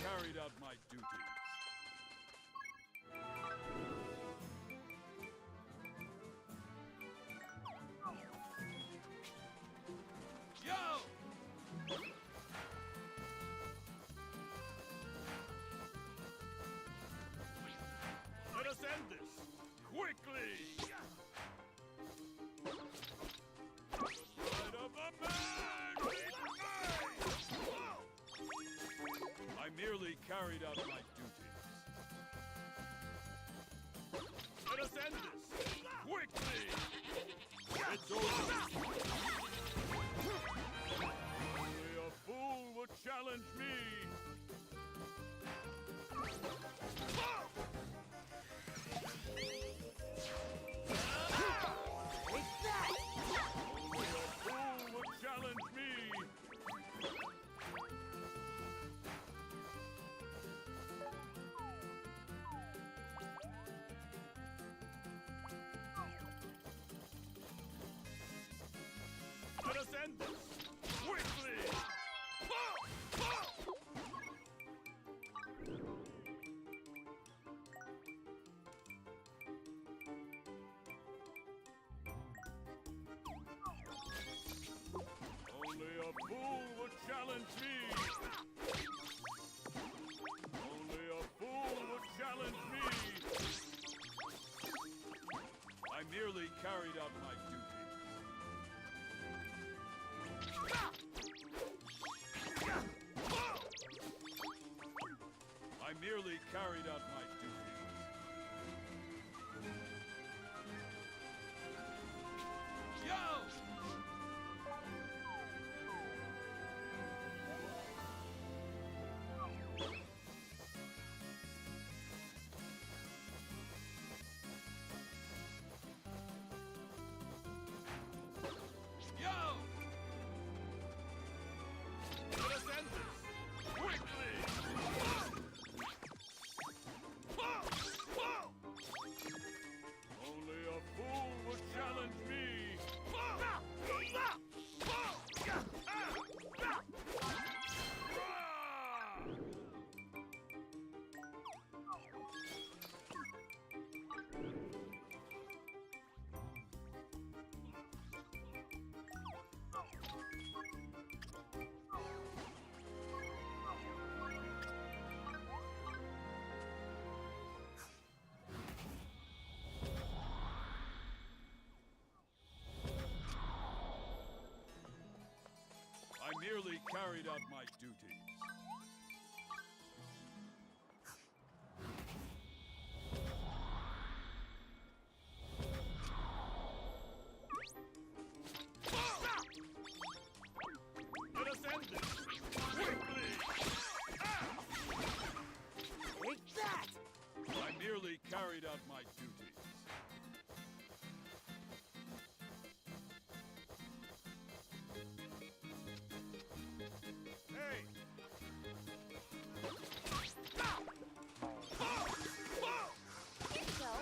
Carried out my duties. Yo! Let us end this quickly. Light of the magic knife! I merely carried out my duties. Let us end this quickly! It's over! Only a fool would challenge me! Take that! Only a fool would challenge me! Let us end this quickly! Only a fool would challenge me! Only a fool would challenge me! I merely carried out my duty. I merely carried out my duties. Yo! Yo! Let us end this quickly! Only a fool would challenge me! carried out my duties. Let us end this quickly! Take that! I merely carried out my duties. Hey! Here you go.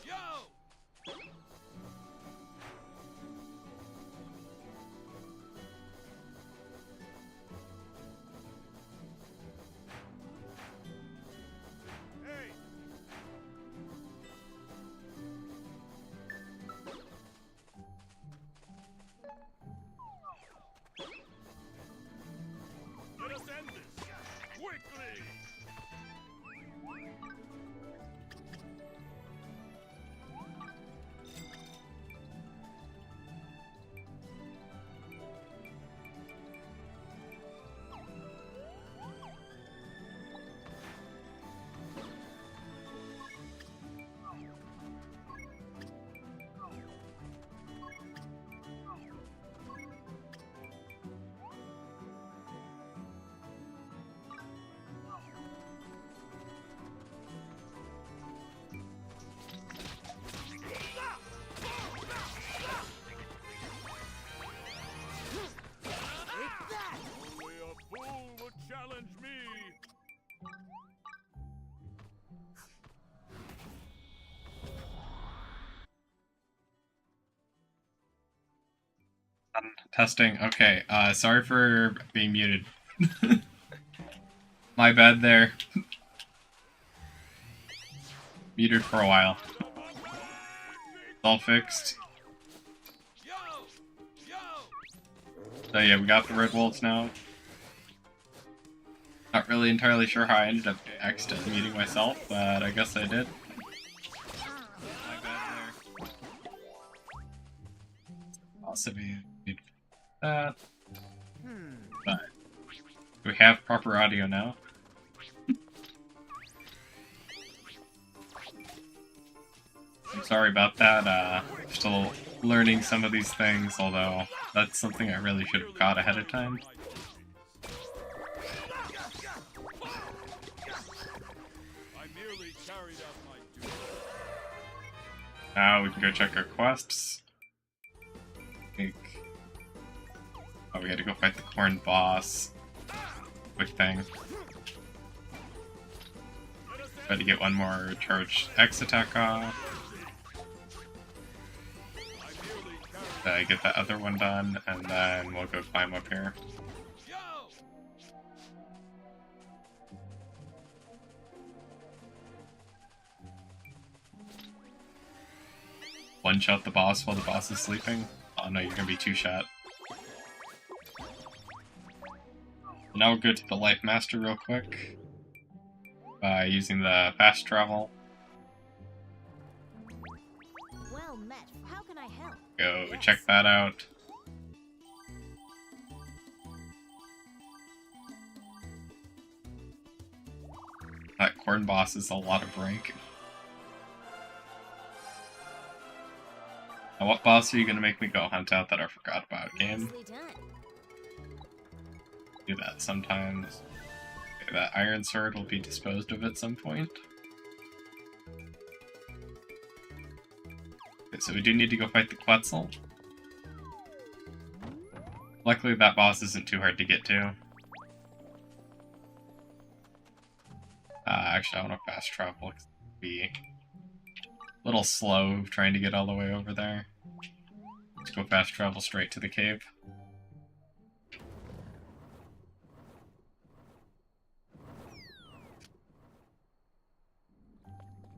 Yo! Hey! Let us end this quickly! Take that! Only a fool would challenge me! Testing. Okay, sorry for being muted. My bad there. Muted for a while. It's all fixed. Yo! Yo! So yeah, we got the red wolves now. Not really entirely sure how I ended up accidentally muting myself, but I guess I did. My bad there. Also be that. But we have proper audio now. I'm sorry about that. Still learning some of these things, although that's something I really should have caught ahead of time. I merely carried out my duties. Now we can go check our quests. Oh, we had to go fight the corn boss. Quick thing. Try to get one more charged X attack off. Get that other one done, and then we'll go climb up here. Yo! One shot the boss while the boss is sleeping. Oh no, you're gonna be two shot. Now we'll go to the Life Master real quick by using the fast travel. Well met. How can I help? Go Yes. check that out. That corn boss is a lot of rank. Now, what boss are you gonna make me go hunt out that I forgot about, game? Nicely done. Do that sometimes. Okay, that iron sword will be disposed of at some point. Okay, so we do need to go fight the Quetzal. Luckily that boss isn't too hard to get to. Actually I want to fast travel, 'cause it'd be a little slow trying to get all the way over there. Let's go fast travel straight to the cave.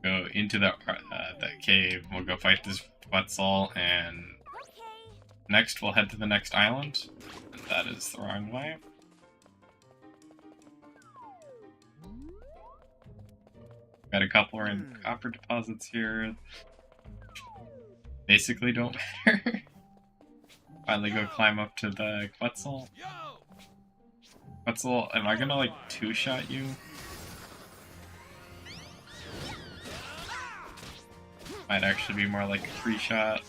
Go into the cave, we'll go fight this Quetzal, and Okay. next we'll head to the next island. And that is the wrong way. Got a couple random copper deposits here. Basically don't matter. Finally go climb up to the Quetzal. Yo! Quetzal, am I gonna like two-shot you? Might actually be more like a three-shot.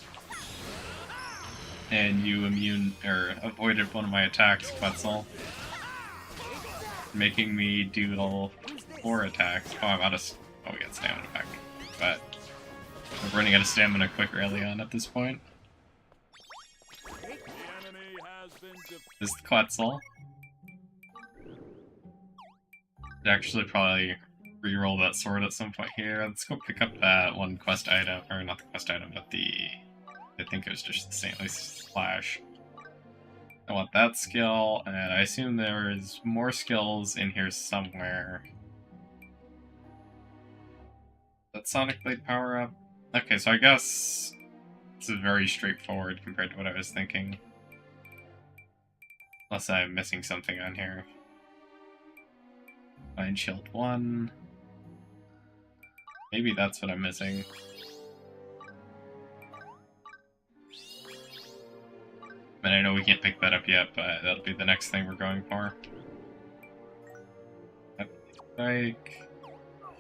And you avoided one of my attacks, Quetzal. Making me do all 4 attacks. Oh, I'm out of... Oh, we got stamina back. But we're running out of stamina quick early on at this point. The enemy has been This is the Quetzal. I'd actually probably reroll that sword at some point here. Let's go pick up that one quest item, or not the quest item, but I think it was just the Saintly Slash. I want that skill, and I assume there's more skills in here somewhere. That Sonic Blade power up? Okay, so I guess this is very straightforward compared to what I was thinking. Unless I'm missing something on here. Find Shield 1. Maybe that's what I'm missing. And I know we can't pick that up yet, but that'll be the next thing we're going for. Like,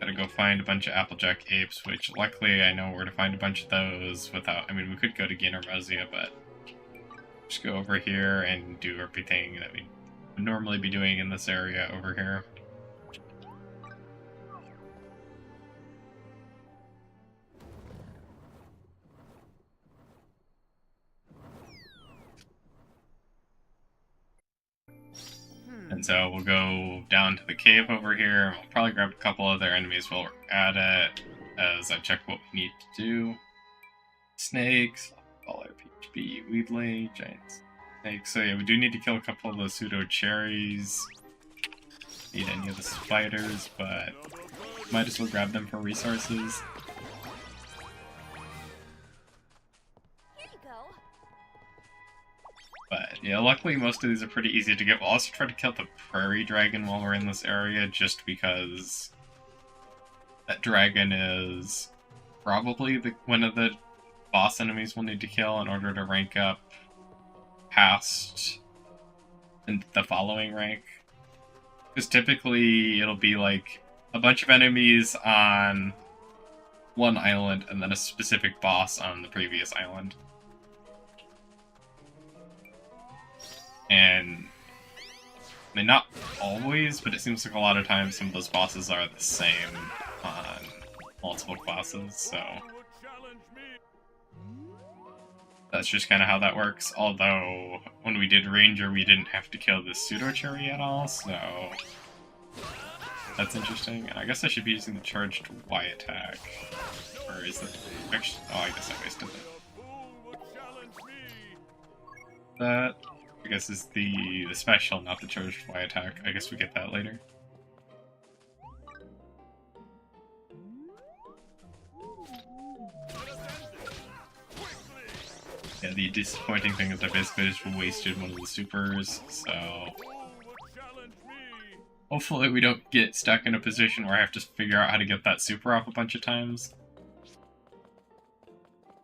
gotta go find a bunch of Applejack apes, which luckily I know where to find a bunch of those without... I mean, we could go to Gainermesia, but just go over here and do everything that we would normally be doing in this area over here. And so we'll go down to the cave over here. We'll probably grab a couple other enemies while we're at it, as I check what we need to do. Snakes, all PHB, Weedley, giant snakes. So yeah, we do need to kill a couple of those pseudo cherries. Need any of the spiders, but might as well grab them for resources. Here you go. But yeah, luckily most of these are pretty easy to get. We'll also try to kill the prairie dragon while we're in this area, just because that dragon is probably one of the boss enemies we'll need to kill in order to rank up past the following rank. Because typically it'll be like a bunch of enemies on one island and then a specific boss on the previous island. And, I mean, not always, but it seems like a lot of times some of those bosses are the same on multiple classes, so that's just kind of how that works. Although, when we did Ranger, we didn't have to kill the pseudo-cherry at all, so that's interesting. And I guess I should be using the charged Y attack. Or is it... Actually, oh, I guess I wasted it. That... I guess is the special, not the charged Y attack. I guess we get that later. Yeah, the disappointing thing is I basically just wasted one of the supers, so... Hopefully we don't get stuck in a position where I have to figure out how to get that super off a bunch of times.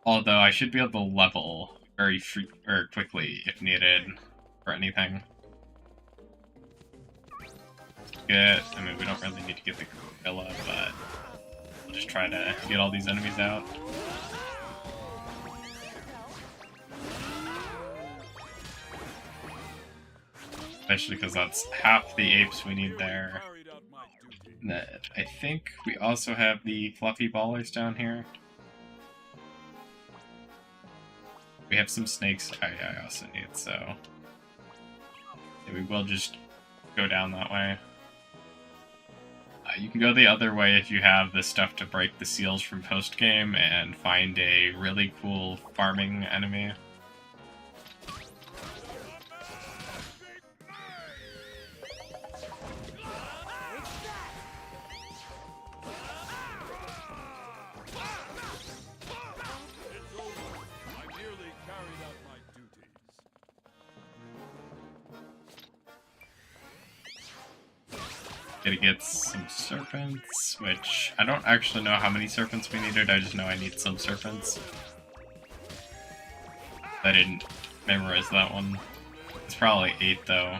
Although I should be able to level very quickly if needed for anything. I mean, we don't really need to get the gorilla, but we'll just try to get all these enemies out. especially because that's half the apes we need there. Carried out my duty. And then I think we also have the fluffy ballers down here. We have some snakes I also need, so yeah, we will just go down that way. You can go the other way if you have the stuff to break the seals from post-game and find a really cool farming enemy. It's over. I merely carried out my duties. Gotta get some serpents, which I don't actually know how many serpents we needed, I just know I need some serpents. I didn't memorize that one. It's probably 8 though.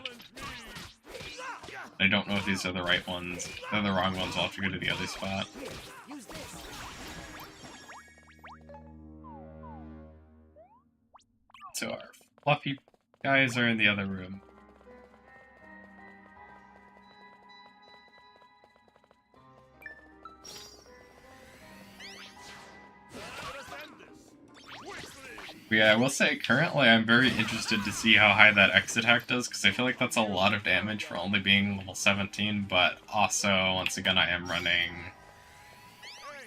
I don't know if these are the right ones. If they're the wrong ones, I'll have to go to the other spot. So our fluffy guys are in the other room. Yeah, I will say, currently I'm very interested to see how high that X attack does, because I feel like that's a lot of damage for only being level 17, but also, once again, I am running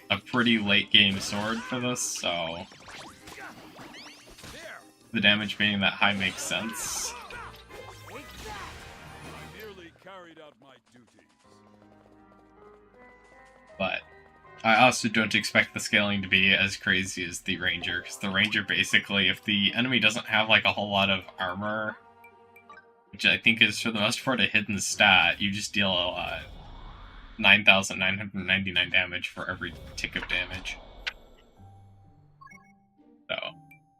a pretty late game sword for this, so the damage being that high makes sense. I merely carried out my duties. But I also don't expect the scaling to be as crazy as the Ranger, because the Ranger basically, if the enemy doesn't have like a whole lot of armor, which I think is for the most part a hidden stat, you just deal 9,999 damage for every tick of damage. So,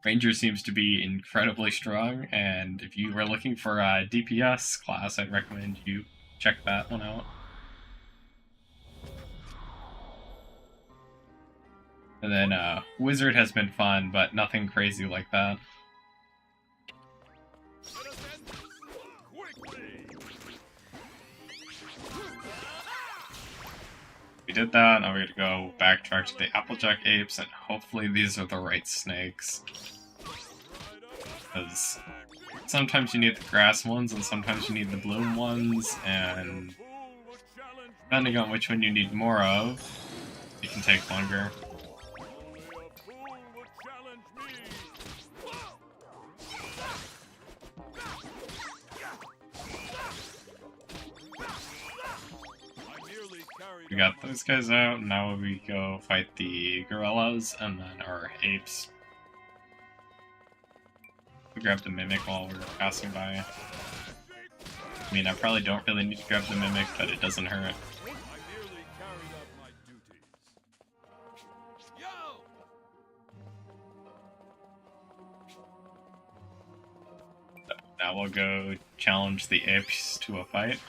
Ranger seems to be incredibly strong, and if you were looking for a DPS class, I'd recommend you check that one out. And then Wizard has been fun, but nothing crazy like that. Let us end this quickly. We did that, now we're gonna go backtrack to the Applejack apes, and hopefully these are the right snakes. Because sometimes you need the grass ones, and sometimes you need the bloom ones, and depending on which one you need more of, it can take longer. We got those guys out, and now we go fight the gorillas and then our apes. We grab the mimic while we're passing by. I mean, I probably don't really need to grab the mimic, but it doesn't hurt. So now we'll go challenge the apes to a fight.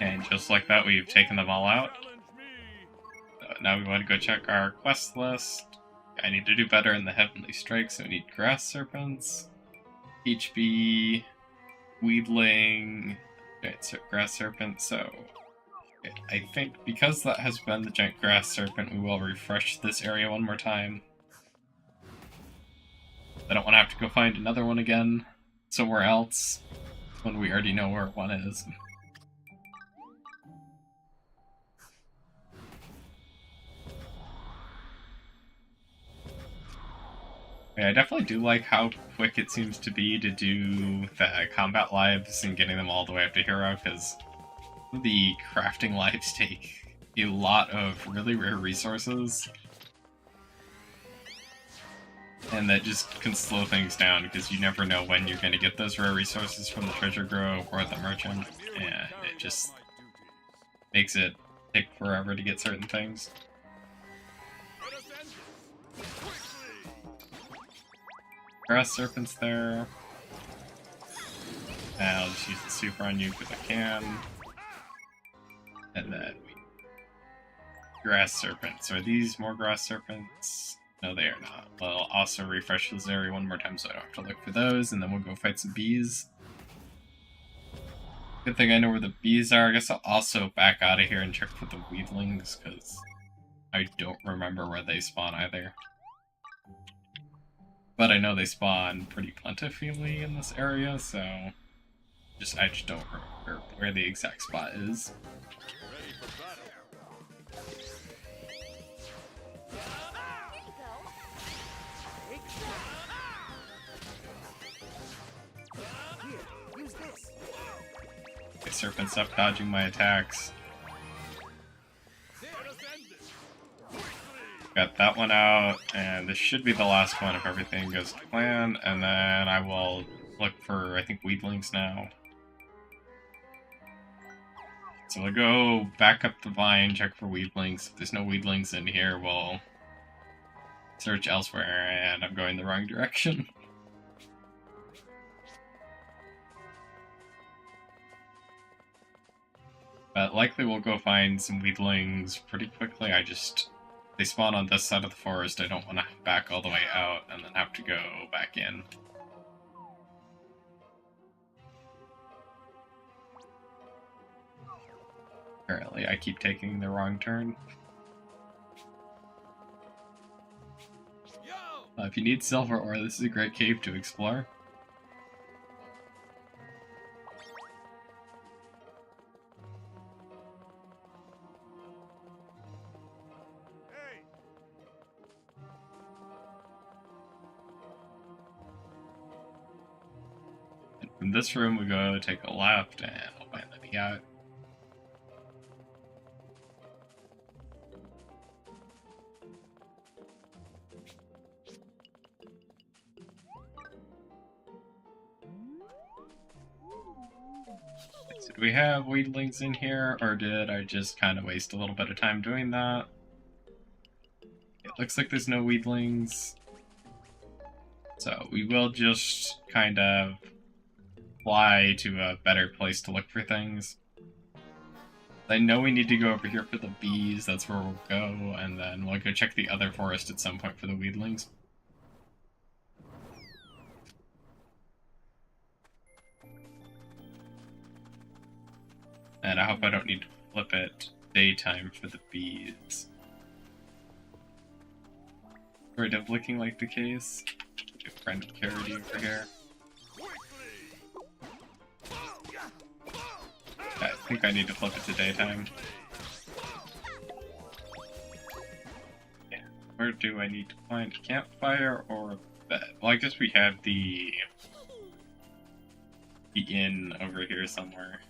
And just like that, we've taken them all out. Now we want to go check our quest list. I need to do better in the Heavenly Strike, so we need Grass Serpents, HB, Weedling, Grass Serpent, so I think because that has been the Giant Grass Serpent, we will refresh this area one more time. I don't want to have to go find another one again somewhere else when we already know where one is. Yeah, I definitely do like how quick it seems to be to do the combat lives and getting them all the way up to hero, because the crafting lives take a lot of really rare resources. And that just can slow things down, because you never know when you're going to get those rare resources from the treasure grove or the merchant, and it just makes it take forever to get certain things. Grass Serpent's there. And I'll just use the super on you because I can. And then grass serpents. Are these more grass serpents? No, they are not. Well, I'll also refresh this area one more time so I don't have to look for those, and then we'll go fight some bees. Good thing I know where the bees are. I guess I'll also back out of here and check for the weedlings, because I don't remember where they spawn either. But I know they spawn pretty plentifully in this area, so I just don't remember where the exact spot is. Ready for battle. Here you go. Here, use this. Okay, serpent, stop dodging my attacks. Let us end this. Quickly. Got that one out, and this should be the last one if everything goes to plan, and then I will look for, I think, weedlings now. So we'll go back up the vine, check for weedlings. If there's no weedlings in here, we'll search elsewhere, and I'm going the wrong direction. But likely we'll go find some weedlings pretty quickly. They spawn on this side of the forest. I don't want to back all the way out and then have to go back in. Apparently I keep taking the wrong turn. Yo! If you need silver ore, this is a great cave to explore. Hey! And from this room we go take a left and I'll find the out. So do we have weedlings in here, or did I just kind of waste a little bit of time doing that? It looks like there's no weedlings. So we will just kind of fly to a better place to look for things. I know we need to go over here for the bees, that's where we'll go, and then we'll go check the other forest at some point for the weedlings. And I hope I don't need to flip it daytime for the bees. Sort of looking like the case. Do a friend of Carity over here. I think I need to flip it to daytime. Yeah. Where do I need to find a campfire or a bed? Well, I guess we have the inn over here somewhere.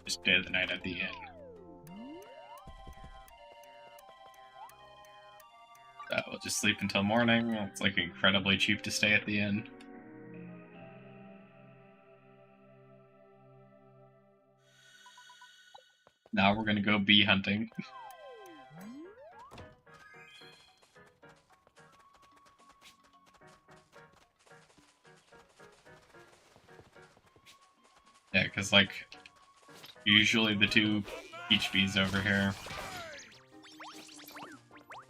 Just stay the night at the inn. We'll just sleep until morning. It's like incredibly cheap to stay at the inn. Now we're gonna go bee hunting. Yeah, because like usually the two peach bees over here.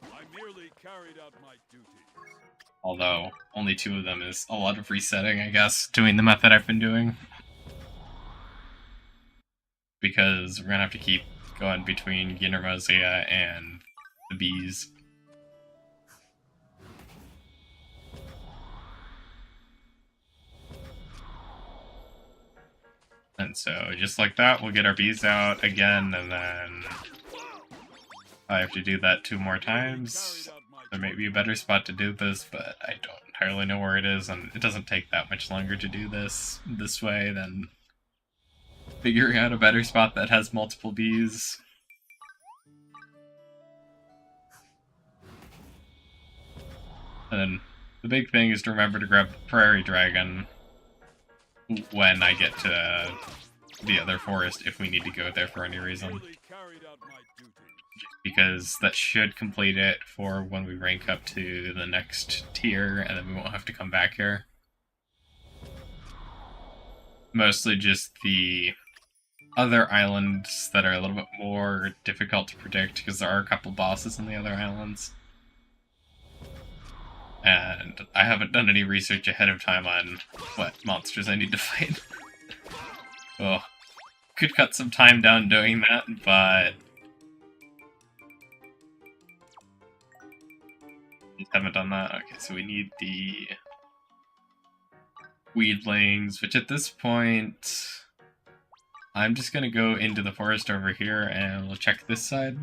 I merely carried out my duties. Although only two of them is a lot of resetting, I guess, doing the method I've been doing. Because we're gonna have to keep going between Ginnermosia and the bees. And so, just like that, we'll get our bees out again, and then I have to do that 2 more times. There may be a better spot to do this, but I don't entirely know where it is, and it doesn't take that much longer to do this way than figuring out a better spot that has multiple bees. And then the big thing is to remember to grab the prairie dragon when I get to the other forest, if we need to go there for any reason. Merely carried out my duties. Because that should complete it for when we rank up to the next tier, and then we won't have to come back here. Mostly just the other islands that are a little bit more difficult to predict because there are a couple bosses in the other islands. And I haven't done any research ahead of time on what monsters I need to fight. Oh, could cut some time down doing that, but just haven't done that. Okay, so we need the weedlings, which at this point, I'm just gonna go into the forest over here and we'll check this side.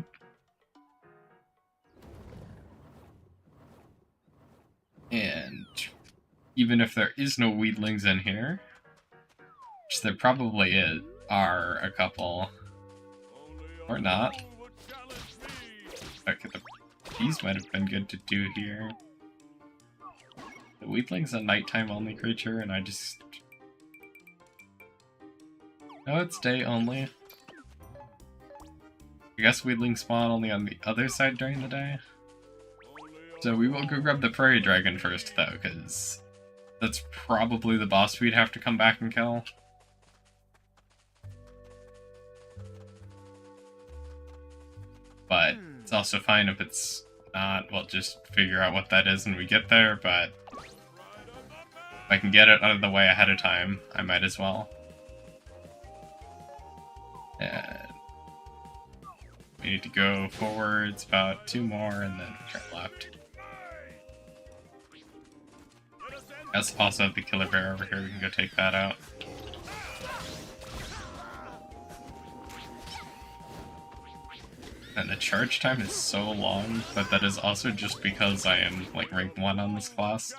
And even if there is no weedlings in here, which there probably are a couple, or not. Okay, these might have been good to do here. The weedling's a nighttime only creature, and I just... No, it's day only. I guess weedlings spawn only on the other side during the day. So we will go grab the prairie dragon first, though, because that's probably the boss we'd have to come back and kill. But it's also fine if it's not. We'll just figure out what that is when we get there, but if I can get it out of the way ahead of time, I might as well. And we need to go forwards about 2 more and then turn left. Let's also have the killer bear over here, we can go take that out. And the charge time is so long, but that is also just because I am like rank 1 on this class.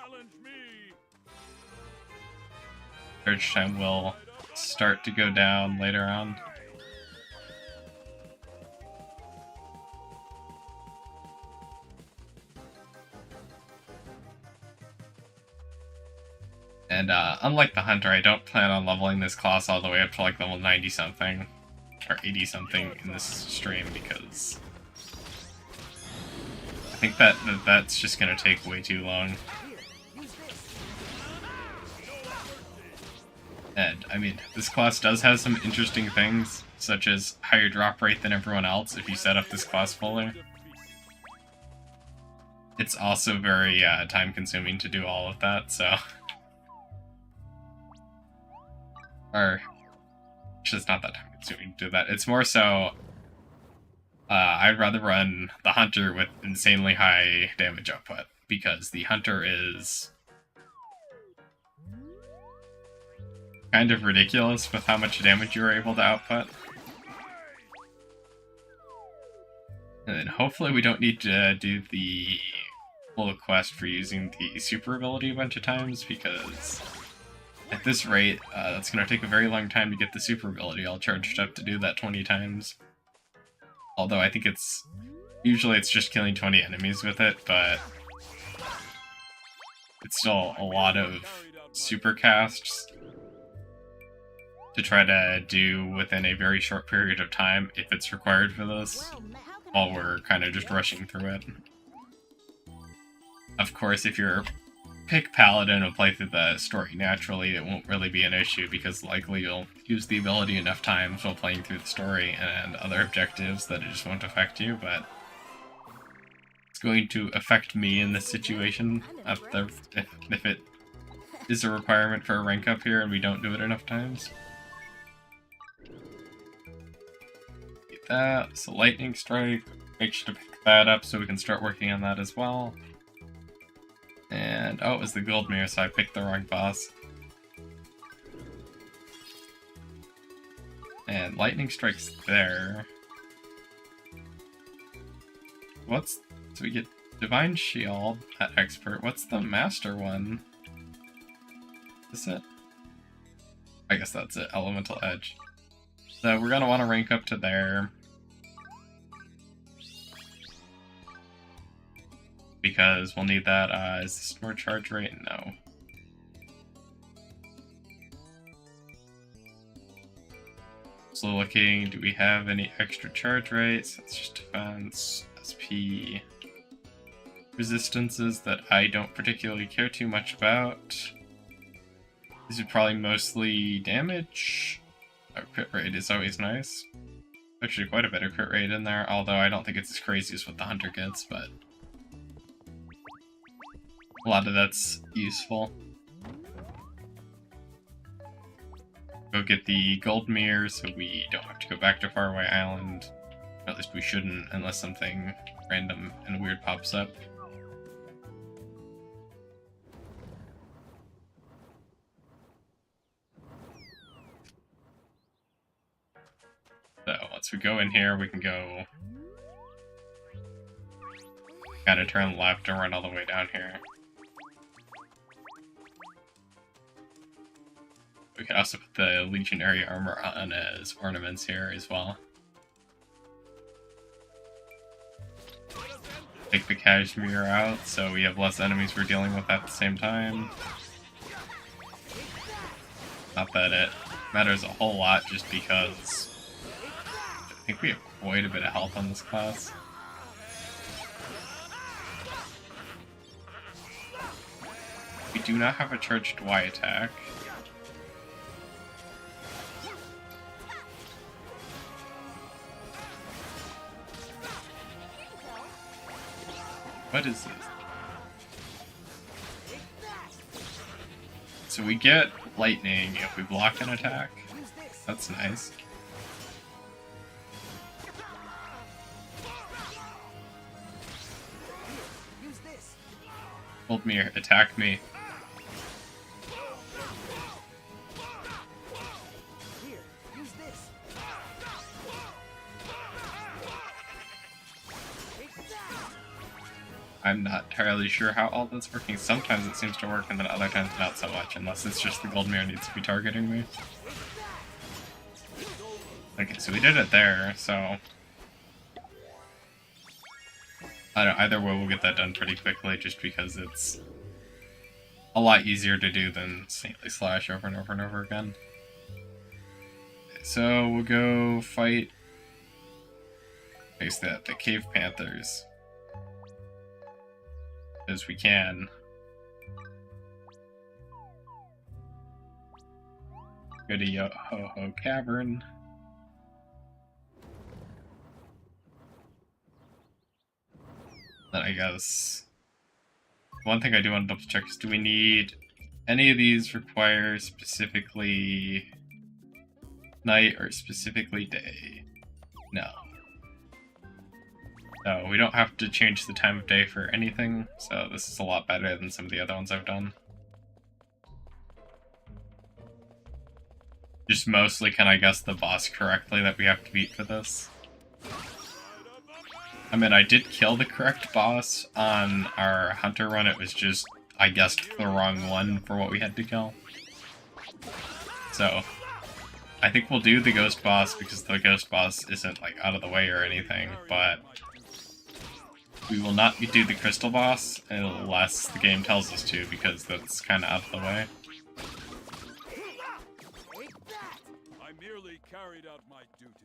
Charge time will start to go down later on. And unlike the hunter, I don't plan on leveling this class all the way up to like level 90 something. Or 80 something in this stream because I think that's just gonna take way too long. And I mean, this class does have some interesting things, such as higher drop rate than everyone else if you set up this class fully. It's also very time consuming to do all of that, so... Or, it's not that time consuming to do that. It's more so, I'd rather run the hunter with insanely high damage output, because the hunter is kind of ridiculous with how much damage you're able to output. And then hopefully we don't need to do the full quest for using the super ability a bunch of times, because at this rate, that's going to take a very long time to get the super ability all charged up to do that 20 times. Although I think usually it's just killing 20 enemies with it, but it's still a lot of super casts to try to do within a very short period of time if it's required for this, while we're kind of just rushing through it. Of course, if you're pick Paladin and play through the story naturally, it won't really be an issue because likely you'll use the ability enough times while playing through the story and other objectives that it just won't affect you, but it's going to affect me in this situation if it is a requirement for a rank up here and we don't do it enough times. Get that, so Lightning Strike, make sure to pick that up so we can start working on that as well. And, oh, it was the Goldmere, so I picked the wrong boss. And Lightning Strike's there. So we get Divine Shield at Expert. What's the Master one? Is it? I guess that's it, Elemental Edge. So we're gonna want to rank up to there. Because we'll need that. Is this more charge rate? No. So looking, do we have any extra charge rates? That's just defense, SP, resistances that I don't particularly care too much about. These are probably mostly damage. Our crit rate is always nice. Actually, quite a bit of crit rate in there, although I don't think it's as crazy as what the hunter gets, but a lot of that's useful. Go get the gold mirror so we don't have to go back to Faraway Island. Or at least we shouldn't, unless something random and weird pops up. So once we go in here, we can go kind of turn left and run all the way down here. We can also put the Legionary armor on as ornaments here as well. Take the Cashmere out, so we have less enemies we're dealing with at the same time. Not that it matters a whole lot, just because I think we have quite a bit of health on this class. We do not have a charged Y attack. What is this? So we get lightning if we block an attack. That's nice. Hold me, attack me. I'm not entirely sure how all that's working. Sometimes it seems to work, and then other times not so much, unless it's just the gold mirror needs to be targeting me. Okay, so we did it there, so I don't know, either way we'll get that done pretty quickly, just because it's a lot easier to do than Saintly Slash over and over and over again. So we'll go fight the Cave Panthers. As we can. Go to Yo-Ho-Ho Cavern. Then I guess one thing I do want to double check is, do we need any of these require specifically night or specifically day? No. No, we don't have to change the time of day for anything, so this is a lot better than some of the other ones I've done. Just mostly can I guess the boss correctly that we have to beat for this. I mean, I did kill the correct boss on our hunter run, it was just, I guessed the wrong one for what we had to kill. So, I think we'll do the ghost boss because the ghost boss isn't, like, out of the way or anything, but we will not do the crystal boss unless the game tells us to, because that's kind of out of the way. I merely carried out my duties.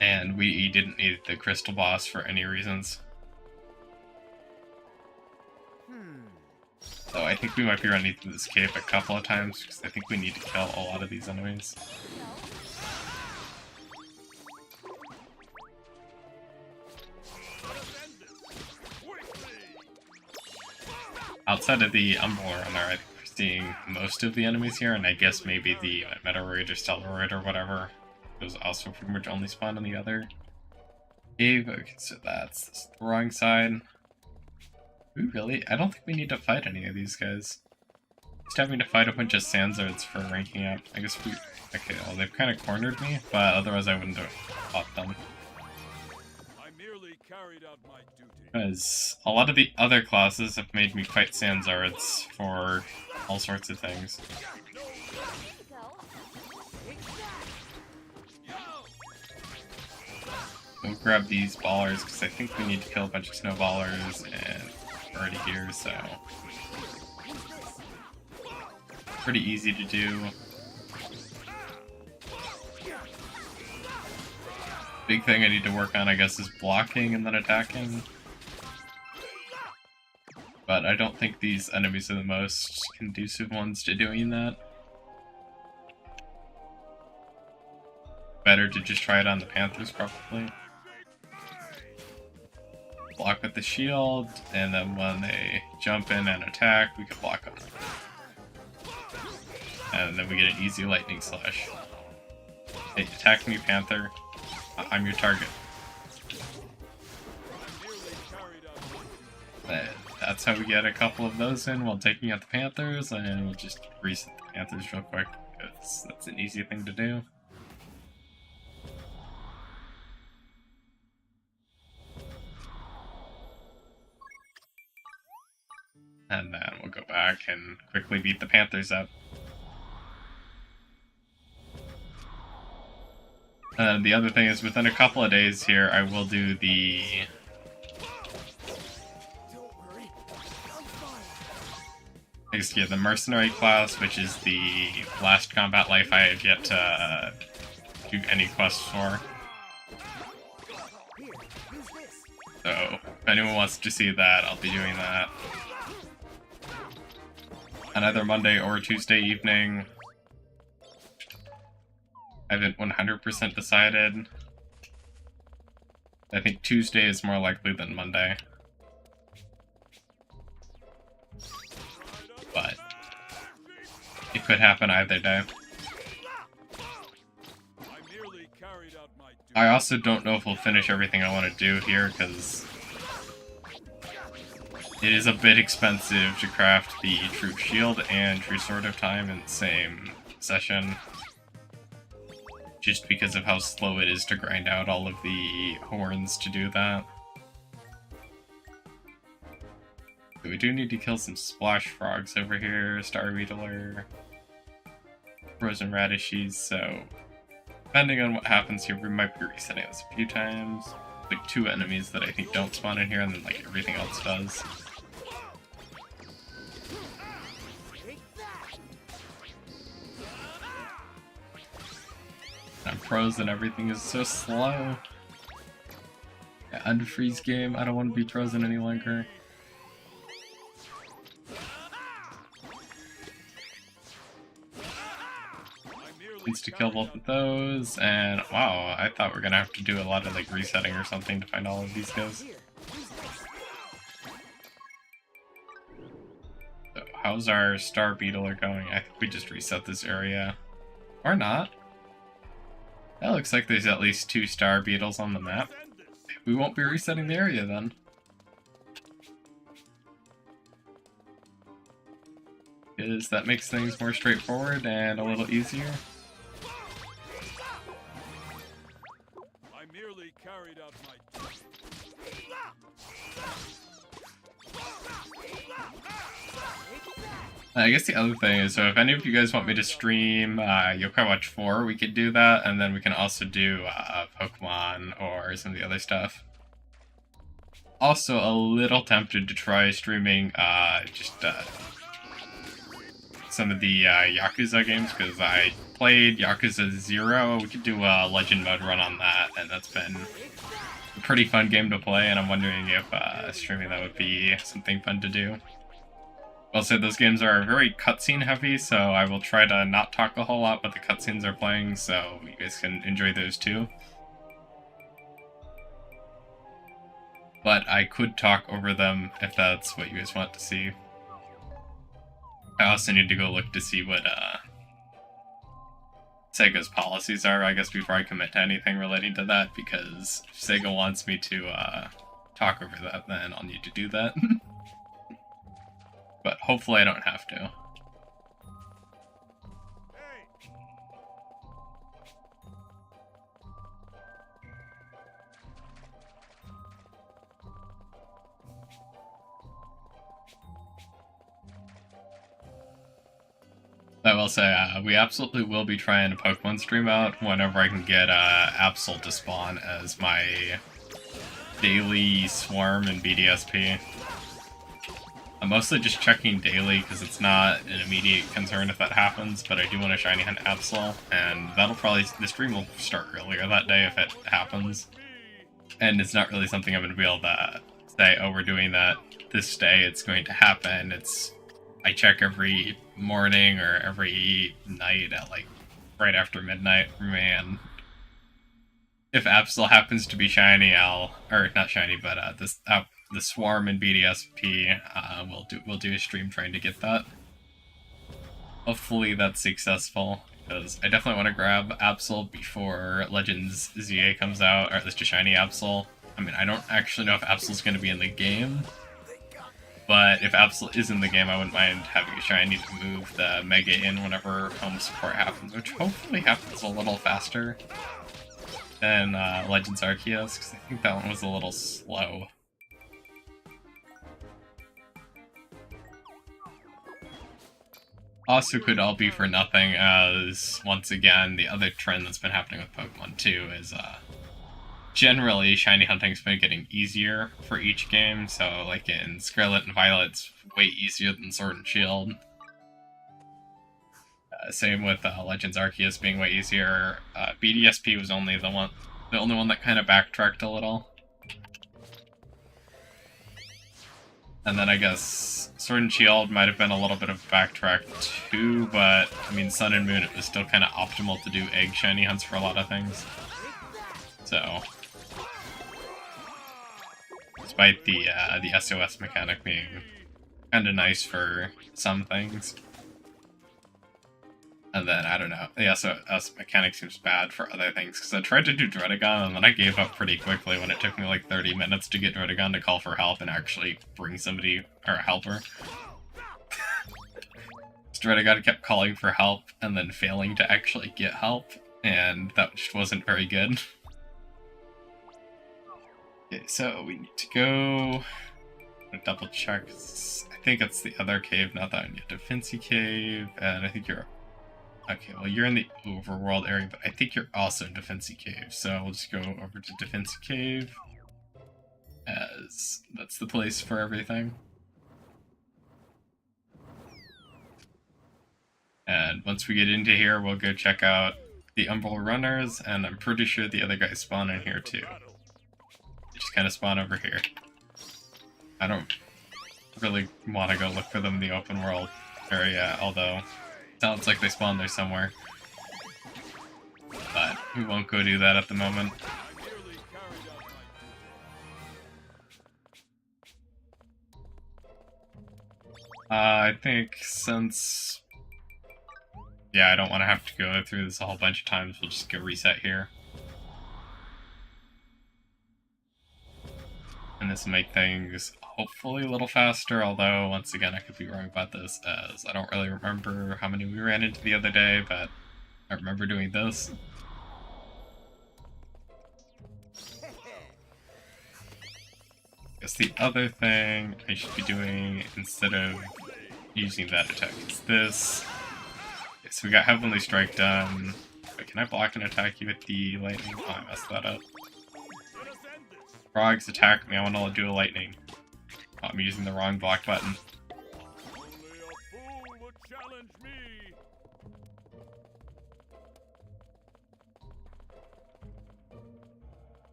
And we didn't need the crystal boss for any reasons. So I think we might be running through this cave a couple of times, because I think we need to kill a lot of these enemies. Outside of the Umbral Runner, I think we're seeing most of the enemies here, and I guess maybe the Metoroid or Stelloroid or whatever. Those also pretty much only spawn on the other cave. Okay, so that's the wrong side. We really? I don't think we need to fight any of these guys. Just having to fight a bunch of Sandsards for ranking up. I guess we... Okay, well, they've kind of cornered me, but otherwise I wouldn't have fought them. I merely carried out my duty. Because a lot of the other classes have made me fight Sandsards for all sorts of things. We'll grab these ballers, because I think we need to kill a bunch of snowballers, and we're already here, so... Pretty easy to do. Big thing I need to work on, I guess, is blocking and then attacking. But I don't think these enemies are the most conducive ones to doing that. better to just try it on the Panthers, probably. Block with the shield, and then when they jump in and attack, we can block them. And then we get an easy lightning slash. Hey, attack me, Panther. I'm your target. And that's how we get a couple of those in while taking out the Panthers, and we'll just reset the Panthers real quick, because that's an easy thing to do. And then we'll go back and quickly beat the Panthers up. The other thing is, within a couple of days here, I will do the... the Mercenary class, which is the last combat life I have yet to do any quests for. So, if anyone wants to see that, I'll be doing that on either Monday or Tuesday evening. I haven't 100% decided. I think Tuesday is more likely than Monday. But it could happen either day. I also don't know if we'll finish everything I want to do here, because it is a bit expensive to craft the True Shield and True Sword of Time in the same session. Just because of how slow it is to grind out all of the horns to do that. But we do need to kill some splash frogs over here, Star Beetler, Frozen Radishes, so depending on what happens here, we might be resetting this a few times. Like 2 enemies that I think don't spawn in here, and then like everything else does. I'm frozen, everything is so slow. Yeah, unfreeze game, I don't want to be frozen any longer. Needs to kill both of those, and wow, I thought we were gonna have to do a lot of like resetting or something to find all of these guys. So how's our Star Beetler going? I think we just reset this area. Or not. That looks like there's at least 2 Star Beetles on the map. We won't be resetting the area then. Because that makes things more straightforward and a little easier. I merely carried out my duty. I guess the other thing is, so if any of you guys want me to stream Yokai Watch 4, we could do that, and then we can also do Pokemon or some of the other stuff. Also, a little tempted to try streaming some of the Yakuza games, because I played Yakuza 0. We could do a Legend Mode run on that, and that's been a pretty fun game to play, and I'm wondering if streaming that would be something fun to do. I'll say those games are very cutscene heavy, so I will try to not talk a whole lot, but the cutscenes are playing, so you guys can enjoy those too. But I could talk over them if that's what you guys want to see. I also need to go look to see what Sega's policies are, I guess, before I commit to anything relating to that, because if Sega wants me to talk over that, then I'll need to do that. But hopefully I don't have to. I will say, we absolutely will be trying a Pokemon stream out whenever I can get Absol to spawn as my daily swarm in BDSP. I'm mostly just checking daily because it's not an immediate concern if that happens, but I do want to shiny hunt Absol, and that'll probably, the stream will start earlier that day if it happens. And it's not really something I'm going to be able to say, oh, we're doing that this day, it's going to happen. I check every morning or every night at like right after midnight. Man, if Absol happens to be shiny, or not shiny, but the Swarm and BDSP, we'll do a stream trying to get that. Hopefully that's successful, because I definitely want to grab Absol before Legends ZA comes out, or at least a shiny Absol. I mean, I don't actually know if Absol's going to be in the game, but if Absol is in the game, I wouldn't mind having a shiny to move the Mega in whenever home support happens, which hopefully happens a little faster than Legends Arceus, because I think that one was a little slow. Also could all be for nothing, as once again the other trend that's been happening with Pokemon 2 is generally shiny hunting's been getting easier for each game. So like in Scarlet and Violet, it's way easier than Sword and Shield. Same with Legends Arceus being way easier. BDSP was only the only one that kind of backtracked a little. And then I guess Sword and Shield might have been a little bit of a backtrack too, but I mean Sun and Moon, it was still kind of optimal to do egg shiny hunts for a lot of things. So, despite the SOS mechanic being kind of nice for some things. And then, I don't know, the SOS mechanic seems bad for other things, because I tried to do Dredagon, and then I gave up pretty quickly when it took me like 30 minutes to get Dredagon to call for help and actually bring somebody, or a helper. Dredagon kept calling for help, and then failing to actually get help, and that just wasn't very good. Okay, so we need to go... double check. I think it's the other cave, not that one. You have Defensi Cave, and I think you're... Okay, well you're in the overworld area, but I think you're also in Defensi Cave, so we'll just go over to Defensi Cave, as that's the place for everything. And once we get into here, we'll go check out the Umbral Runners, and I'm pretty sure the other guys spawn in here too. They just kind of spawn over here. I don't really want to go look for them in the open world area, although sounds like they spawned there somewhere. But we won't go do that at the moment. I think since... yeah, I don't want to have to go through this a whole bunch of times, we'll just go reset here. And this will make things hopefully a little faster, although, once again, I could be wrong about this, as I don't really remember how many we ran into the other day, but I remember doing this. I guess the other thing I should be doing, instead of using that attack, is this. Okay, so we got Heavenly Strike done. Wait, can I block an attack you with the lightning? Oh, I messed that up. Frogs attack me, I want to do a lightning. Oh, I'm using the wrong block button.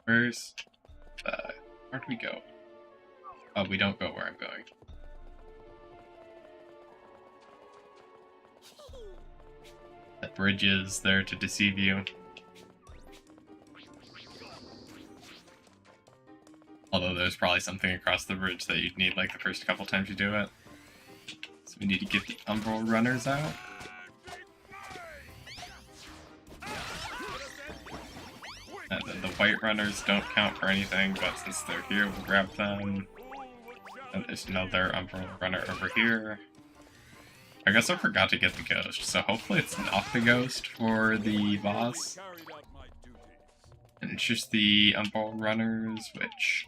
Where do we go? Oh, we don't go where I'm going. That bridge is there to deceive you. Although there's probably something across the bridge that you'd need like the first couple times you do it. So we need to get the Umbral Runners out. And then the White Runners don't count for anything, but since they're here, we'll grab them. And there's another Umbral Runner over here. I guess I forgot to get the Ghost, so hopefully it's not the Ghost for the boss. And it's just the Umbral Runners, which...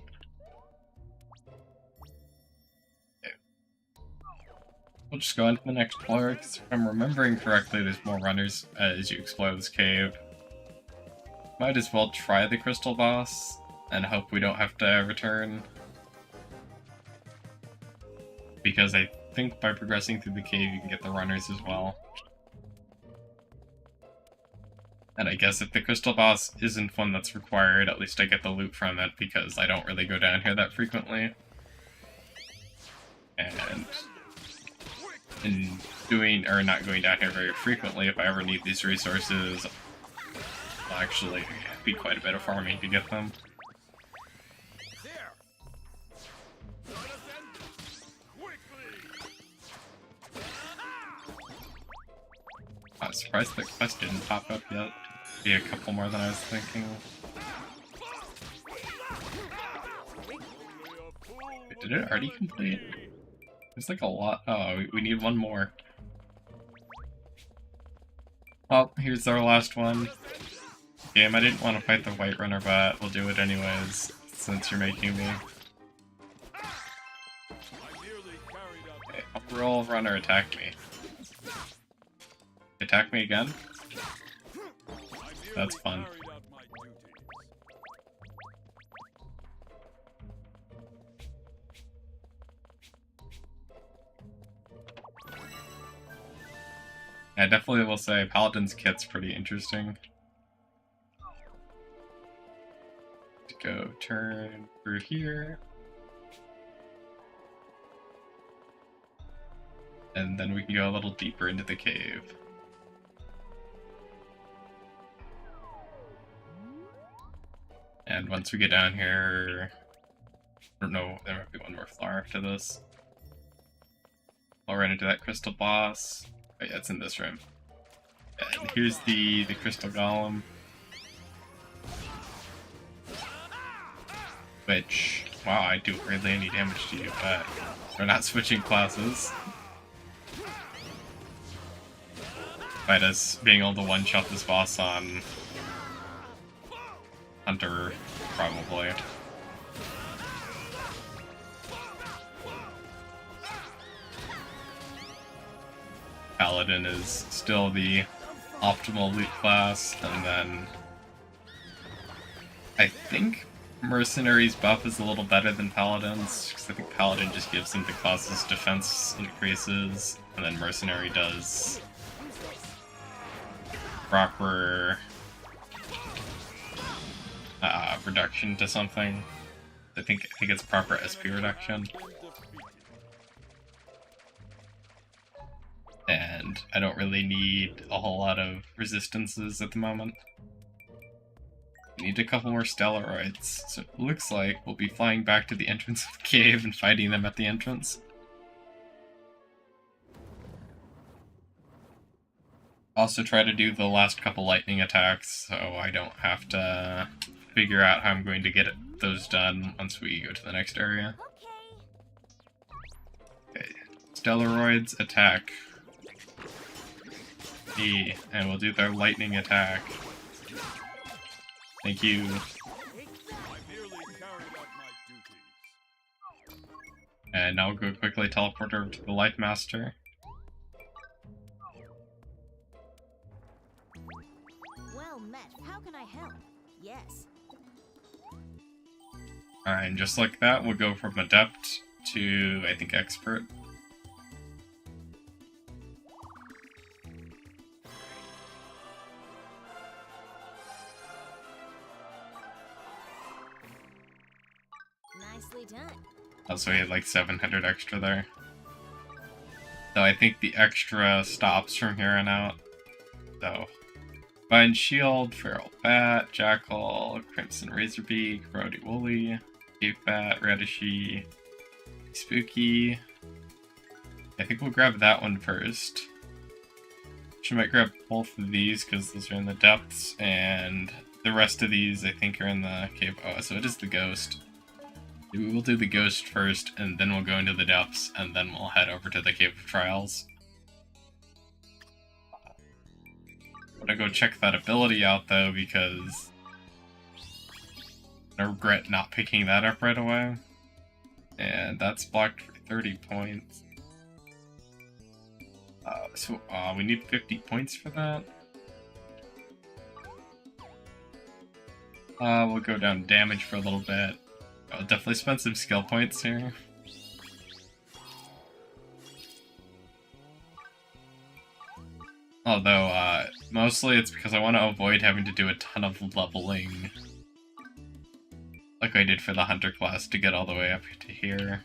we'll just go into the next floor, because if I'm remembering correctly, there's more runners as you explore this cave. Might as well try the crystal boss, and hope we don't have to return. Because I think by progressing through the cave, you can get the runners as well. And I guess if the crystal boss isn't one that's required, at least I get the loot from it, because I don't really go down here that frequently. And in doing, or not going down here very frequently, if I ever need these resources, will actually be quite a bit of farming to get them. There. Jonathan, quickly. I'm surprised the quest didn't pop up yet. Be a couple more than I was thinking. Wait, did it already complete? There's like a lot. Oh, we need one more. Well, here's our last one. Game, I didn't want to fight the White Runner, but we'll do it anyways, since you're making me. Okay, roll, runner, attack me. Attack me again? That's fun. I definitely will say Paladin's kit's pretty interesting. To go turn through here. And then we can go a little deeper into the cave. And once we get down here, I don't know, there might be one more floor after this. I'll run into that crystal boss. Oh yeah, it's in this room. And here's the crystal golem. Which, wow, I do hardly any damage to you, but we're not switching classes. Despite us being able to one-shot this boss on Hunter, probably. Paladin is still the optimal loot class, and then I think Mercenary's buff is a little better than Paladin's, because I think Paladin just gives them the class's defense increases, and then Mercenary does proper reduction to something. I think it's proper SP reduction. And I don't really need a whole lot of resistances at the moment. We need a couple more Stellaroids, so it looks like we'll be flying back to the entrance of the cave and fighting them at the entrance. Also try to do the last couple lightning attacks, so I don't have to figure out how I'm going to get those done once we go to the next area. Okay, Stellaroids attack. E, and we'll do their lightning attack. Thank you. And now we'll go quickly teleport over to the Life Master. Well met. How can I help? Yes. Alright, and just like that, we'll go from Adept to, I think, Expert. Nicely done. Also, we had like 700 extra there. So I think the extra stops from here on out. So, Vine Shield, Feral Bat, Jackal, Crimson Razorbeak, Rowdy Woolly, Cave Bat, Radishy, Spooky. I think we'll grab that one first. She might grab both of these because those are in the depths, and the rest of these I think are in the cave. Oh, so it is the ghost. We will do the ghost first, and then we'll go into the depths, and then we'll head over to the Cave of Trials. I'm gonna go check that ability out though, because I regret not picking that up right away. And that's blocked for 30 points. So we need 50 points for that. We'll go down damage for a little bit. I'll definitely spend some skill points here. Although, mostly it's because I want to avoid having to do a ton of leveling. Like I did for the Hunter class to get all the way up to here.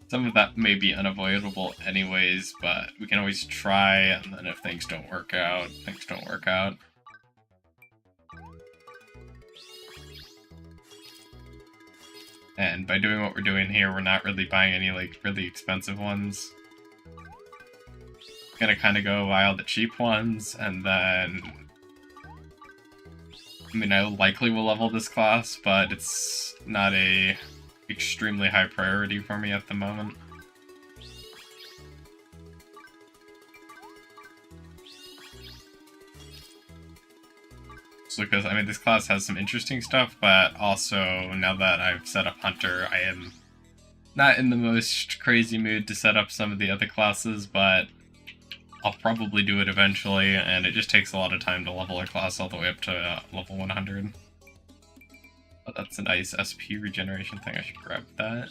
Some of that may be unavoidable anyways, but we can always try, and then if things don't work out, things don't work out. And by doing what we're doing here, we're not really buying any, like, really expensive ones. Gonna kind of go buy all the cheap ones, and then... I mean, I likely will level this class, but it's not a extremely high priority for me at the moment. So because, I mean, this class has some interesting stuff, but also, now that I've set up Hunter, I am not in the most crazy mood to set up some of the other classes, but I'll probably do it eventually, and it just takes a lot of time to level a class all the way up to level 100. But that's a nice SP regeneration thing, I should grab that.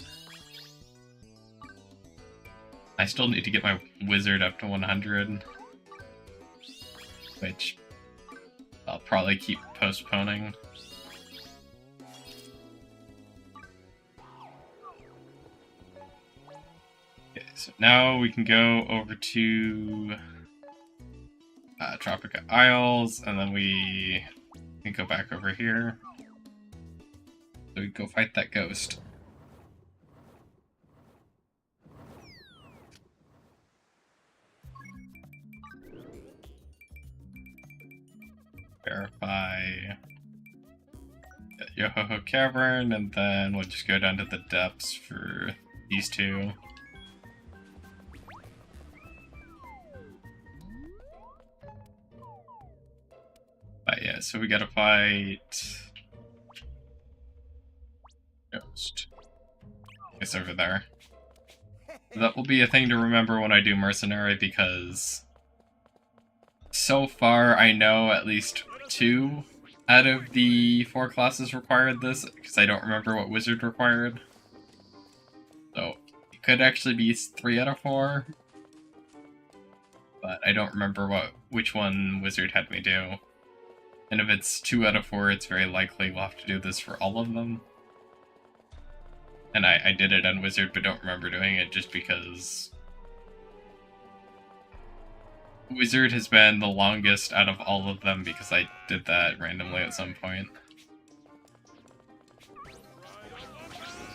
I still need to get my wizard up to 100, which I'll probably keep postponing. Okay, so now we can go over to Tropica Isles, and then we can go back over here. So we go fight that ghost. Verify Yohoho Cavern, and then we'll just go down to the depths for these two. But yeah, so we gotta fight Ghost. It's over there. That will be a thing to remember when I do Mercenary, because so far I know at least 2 out of the 4 classes required this, because I don't remember what Wizard required. So it could actually be 3 out of 4, but I don't remember which one Wizard had me do. And if it's 2 out of 4, it's very likely we'll have to do this for all of them. And I did it on Wizard, but don't remember doing it just because Wizard has been the longest out of all of them, because I did that randomly at some point.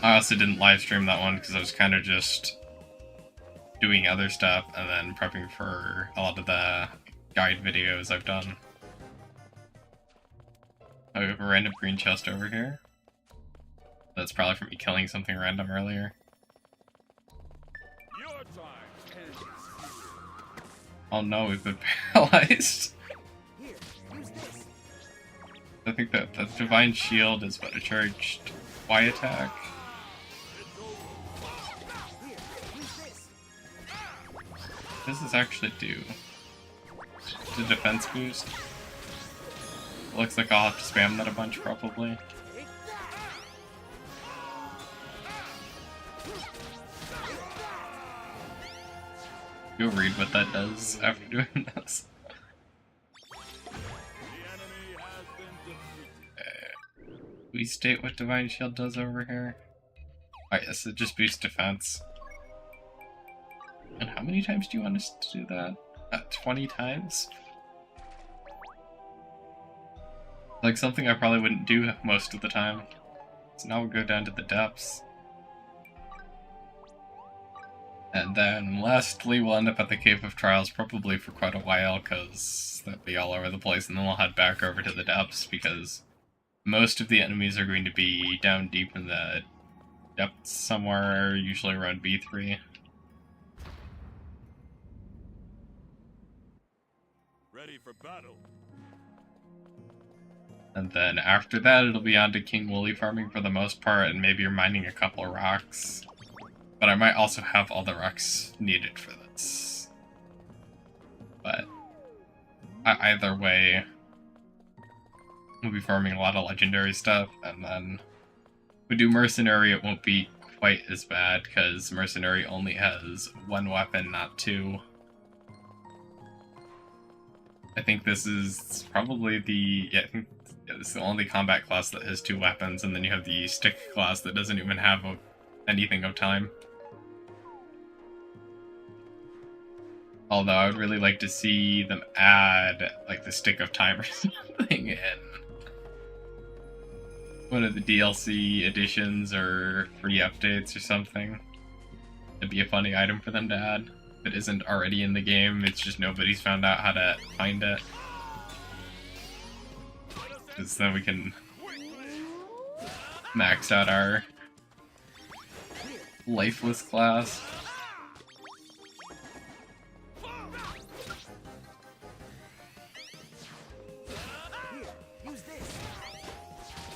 I also didn't live stream that one because I was kind of just doing other stuff and then prepping for a lot of the guide videos I've done. Oh, we have a random green chest over here. That's probably from me killing something random earlier. Your time ends. Oh no, we've been paralyzed. Here, use this. I think that the Divine Shield is what, a charged Y attack? Here, use this. What does this actually do? The defense boost? Looks like I'll have to spam that a bunch, probably. You'll read what that does after doing this. We state what Divine Shield does over here. Oh yes, it just boosts defense. And how many times do you want us to do that? 20 times? Like something I probably wouldn't do most of the time. So now we'll go down to the depths. And then lastly, we'll end up at the Cave of Trials probably for quite a while, because that'll be all over the place, and then we'll head back over to the depths, because most of the enemies are going to be down deep in the depths somewhere, usually around B3. Ready for battle. And then after that, it'll be on to King Wooly farming for the most part, and maybe you're mining a couple of rocks. But I might also have all the rocks needed for this. But either way, we'll be farming a lot of legendary stuff, and then if we do Mercenary, it won't be quite as bad, because Mercenary only has 1 weapon, not 2. I think this is probably I think it's the only combat class that has 2 weapons, and then you have the stick class that doesn't even have anything of time. Although I would really like to see them add, like, the stick of time or something in. one of the DLC editions or free updates or something. It'd be a funny item for them to add. If it isn't already in the game, it's just nobody's found out how to find it. Because then we can max out our lifeless class.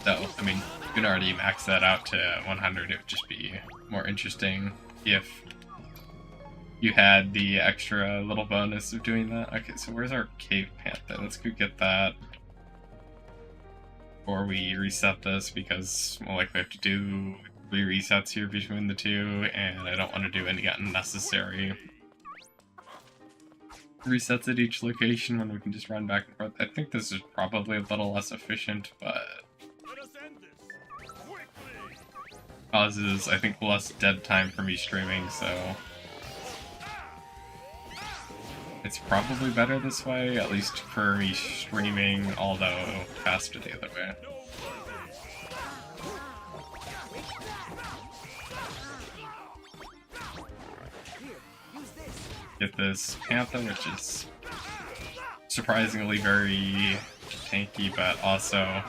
So, I mean, you can already max that out to 100. It would just be more interesting if you had the extra little bonus of doing that. Okay, so where's our Cave Panther? Let's go get that before we reset this, because we'll likely have to do 3 resets here between the two, and I don't want to do any unnecessary resets at each location when we can just run back and forth. I think this is probably a little less efficient, but causes, I think, less dead time for me streaming, so it's probably better this way, at least for me streaming, although faster the other way. Get this Panther, which is surprisingly very tanky, but also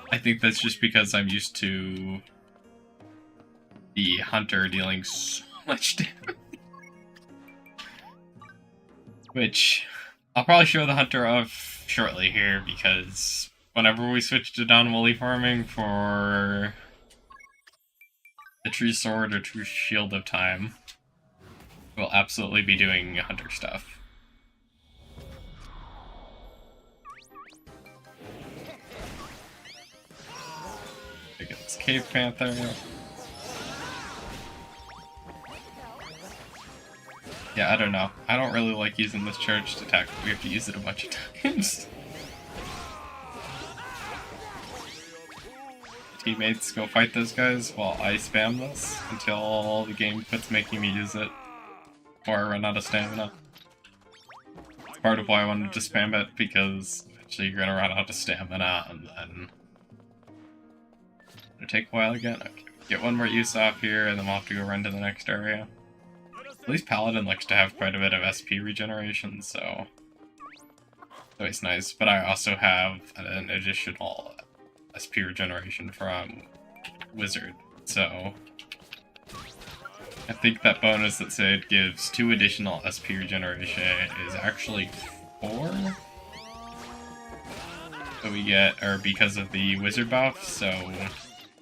I think that's just because I'm used to the Hunter dealing so much damage. Which I'll probably show the Hunter off shortly here, because whenever we switch to down-woolly farming for the True Sword or True Shield of Time, we'll absolutely be doing Hunter stuff. Get this Cave Panther. Yeah, I don't know. I don't really like using this charged attack, but we have to use it a bunch of times. Teammates, go fight those guys while I spam this until the game quits making me use it, or I run out of stamina. It's part of why I wanted to spam it, because eventually you're gonna run out of stamina, and then it'll take a while again. Okay, get one more use off here, and then we'll have to go run to the next area. At least Paladin likes to have quite a bit of SP regeneration, so it's always nice. But I also have an additional SP regeneration from Wizard, so I think that bonus that said gives 2 additional SP regeneration is actually 4 that we get, or because of the Wizard buff, so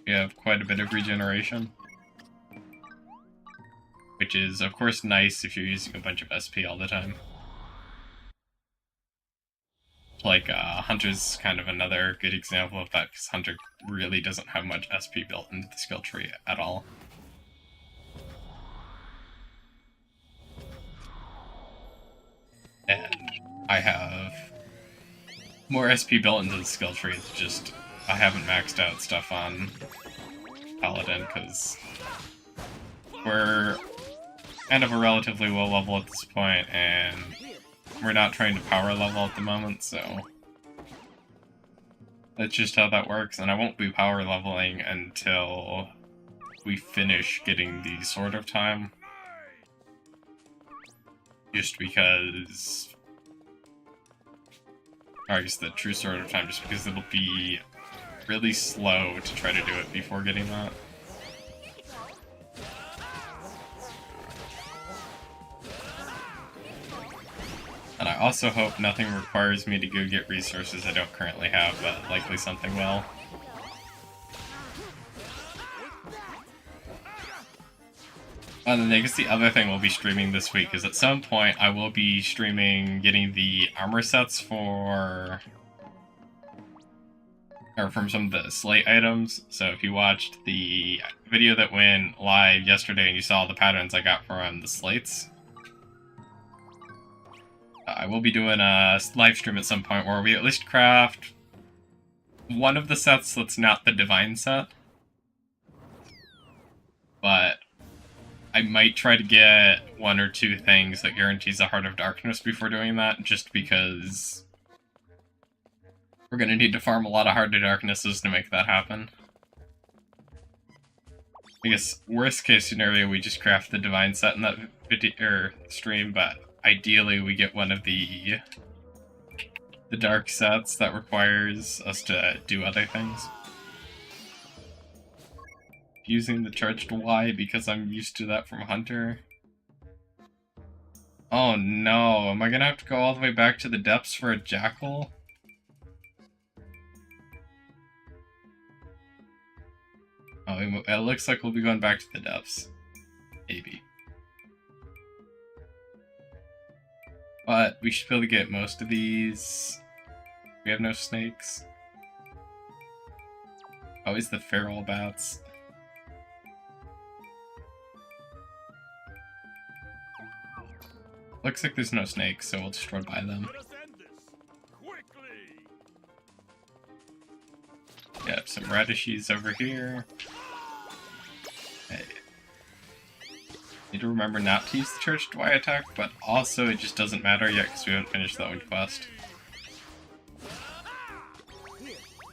we have quite a bit of regeneration. Which is, of course, nice if you're using a bunch of SP all the time. Like, Hunter's kind of another good example of that, because Hunter really doesn't have much SP built into the skill tree at all. And I have more SP built into the skill tree, it's just I haven't maxed out stuff on Paladin, because we're kind of a relatively low level at this point, and we're not trying to power level at the moment, so that's just how that works, and I won't be power leveling until we finish getting the Sword of Time. Just because... or I guess the True Sword of Time, just because it'll be really slow to try to do it before getting that. And I also hope nothing requires me to go get resources I don't currently have, but likely something will. And then I guess the other thing we'll be streaming this week is at some point I will be streaming getting the armor sets for... or from some of the slate items. So if you watched the video that went live yesterday and you saw the patterns I got from the slates, I will be doing a live stream at some point where we at least craft one of the sets that's not the Divine set. But I might try to get 1 or 2 things that guarantees a Heart of Darkness before doing that, just because We're gonna need to farm a lot of Heart of Darknesses to make that happen. I guess worst case scenario, we just craft the Divine Set in that stream, but ideally we get one of the dark sets that requires us to do other things. Using the charged Y because I'm used to that from Hunter. Oh no, am I gonna have to go all the way back to the depths for a Jackal? Oh, it looks like we'll be going back to the depths. Maybe. But we should be able to get most of these. We have no snakes. Always the feral bats. Looks like there's no snakes, so we'll just run by them. Let us end this quickly. Yeah, some radishes over here. Hey. Need to remember not to use the Church Y attack, but also it just doesn't matter yet because we haven't finished that one quest.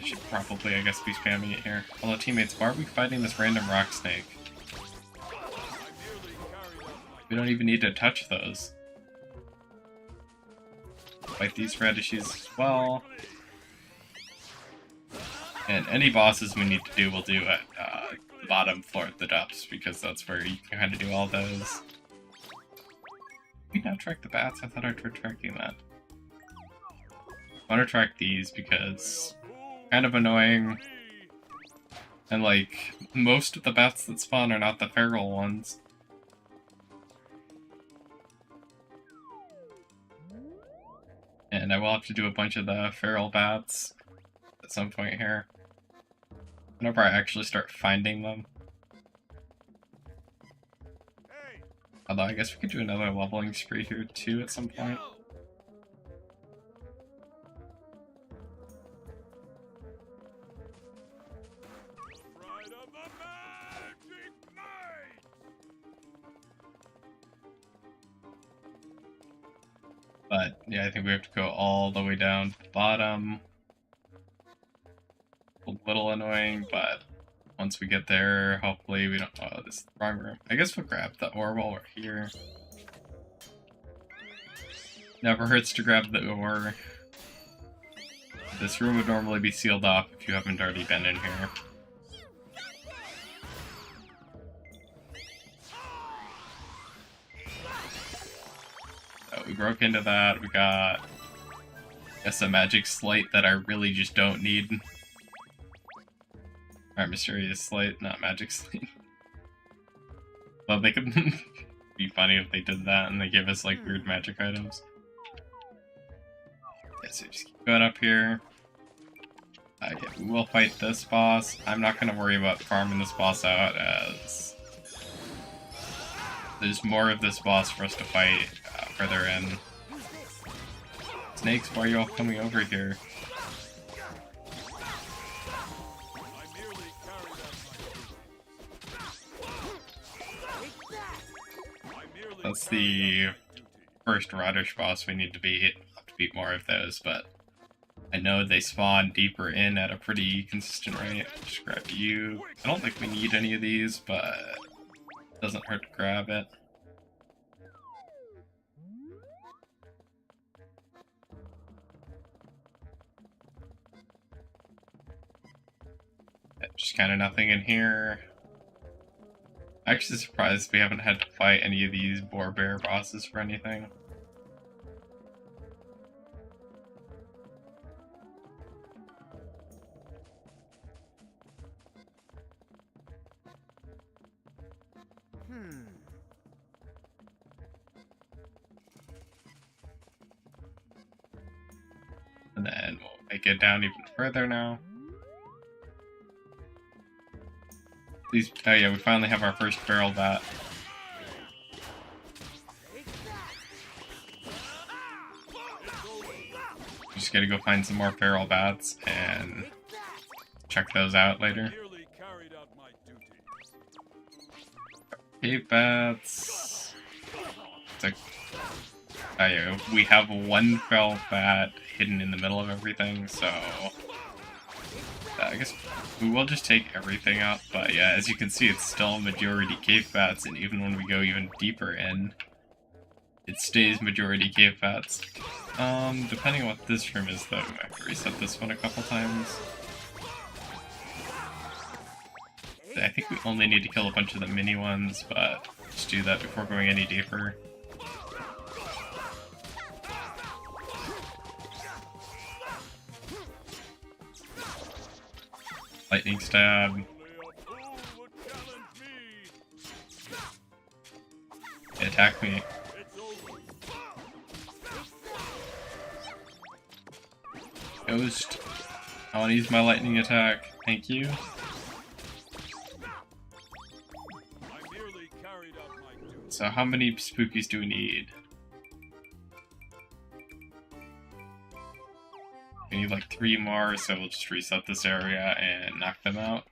I should probably, I guess, be spamming it here. Hello teammates, why are we fighting this random rock snake? We don't even need to touch those. Fight these radishes as well. And any bosses we need to do, we'll do at the bottom floor of the depths, because that's where you can kind of do all those. We now track the bats? I thought I tried tracking that. I want to track these because kind of annoying. And like, most of the bats that spawn are not the feral ones. And I will have to do a bunch of the feral bats at some point here. Whenever I actually start finding them. Although I guess we could do another leveling spree here too at some point. But yeah, I think we have to go all the way down to the bottom. A little annoying, but once we get there, hopefully we don't... Oh, this is the wrong room. I guess we'll grab the ore while we're here. Never hurts to grab the ore. This room would normally be sealed off if you haven't already been in here. So we broke into that. We got, I guess, a magic slate that I really just don't need. Or mysterious slate, not magic slate. Well, they could be funny if they did that and they give us like weird magic items. Yeah, so just keep going up here. Yeah, we will fight this boss. I'm not going to worry about farming this boss out as there's more of this boss for us to fight further in. Snakes, why are you all coming over here? That's the first radish boss we need to beat. I'll have to beat more of those, but I know they spawn deeper in at a pretty consistent rate. Just grab you. I don't think we need any of these, but it doesn't hurt to grab it. Yeah, just kind of nothing in here. Actually surprised we haven't had to fight any of these boar bear bosses for anything. And then we'll make it down even further now. These, oh yeah, we finally have our first feral bat. Just gotta go find some more feral bats and check those out later. Cave bats. It's like We have one feral bat hidden in the middle of everything, so I guess we will just take everything out. But yeah, as you can see, it's still majority cave bats, and even when we go even deeper in, it stays majority cave bats. Depending on what this room is, though, we might have to reset this one a couple times. I think we only need to kill a bunch of the mini ones, but let's do that before going any deeper. Lightning stab. They attack me. Ghost. I want to use my lightning attack. Thank you. So how many spookies do we need? We need like 3 more, so we'll just reset this area and knock them out.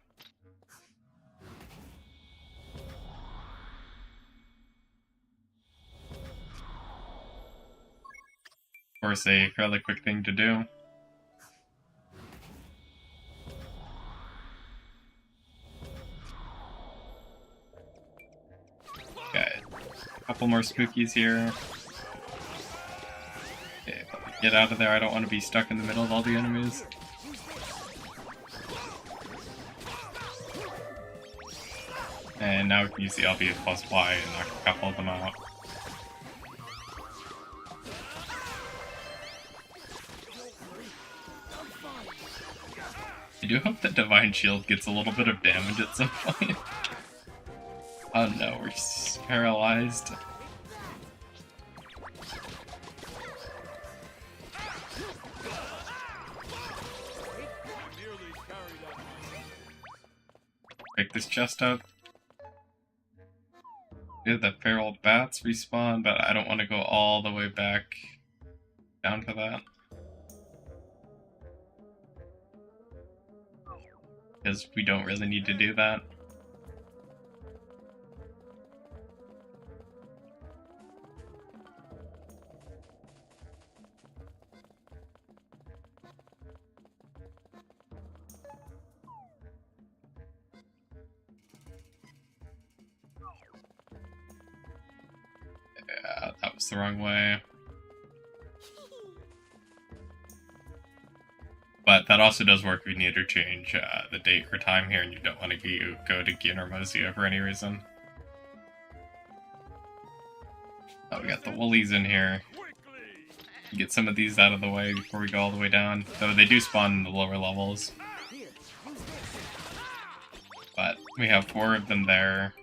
Of course, a fairly quick thing to do. Okay, a couple more spookies here. Okay, get out of there, I don't want to be stuck in the middle of all the enemies. And now we can use the LB plus Y and knock a couple of them out. I do hope that Divine Shield gets a little bit of damage at some point. Oh no, we're paralyzed. Pick this chest up. Yeah, the feral bats respawn, but I don't want to go all the way back down to that. Because we don't really need to do that. Yeah, that was the wrong way. But that also does work if you need to change the date or time here and you don't want to go to Ginormosia for any reason. Oh, we got the woolies in here. Get some of these out of the way before we go all the way down. Though they do spawn in the lower levels. But we have 4 of them there.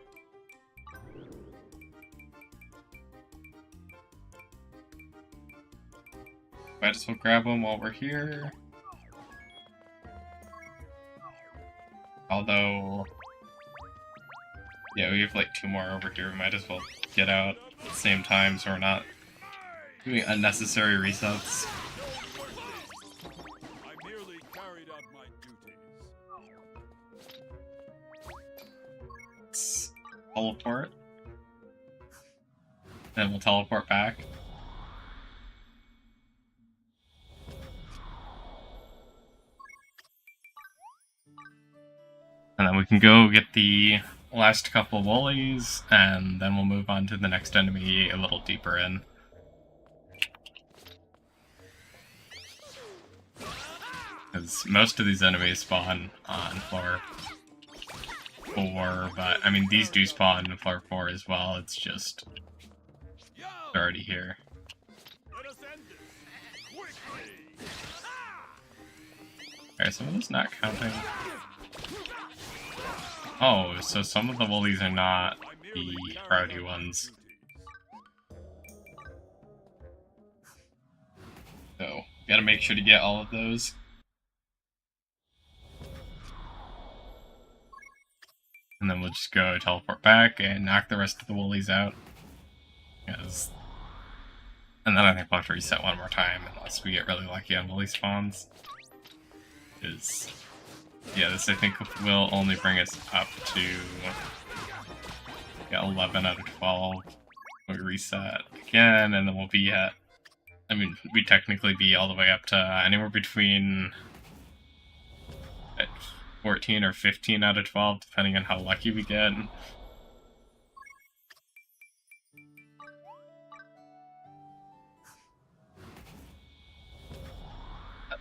Might as well grab them while we're here. Although, yeah, we have like 2 more over here. We might as well get out at the same time so we're not doing unnecessary resets. I merely carried out my duties. Let's teleport. Then we'll teleport back. And then we can go get the last couple woolies, and then we'll move on to the next enemy a little deeper in. Because most of these enemies spawn on floor 4, but I mean these do spawn on floor 4 as well, it's just they're already here. Let us end this quickly. Alright, some of this not counting. Oh, so some of the woolies are not the priority ones. So, gotta make sure to get all of those. And then we'll just go teleport back and knock the rest of the woolies out. Because... And then I think we'll have to reset one more time unless we get really lucky on woolly spawns. Because... yeah, this I think will only bring us up to 11 out of 12. We reset again, and then we'll be at... I mean, we'd technically be all the way up to anywhere between 14 or 15 out of 12, depending on how lucky we get.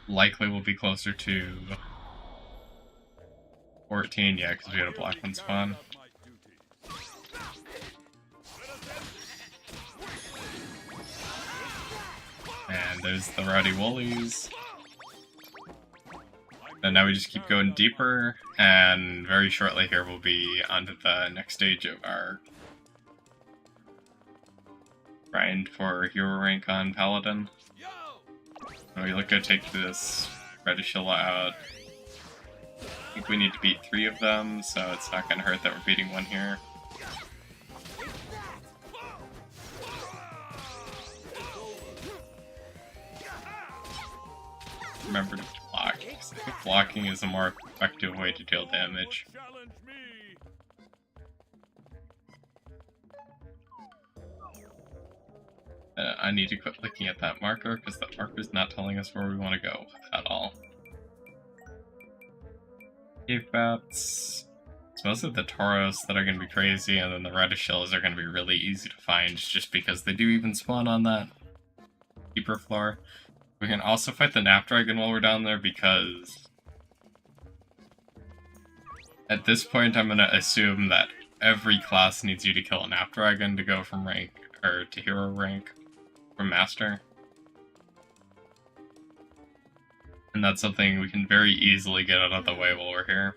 Likely we'll be closer to 14, yeah, because we had a black one spawn. And there's the Rowdy Woolies. And now we just keep going deeper, and very shortly here we'll be onto the next stage of our grind for hero rank on Paladin. So we look to take this Redishilla out. I think we need to beat 3 of them, so it's not going to hurt that we're beating 1 here. Remember to block, because I think blocking is a more effective way to deal damage. I need to quit looking at that marker, because that marker is not telling us where we want to go at all. Cave bats. It's mostly the Tauros that are going to be crazy, and then the Redishillas are going to be really easy to find, just because they do even spawn on that deeper floor. We can also fight the Snapdragon while we're down there, because at this point I'm going to assume that every class needs you to kill a Snapdragon to go from rank, or to hero rank, from Master. And that's something we can very easily get out of the way while we're here.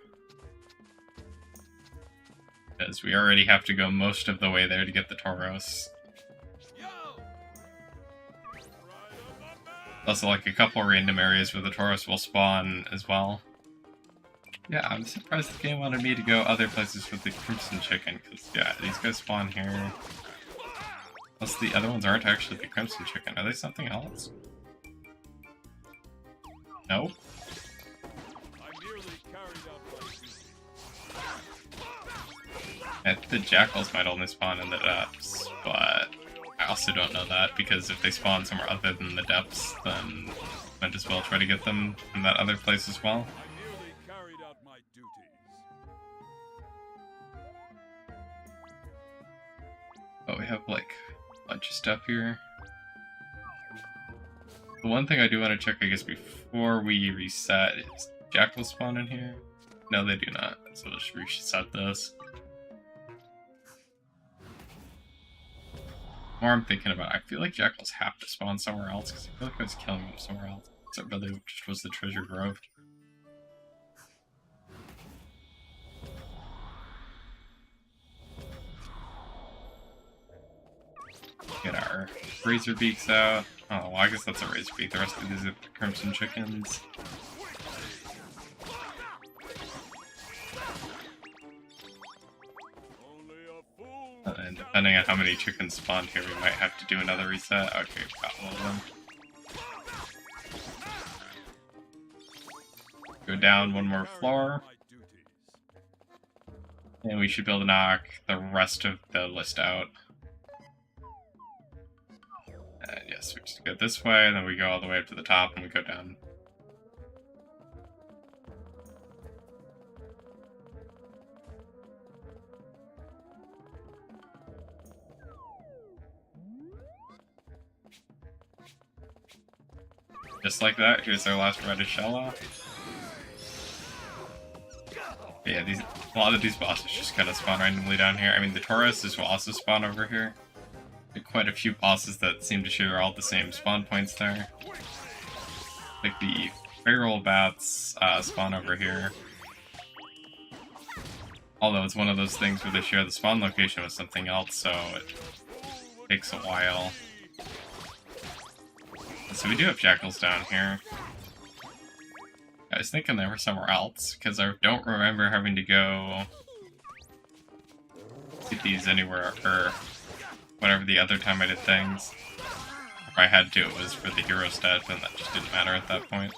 Because we already have to go most of the way there to get the Tauros. Also, like, a couple random areas where the Tauros will spawn as well. Yeah, I'm surprised the game wanted me to go other places with the Crimson Chicken, because, yeah, these guys spawn here. Plus, the other ones aren't actually the Crimson Chicken. Are they something else? Nope. I think the Jackals might only spawn in the depths, but I also don't know that, because if they spawn somewhere other than the depths, then I might as well try to get them in that other place as well. But we have, like, a bunch of stuff here. The one thing I do want to check, I guess, before we reset is Jackals spawn in here? No, they do not, so let's reset this. The more I'm thinking about it, I feel like Jackals have to spawn somewhere else, because I feel like I was killing them somewhere else. So it really just was the treasure grove. Get our razor beaks out. Oh, well, I guess that's a razor beak. The rest of these are the Crimson Chickens. And depending on how many chickens spawned here, we might have to do another reset. Okay, we've got one of them. Go down one more floor. And we should be able to knock the rest of the list out. And yes, we just go this way, and then we go all the way up to the top, and we go down. Just like that, here's our last Redishilla. Yeah, a lot of these bosses just kind of spawn randomly down here. I mean, the Tauros will also spawn over here. There are quite a few bosses that seem to share all the same spawn points there. Like the feral bats spawn over here. Although it's one of those things where they share the spawn location with something else, so it takes a while. So we do have Jackals down here. I was thinking they were somewhere else, because I don't remember having to go get these anywhere, or whatever the other time I did things. If I had to, it was for the hero stat, and that just didn't matter at that point.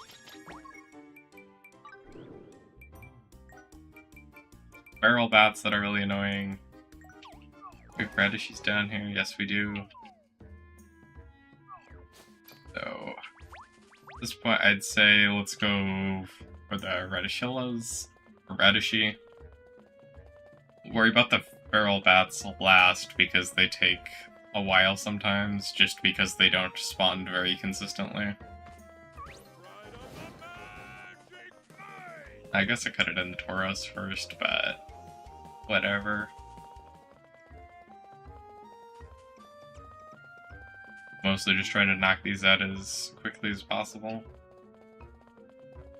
Feral bats that are really annoying. We have radishes down here. Yes, we do. So, at this point, I'd say let's go for the radishillas, or radishy. Worry about the feral bats last because they take a while sometimes, just because they don't spawn very consistently. I guess I could have done the Tauros first, but whatever. Mostly just trying to knock these out as quickly as possible.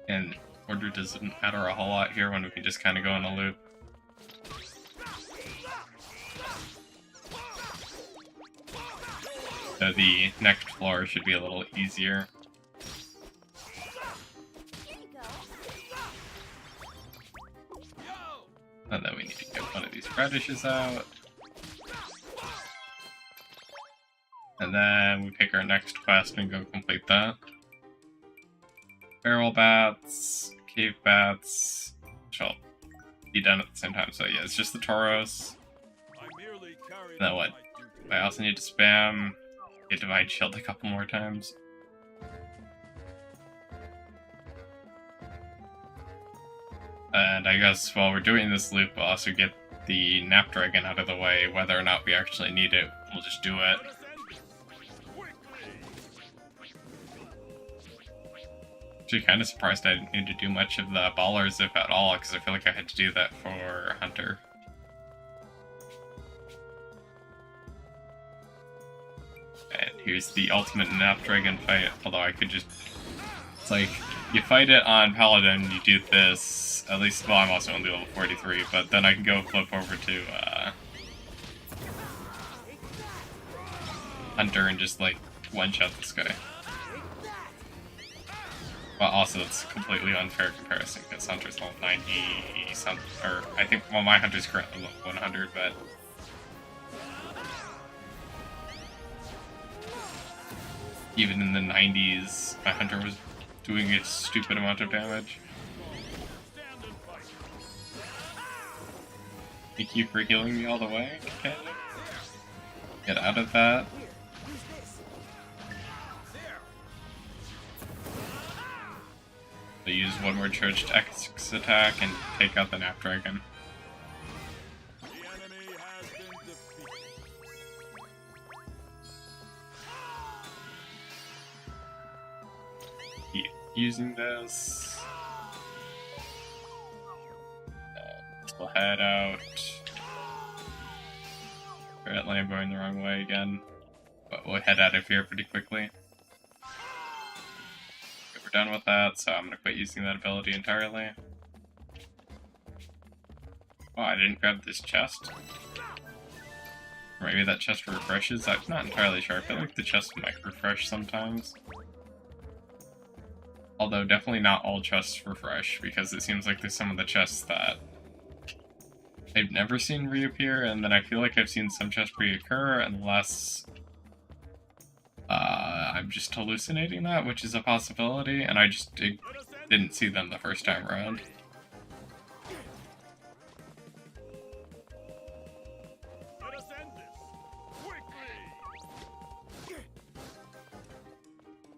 And order doesn't matter a whole lot here when we can just kind of go in a loop. So the next floor should be a little easier. And then we need to get one of these radishes out. And then we pick our next quest and go complete that. Feral bats, cave bats, which will be done at the same time. So yeah, it's just the Tauros. And then what? I also need to spam get Divine Shield a couple more times. And I guess while we're doing this loop, we'll also get the Nap Dragon out of the way. Whether or not we actually need it, we'll just do it. Actually, kind of surprised I didn't need to do much of the ballers, if at all, because I feel like I had to do that for Hunter. And here's the ultimate Nap Dragon fight, although I could just... It's like, you fight it on Paladin, you do this, at least, well, I'm also only level 43, but then I can go flip over to Hunter and just, like, one-shot this guy. But also, it's a completely unfair comparison, because Hunter's level 90 something, or I think, well, my Hunter's currently level 100, but... Even in the 90s, my Hunter was doing a stupid amount of damage. Thank you for healing me all the way, okay? Get out of that. They use one more charged X attack and take out the Nap Dragon. Keep using this. We'll head out. Apparently I'm going the wrong way again, but we'll head out of here pretty quickly. Done with that, so I'm gonna quit using that ability entirely. Oh, I didn't grab this chest. Or maybe that chest refreshes? I'm not entirely sure. I feel like the chest might refresh sometimes. Although definitely not all chests refresh, because it seems like there's some of the chests that I've never seen reappear, and then I feel like I've seen some chests reoccur unless I'm just hallucinating that, which is a possibility, and I just didn't see them the first time around.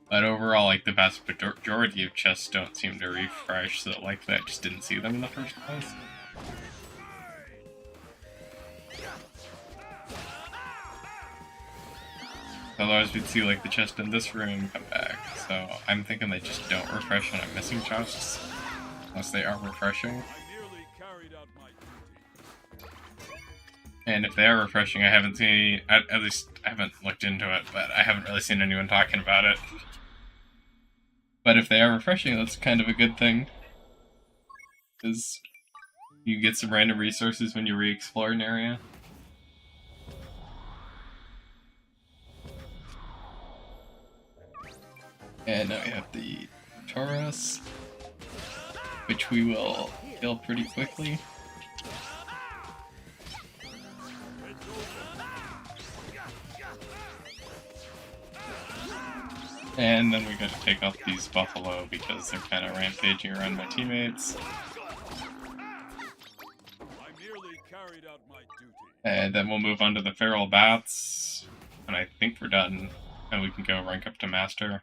But overall, like, the vast majority of chests don't seem to refresh, so likely I just didn't see them in the first place. Otherwise we'd see like the chest in this room come back, so I'm thinking they just don't refresh when I'm missing chests, unless they are refreshing. And if they are refreshing, I haven't seen, at least I haven't looked into it, but I haven't really seen anyone talking about it. But if they are refreshing, that's kind of a good thing, because you get some random resources when you re-explore an area. And now we have the Tauros, which we will kill pretty quickly. And then we gotta take off these buffalo because they're kind of rampaging around my teammates. carried out my duty. And then we'll move on to the feral bats. And I think we're done. And we can go rank up to master.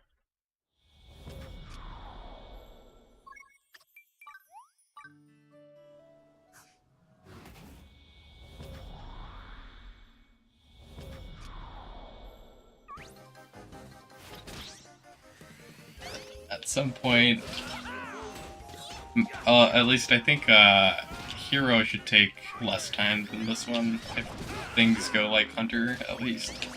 At some point, at least I think Hero should take less time than this one, if things go like Hunter, at least.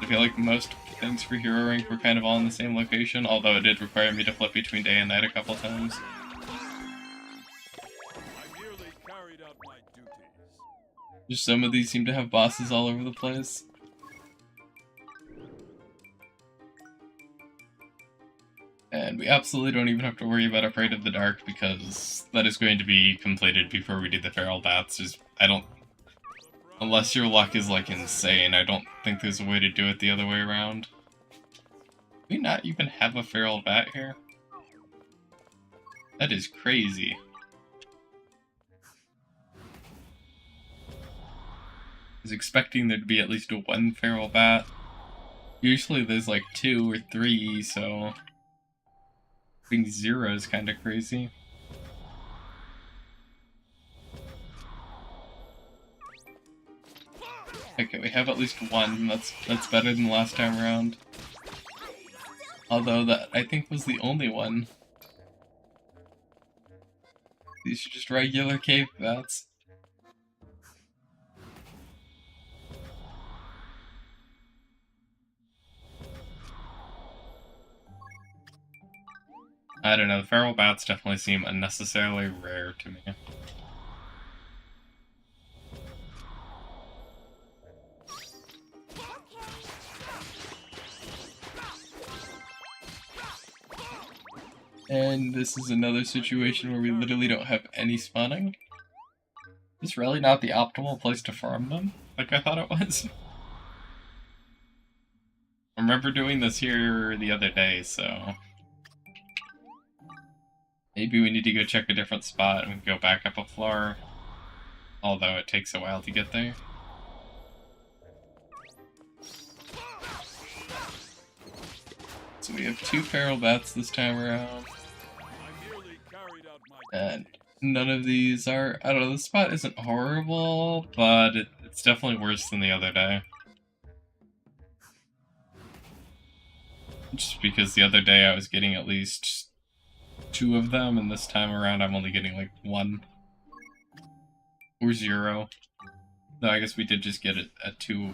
I feel like most things for Hero rank were kind of all in the same location, although it did require me to flip between day and night a couple times. I merely carried out my duties. Just some of these seem to have bosses all over the place. And we absolutely don't even have to worry about Afraid of the Dark, because that is going to be completed before we do the feral bats. Unless your luck is like insane, I don't think there's a way to do it the other way around. Do we not even have a feral bat here? That is crazy. I was expecting there to be at least one feral bat. Usually there's like 2 or 3, so being 0 is kind of crazy. Okay, we have at least 1. That's better than last time around. Although that, I think, was the only one. These are just regular cave bats. I don't know, the feral bats definitely seem unnecessarily rare to me. And this is another situation where we literally don't have any spawning. It's really not the optimal place to farm them, like I thought it was. I remember doing this here the other day, so maybe we need to go check a different spot and go back up a floor, although it takes a while to get there. So we have 2 feral bats this time around. And none of these are, I don't know, the spot isn't horrible, but it's definitely worse than the other day. Just because the other day I was getting at least 2 of them, and this time around I'm only getting like 1. Or 0. Though I guess we did just get it at 2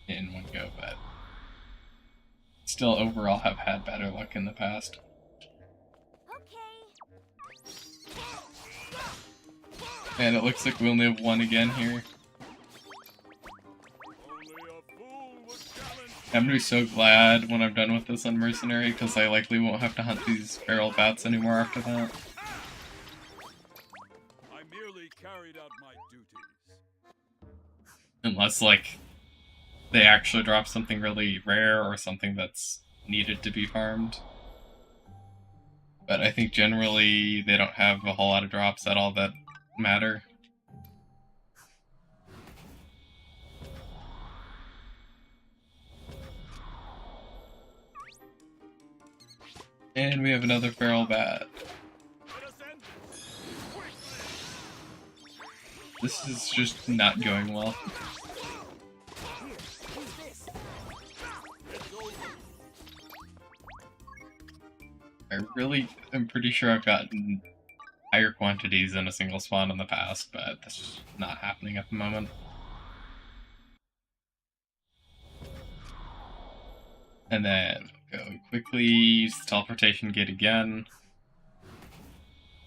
in one go, but still overall have had better luck in the past. And it looks like we only have 1 again here. I'm gonna be so glad when I'm done with this on Mercenary, because I likely won't have to hunt these feral bats anymore after that. I merely carried out my duties. Unless, like, they actually drop something really rare or something that's needed to be farmed. But I think generally they don't have a whole lot of drops at all that matter. And we have another feral bat. This is just not going well. I really am pretty sure I've gotten higher quantities in a single spawn in the past, but that's just not happening at the moment. And then go quickly, use the teleportation gate again.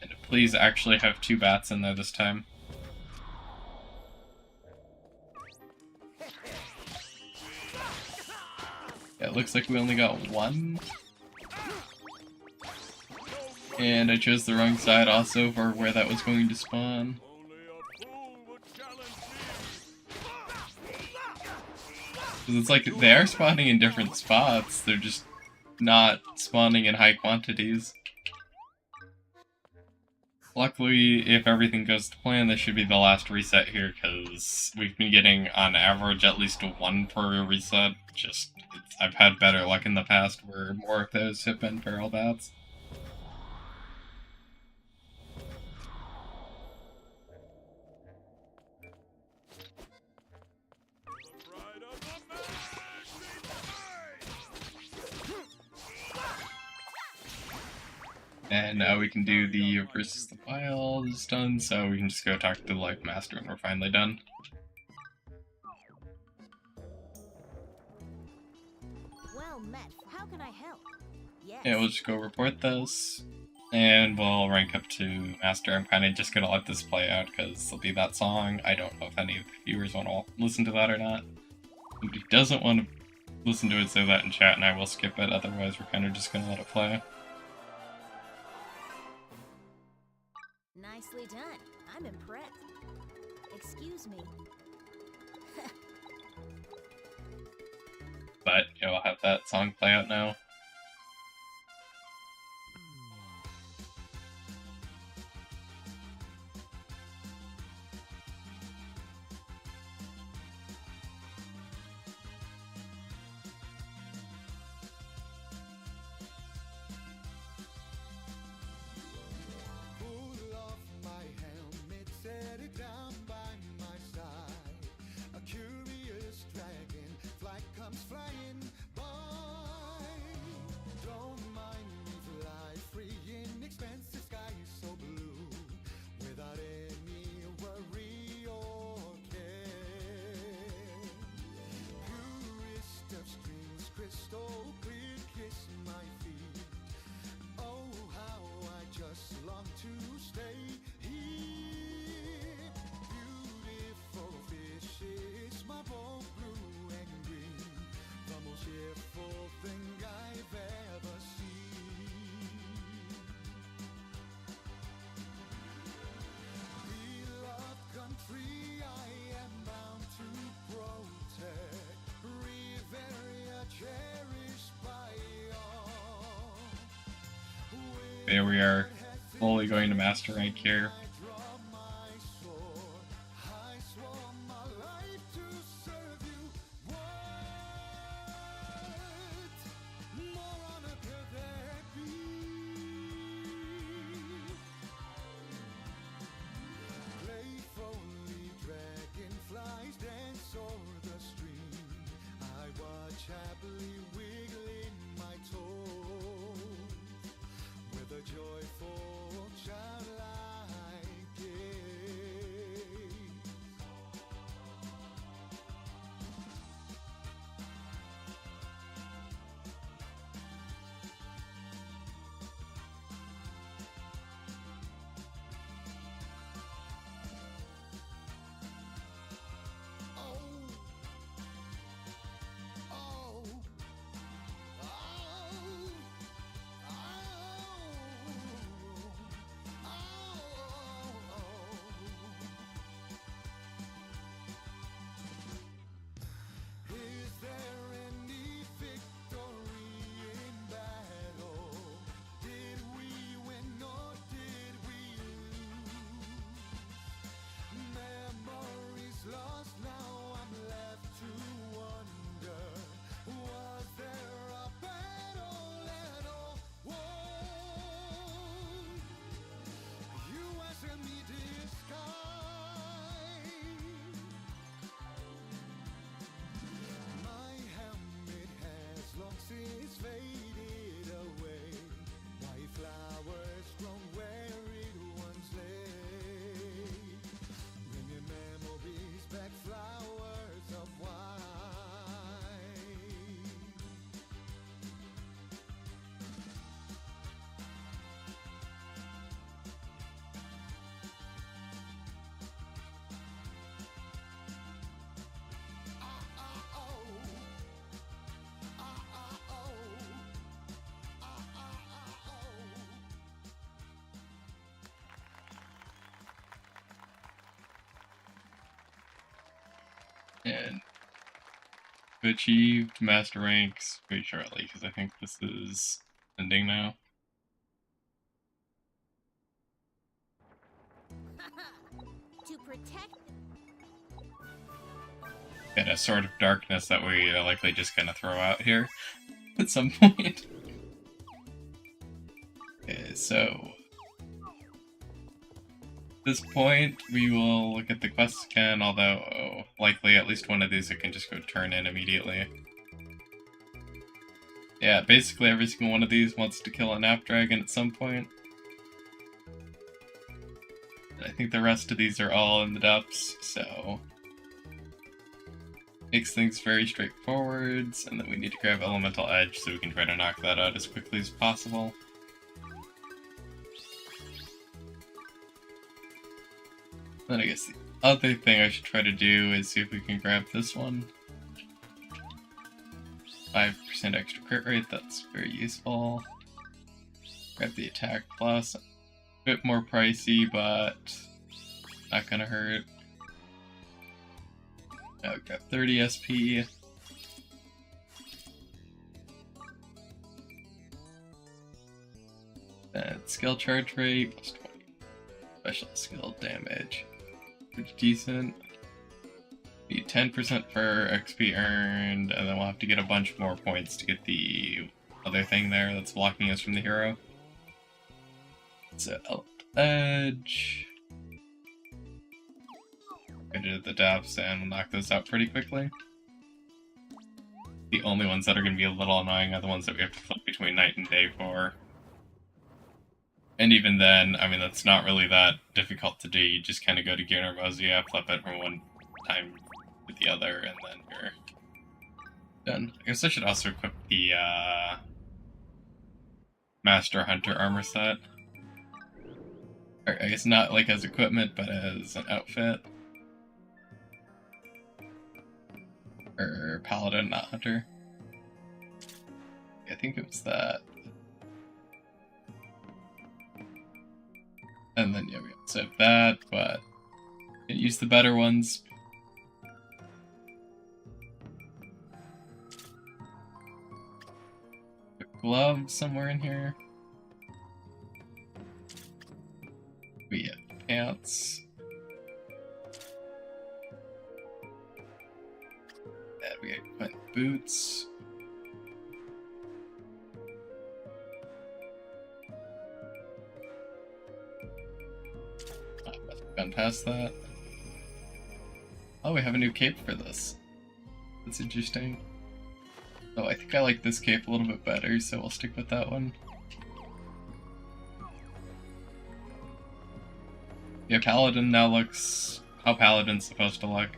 And please actually have 2 bats in there this time. Yeah, it looks like we only got 1. And I chose the wrong side also for where that was going to spawn. Because it's like, they are spawning in different spots, they're just not spawning in high quantities. Luckily, if everything goes to plan, this should be the last reset here, because we've been getting, on average, at least one per reset. I've had better luck in the past where more of those have been feral bats. The pride of the And now we can do the versus the wild is done, so we can just go talk to the Life Master and we're finally done. Well met. How can I help? Yes. Yeah, we'll just go report this, and we'll rank up to Master. I'm kind of just gonna let this play out because there'll be that song. I don't know if any of the viewers want to listen to that or not. If he doesn't want to listen to it, say that in chat and I will skip it, otherwise we're kind of just gonna let it play. Nicely done. I'm impressed. Excuse me. But, you know, I'll have that song play out now. There we are, slowly going to Master Rank here. And achieved Master Ranks pretty shortly, because I think this is ending now. to protect. Get a Sword of Darkness that we are likely just gonna throw out here at some point. Okay, so at this point we will look at the quests again, although likely at least one of these I can just go turn in immediately. Yeah, basically every single one of these wants to kill a Nap Dragon at some point. And I think the rest of these are all in the depths, so makes things very straightforward, and then we need to grab Elemental Edge so we can try to knock that out as quickly as possible. Then I guess the other thing I should try to do is see if we can grab this one. 5% extra crit rate, that's very useful. Grab the attack plus. A bit more pricey, but not gonna hurt. Now we've got 30 SP. Then skill charge rate, plus 20. Special skill damage. Pretty decent. Need 10% for XP earned, and then we'll have to get a bunch more points to get the other thing there that's blocking us from the hero. So, Edge. I did the depths and we'll knock those out pretty quickly. The only ones that are going to be a little annoying are the ones that we have to flip between night and day for. And even then, I mean, that's not really that difficult to do. You just kind of go to Gear Nervosia, flip it from one time to the other, and then you're done. I guess I should also equip the Master Hunter armor set. Or I guess not like as equipment, but as an outfit. Or Paladin, not Hunter. I think it was that. And then, yeah, we also have that, but can't use the better ones. Gloves somewhere in here. We have pants. And we got boots. Gone past that. Oh, we have a new cape for this. That's interesting. Oh, I think I like this cape a little bit better, so we'll stick with that one. Yeah, Paladin now looks how Paladin's supposed to look.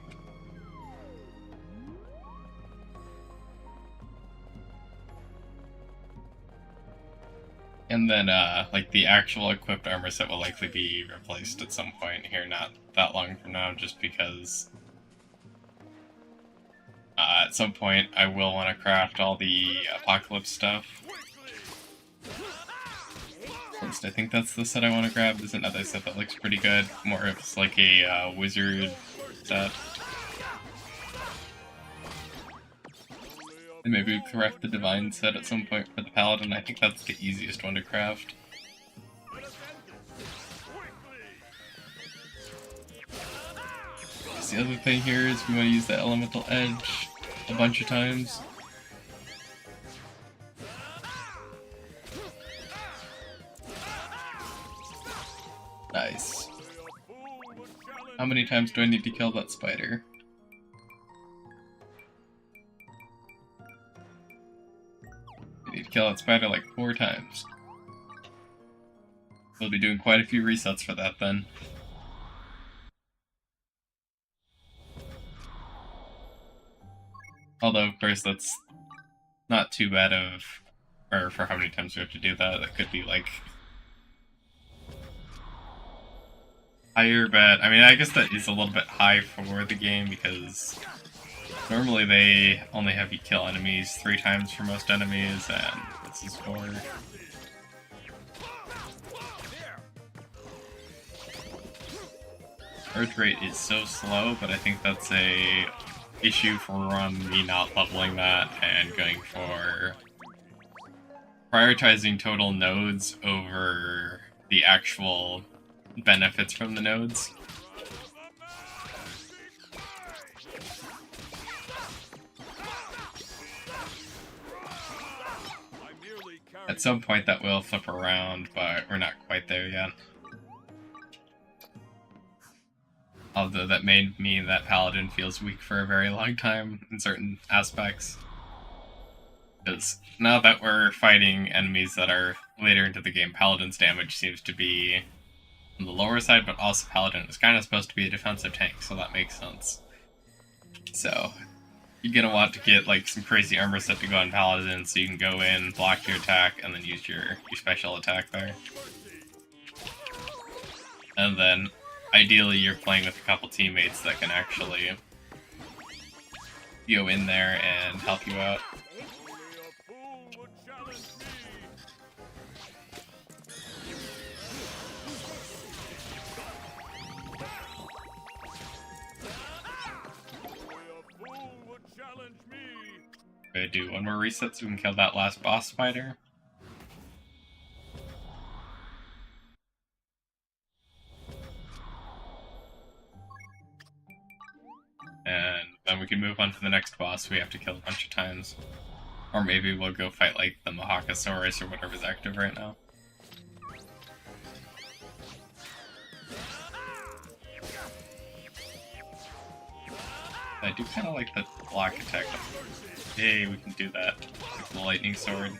And then, like, the actual equipped armor set will likely be replaced at some point here, not that long from now, just because at some point I will want to craft all the Apocalypse stuff. At least I think that's the set I want to grab. There's another set that looks pretty good, more of it's like a wizard set. And maybe we craft the Divine set at some point for the Paladin. I think that's the easiest one to craft. The other thing here is we want to use the Elemental Edge a bunch of times. Nice. How many times do I need to kill that spider? I need to kill that spider like 4 times. We'll be doing quite a few resets for that then. Although, of course, that's not too bad or for how many times we have to do that. That could be, like, higher, but, I mean, I guess that is a little bit high for the game, because normally they only have you kill enemies 3 times for most enemies, and this is 4. Earth rate is so slow, but I think that's a issue for me not leveling that and going for prioritizing total nodes over the actual benefits from the nodes. At some point that will flip around, but we're not quite there yet. Although that may mean that Paladin feels weak for a very long time in certain aspects. Because now that we're fighting enemies that are later into the game, Paladin's damage seems to be on the lower side, but also Paladin is kind of supposed to be a defensive tank, so that makes sense. So, you're gonna want to get like some crazy armor set to go on Paladin, so you can go in, block your attack, and then use your special attack there. And then, ideally, you're playing with a couple teammates that can actually go in there and help you out. Gonna do one more reset so we can kill that last boss spider. And then we can move on to the next boss we have to kill a bunch of times. Or maybe we'll go fight like the Mahakasaurus or whatever's active right now. I do kind of like the block attack. Yay, we can do that with the lightning sword.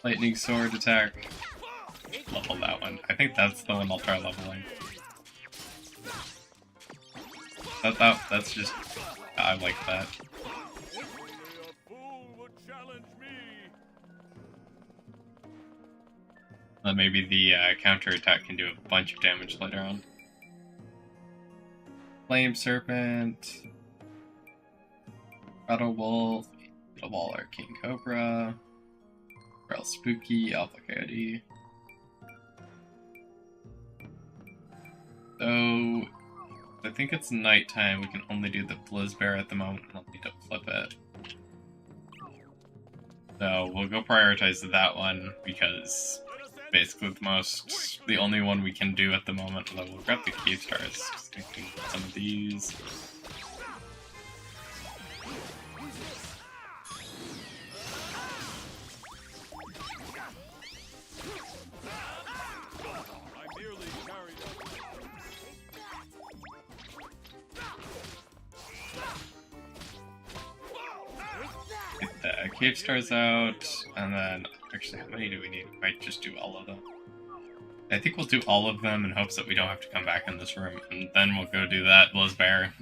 Lightning sword attack. Level that one. I think that's the one I'll try leveling. That's just... I like that. Then maybe the counter attack can do a bunch of damage later on. Flame Serpent, Rattle Wolf, Beetle Ball Arcane Cobra, Real Spooky, Alpha Coyote. So, I think it's nighttime, we can only do the Blizzbear at the moment, I'll need to flip it. So, we'll go prioritize that one, because basically the only one we can do at the moment. Although we'll grab the cave stars, just thinking some of these. Get the cave stars out, and then actually, how many do we need? We might just do all of them. I think we'll do all of them in hopes that we don't have to come back in this room, and then we'll go do that Blizzbear.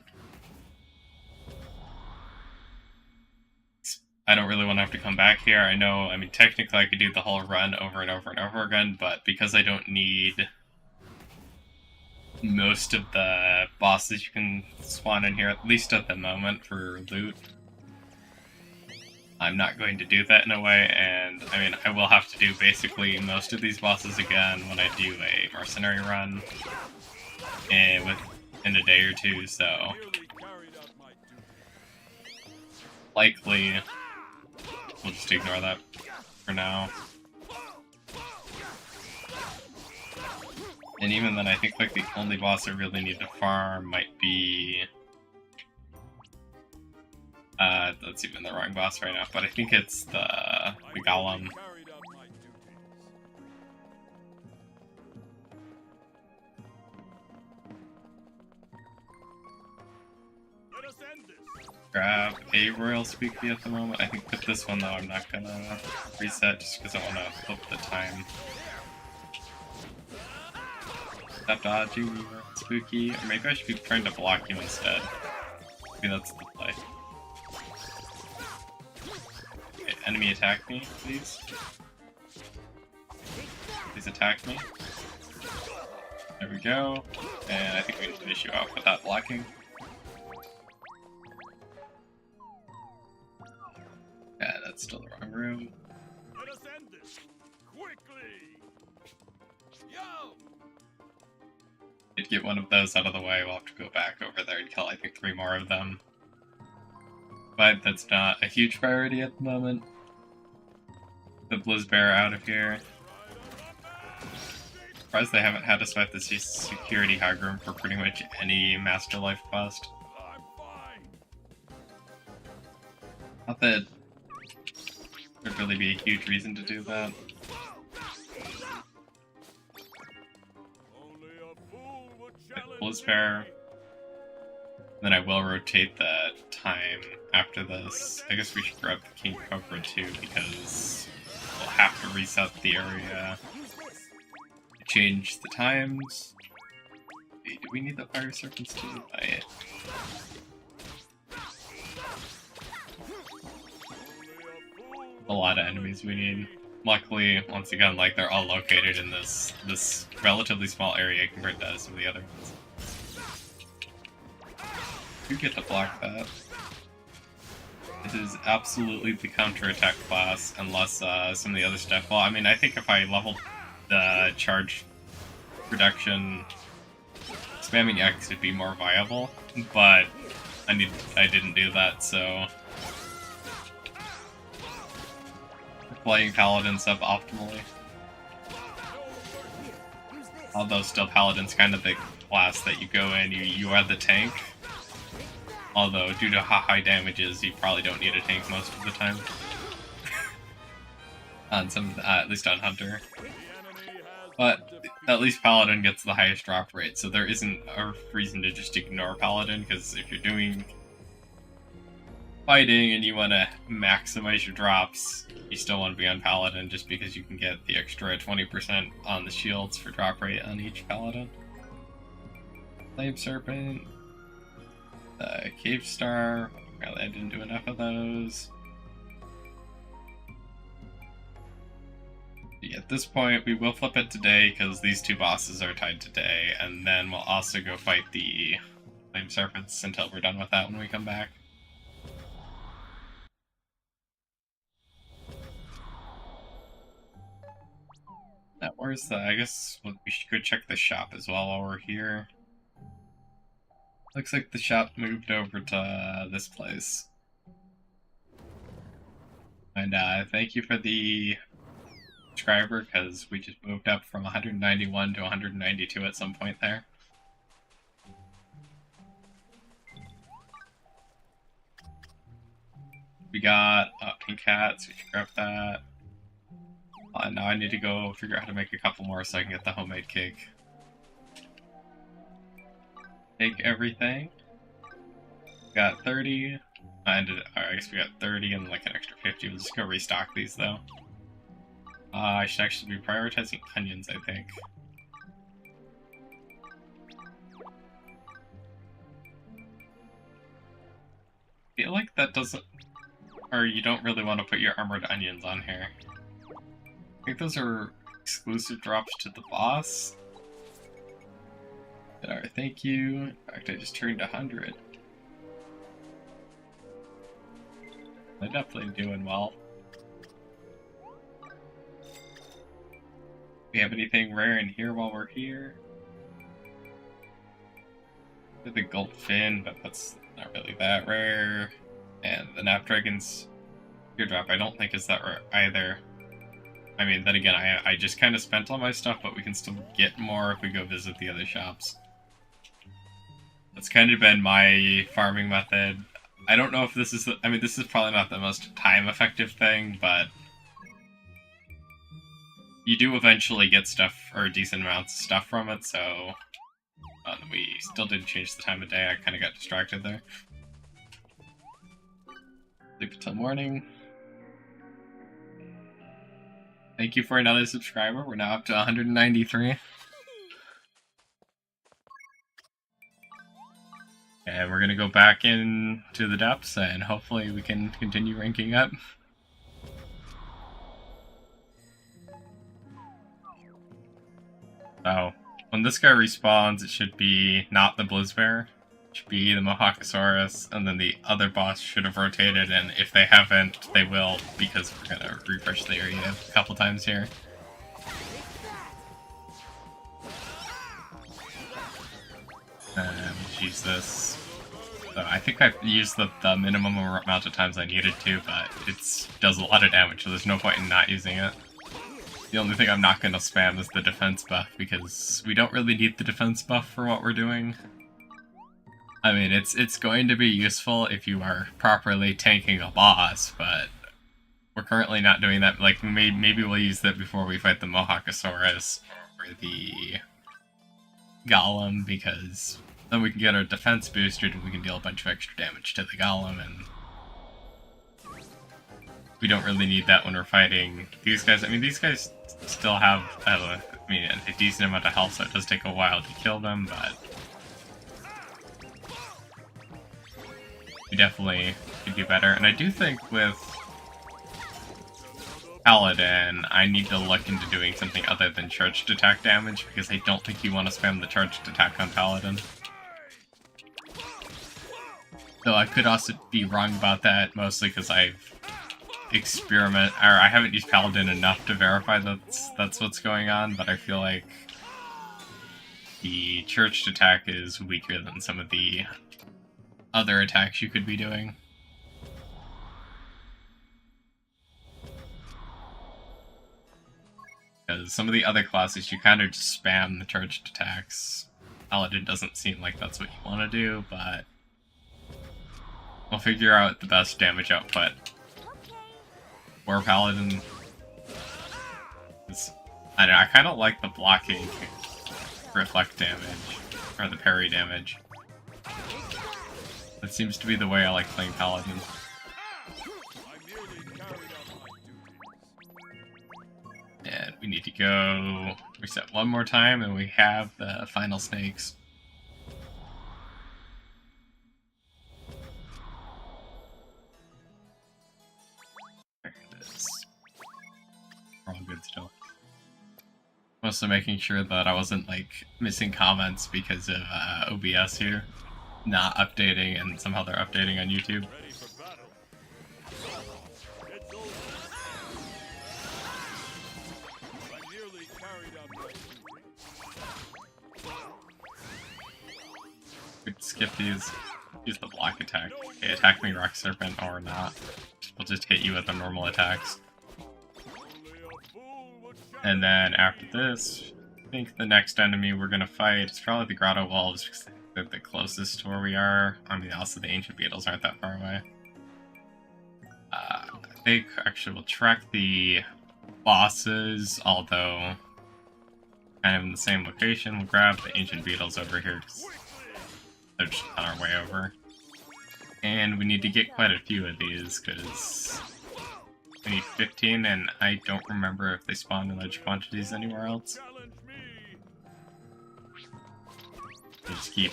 I don't really want to have to come back here. I know, I mean, technically I could do the whole run over and over and over again, but because I don't need most of the bosses you can spawn in here, at least at the moment, for loot, I'm not going to do that in a way, and I mean, I will have to do basically most of these bosses again when I do a mercenary run in a day or two, so likely we'll just ignore that for now. And even then, I think like the only boss I really need to farm might be... that's even the wrong boss right now, but I think it's the Golem. Grab a Royal Spooky at the moment. I think with this one though, I'm not gonna reset just because I want to flip the time. Stop dodging, Royal Spooky, or maybe I should be trying to block you instead. Maybe that's the play. Okay, enemy attack me, please. Please attack me. There we go. And I think we can finish you off without blocking. Yeah, that's still the wrong room. Let us end this quickly. Yo! Did get one of those out of the way. We'll have to go back over there and kill, I think, 3 more of them. But that's not a huge priority at the moment. The Blizzbear out of here. Surprised they haven't had us fight the security hog room for pretty much any Master Life quest. I'm fine. Not that there'd really be a huge reason to do that. Only a fool would challenge Blizzbear. me. Then I will rotate the time after this. I guess we should grab the King Cobra too, because we'll have to reset the area. Change the times. Wait, do we need the Fire Serpents too? A lot of enemies we need. Luckily, once again, like they're all located in this relatively small area compared to some of the other ones. You get to block that. This is absolutely the counterattack class, unless some of the other stuff. Well, I mean, I think if I leveled the charge reduction, spamming X would be more viable, but I didn't do that, so playing Paladin suboptimally. Although still Paladin's kind of the class that you go in, you are the tank. Although due to how high damages, you probably don't need a tank most of the time. On some, at least on Hunter. But at least Paladin gets the highest drop rate, so there isn't a reason to just ignore Paladin, because if you're doing fighting and you want to maximize your drops, you still want to be on Paladin just because you can get the extra 20% on the shields for drop rate on each Paladin. Flame Serpent, Cave Star, apparently I didn't do enough of those. At this point, we will flip it today because these two bosses are tied today, and then we'll also go fight the Flame Serpents until we're done with that when we come back. Now, where's the... I guess we should go check the shop as well while we're here. Looks like the shop moved over to this place. And thank you for the subscriber, because we just moved up from 191 to 192 at some point there. We got pink hats, we should grab that. Now I need to go figure out how to make a couple more so I can get the homemade cake. Take everything. We got 30. I guess we got 30 and like an extra 50. We'll just go restock these though. I should actually be prioritizing onions, I think. I feel like that doesn't... Or you don't really want to put your armored onions on here. I think those are exclusive drops to the boss. Alright, thank you. In fact, I just turned 100. I'm definitely doing well. We have anything rare in here while we're here? The gold fin, but that's not really that rare. And the Snapdragon's teardrop I don't think is that rare either. I mean, then again, I just kind of spent all my stuff, but we can still get more if we go visit the other shops. That's kind of been my farming method. I don't know if this is... I mean, this is probably not the most time-effective thing, but you do eventually get stuff, or decent amounts of stuff from it, so... we still didn't change the time of day, I kind of got distracted there. Sleep until morning. Thank you for another subscriber, we're now up to 193. And we're gonna go back into the depths, and hopefully we can continue ranking up. So, when this guy respawns, it should be not the Blizzbear. It should be the Mohawkosaurus, and then the other boss should have rotated, and if they haven't, they will, because we're gonna refresh the area a couple times here. Use this. So I think I've used the minimum amount of times I needed to, but it does a lot of damage, so there's no point in not using it. The only thing I'm not going to spam is the defense buff, because we don't really need the defense buff for what we're doing. I mean, it's going to be useful if you are properly tanking a boss, but we're currently not doing that. Like, maybe we'll use that before we fight the Mohawkosaurus or the Golem, because then we can get our defense boosted and we can deal a bunch of extra damage to the Golem, and we don't really need that when we're fighting these guys. I mean, these guys still have a decent amount of health, so it does take a while to kill them, but we definitely could do better. And I do think with Paladin, I need to look into doing something other than charged attack damage, because I don't think you want to spam the charged attack on Paladin. Though I could also be wrong about that, mostly because I haven't used Paladin enough to verify that's what's going on, but I feel like the charged attack is weaker than some of the other attacks you could be doing. Because some of the other classes, you kind of just spam the charged attacks. Paladin doesn't seem like that's what you want to do, but we'll figure out the best damage output for Paladin. I don't know, I kind of like the blocking reflect damage, or the parry damage. That seems to be the way I like playing Paladin. And we need to go reset one more time, and we have the final snakes. There it is. We're all good still. Mostly making sure that I wasn't, like, missing comments because of OBS here. Not updating, and somehow they're updating on YouTube. We could skip these. Use the block attack. Okay, attack me, Rock Serpent, or not. We'll just hit you with the normal attacks. And then after this, I think the next enemy we're gonna fight is probably the Grotto Wolves, because they're the closest to where we are. I mean, also the Ancient Beetles aren't that far away. I think actually we'll track the bosses, although kind of in the same location. We'll grab the Ancient Beetles over here, because they're just on our way over. And we need to get quite a few of these, because we need 15, and I don't remember if they spawn in large quantities anywhere else. We'll just keep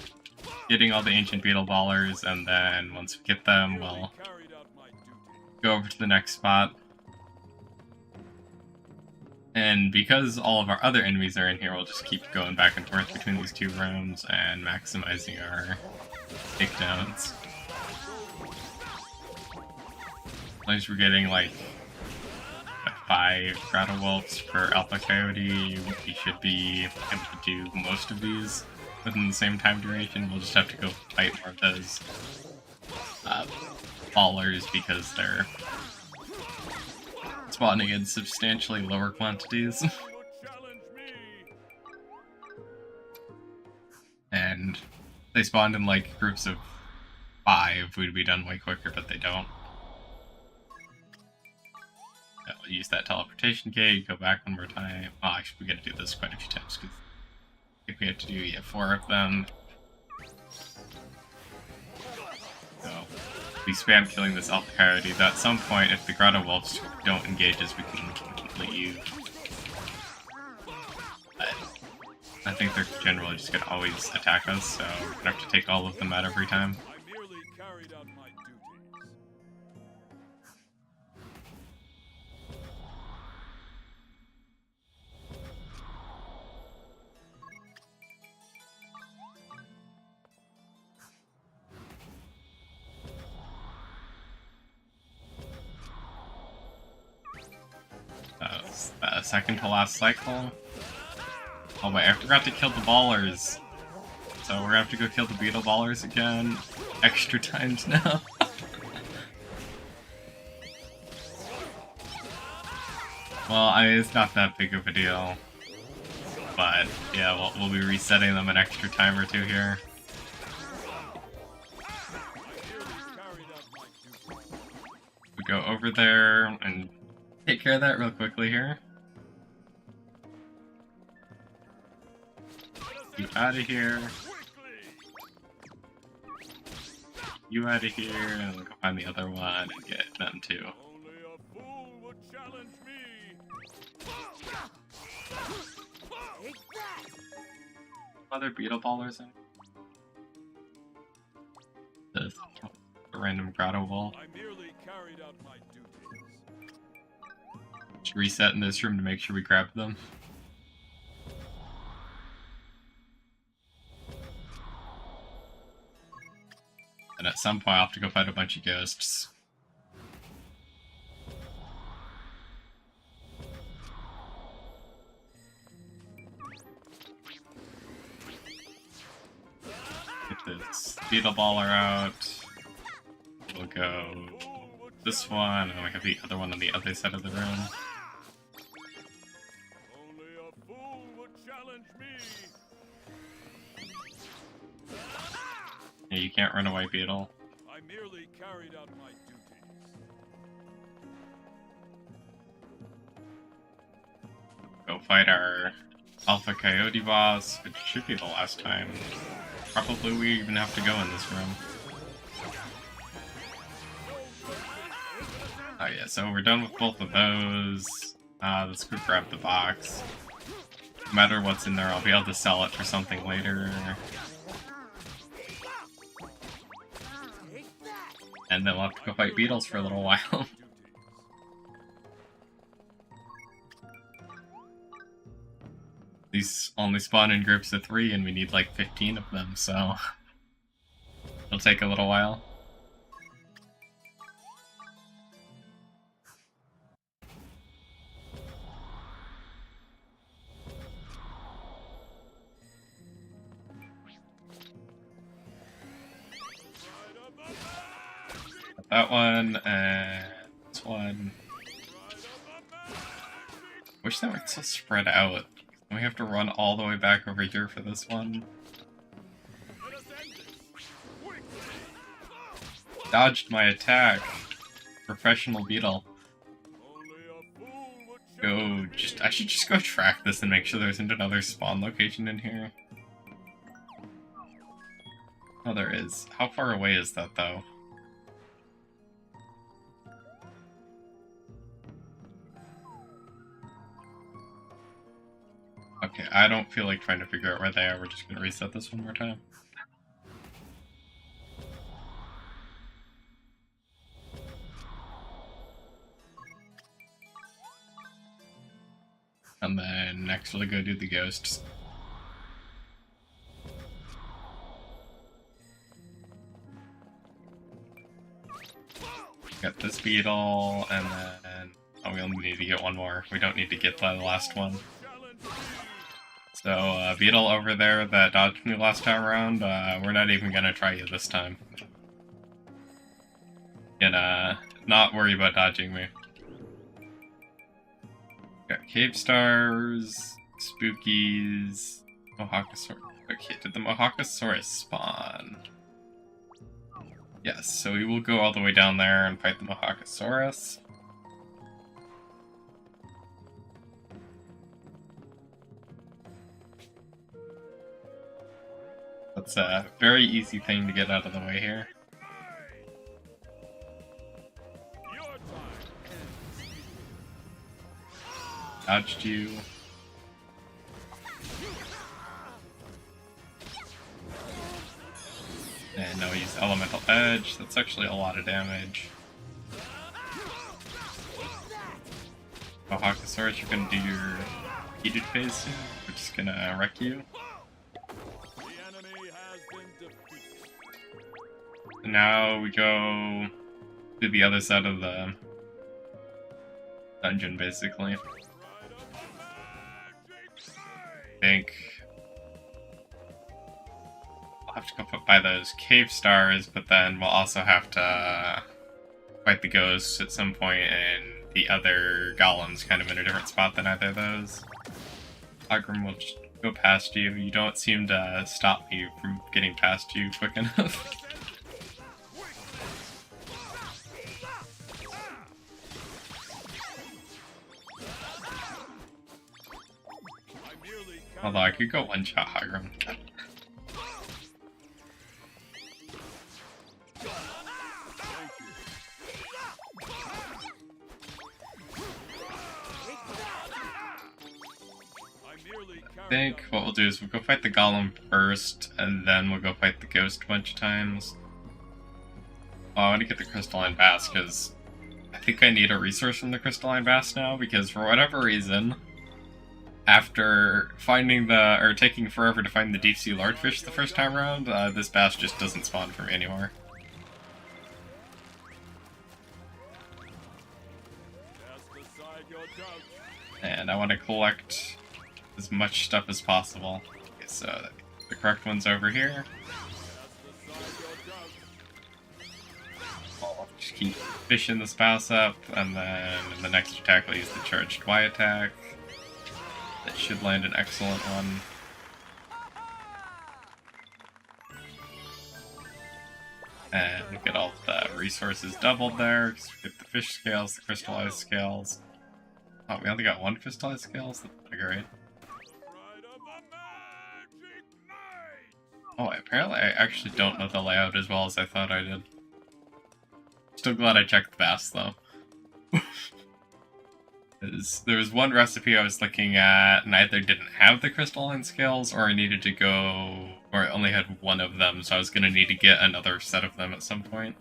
getting all the Ancient Beetle Ballers, and then once we get them, we'll go over to the next spot. And because all of our other enemies are in here, we'll just keep going back and forth between these two rooms and maximizing our takedowns. As long as we're getting like 5 Grotto Wolves per Alpha Coyote, we should be able to do most of these within the same time duration. We'll just have to go fight more of those ballers because they're spawning in substantially lower quantities. And they spawned in like groups of 5, we'd be done way quicker, but they don't. We'll use that teleportation gate, go back one more time. Oh, actually, we gotta do this quite a few times, because I think we have to do 4 of them. So, we spam killing this Alpha Coyote. At some point, if the Grotto Wolves don't engage us, we can leave. But I think they're generally just gonna always attack us, so we're gonna have to take all of them out every time. Second to last cycle. Oh wait, I forgot to kill the ballers. So we're gonna have to go kill the beetle ballers again. Extra times now. Well, it's not that big of a deal. But yeah, we'll be resetting them an extra time or two here. Go over there and take care of that real quickly here. You out of here. You out of here, and we'll go find the other one and get them too. Only a fool would challenge me. Take that. Other beetle ballers in the random grotto wall. I merely carried out my duties. Should reset in this room to make sure we grab them. And at some point I'll have to go fight a bunch of ghosts. Get this beetle baller out. We'll go this one, and we have the other one on the other side of the room. Only a fool would challenge me. Yeah, you can't run away, beetle. I merely carried out my duties. Go fight our Alpha Coyote boss, which should be the last time. Probably we even have to go in this room. Oh yeah, so we're done with both of those. Let's go grab the box. No matter what's in there, I'll be able to sell it for something later. And then we'll have to go fight beetles for a little while. These only spawn in groups of 3 and we need like 15 of them, so it'll take a little while. That one, and this one. Wish they were so spread out. We have to run all the way back over here for this one. Dodged my attack. Professional beetle. I should just go track this and make sure there isn't another spawn location in here. Oh, there is. How far away is that, though? Okay, I don't feel like trying to figure out where they are. We're just gonna reset this one more time. And then next we'll go do the ghosts. Got this beetle, and then we only need to get one more. We don't need to get the last one. So, beetle over there that dodged me last time around, we're not even gonna try you this time. Gonna not worry about dodging me. Got cave stars, spookies, Mohacosaurus. Okay, did the Mohacosaurus spawn? Yes, so we will go all the way down there and fight the Mohacosaurus. That's a very easy thing to get out of the way here. Dodged you. And now we use Elemental Edge. That's actually a lot of damage. Mohacosaurus, you're gonna do your heated phase soon. We're just gonna wreck you. And now we go to the other side of the dungeon, basically. I think I'll have to go by those cave stars, but then we'll also have to fight the ghosts at some point, and the other golem's kind of in a different spot than either of those. Ogrim will just go past you. You don't seem to stop me from getting past you quick enough. Although I could go one-shot Hiram. I think what we'll do is we'll go fight the Golem first, and then we'll go fight the Ghost a bunch of times. Oh, I want to get the Crystalline Bass, because I think I need a resource from the Crystalline Bass now, because for whatever reason, after finding or taking forever to find the deep sea lardfish the first time around, this bass just doesn't spawn for me anymore. And I want to collect as much stuff as possible. Okay, so the correct one's over here. I'll just keep fishing the spouse up, and then in the next attack I'll use the charged Y attack. That should land an excellent one. And we get all the resources doubled there. We get the fish scales, the crystallized scales. Oh, we only got one crystallized scales? That's pretty great. Oh, apparently I actually don't know the layout as well as I thought I did. Still glad I checked the bass, though. There was one recipe I was looking at, and either didn't have the crystalline scales, or I needed to go... or I only had one of them, so I was going to need to get another set of them at some point.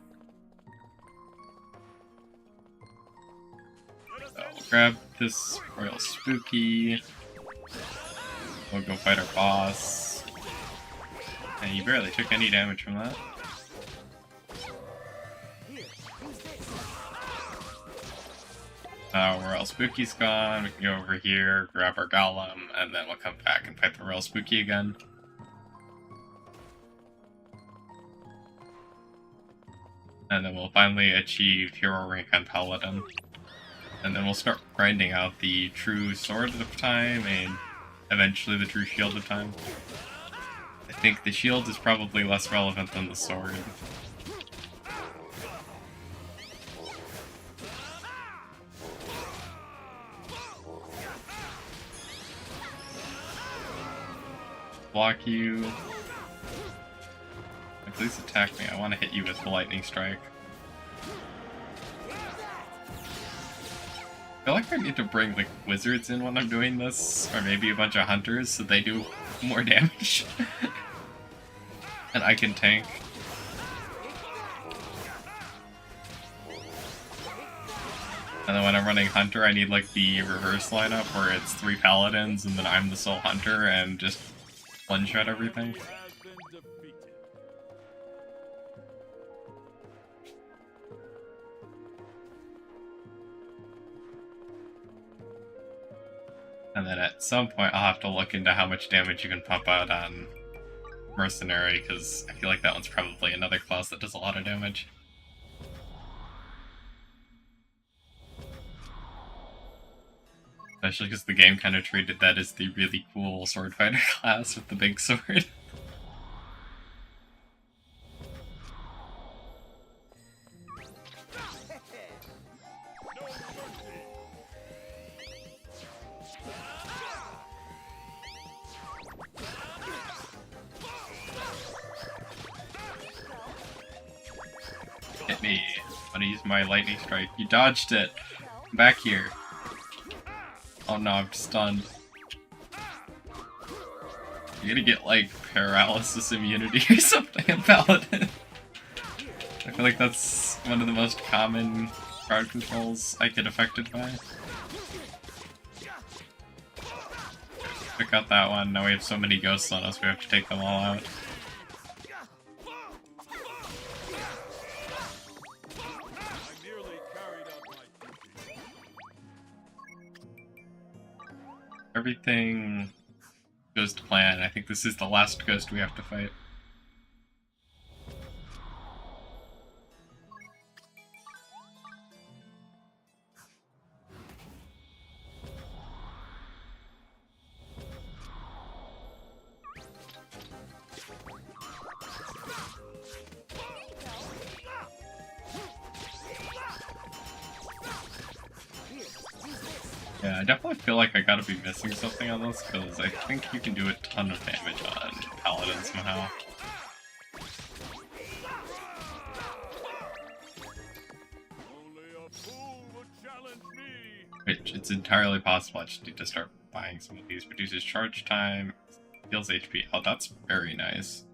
So we'll grab this Royal Spooky. We'll go fight our boss. And he barely took any damage from that. Royal Spooky's gone. We can go over here, grab our Golem, and then we'll come back and fight the Royal Spooky again. And then we'll finally achieve Hero Rank on Paladin. And then we'll start grinding out the true Sword of Time, and eventually the true Shield of Time. I think the Shield is probably less relevant than the Sword. Block you. Please attack me. I want to hit you with the lightning strike. I feel like I need to bring like wizards in when I'm doing this, or maybe a bunch of hunters so they do more damage. And I can tank. And then when I'm running hunter, I need like the reverse lineup where it's 3 paladins and then I'm the sole hunter and just one-shot everything. And then at some point I'll have to look into how much damage you can pump out on Mercenary, because I feel like that one's probably another class that does a lot of damage. Especially because the game kind of treated that as the really cool sword fighter class with the big sword. Hit me. I'm gonna use my lightning strike. You dodged it. I'm back here. Oh no, I'm stunned. You're gonna get like paralysis immunity or something in Paladin. I feel like that's one of the most common card controls I get affected by. Pick out that one. Now we have so many ghosts on us, we have to take them all out. Everything goes to plan. I think this is the last ghost we have to fight. Yeah, I definitely feel like I gotta be missing something on this, because I think you can do a ton of damage on Paladin somehow. Only a fool would challenge me. Which, it's entirely possible. I just need to start buying some of these. Reduces charge time, heals HP. Oh, that's very nice.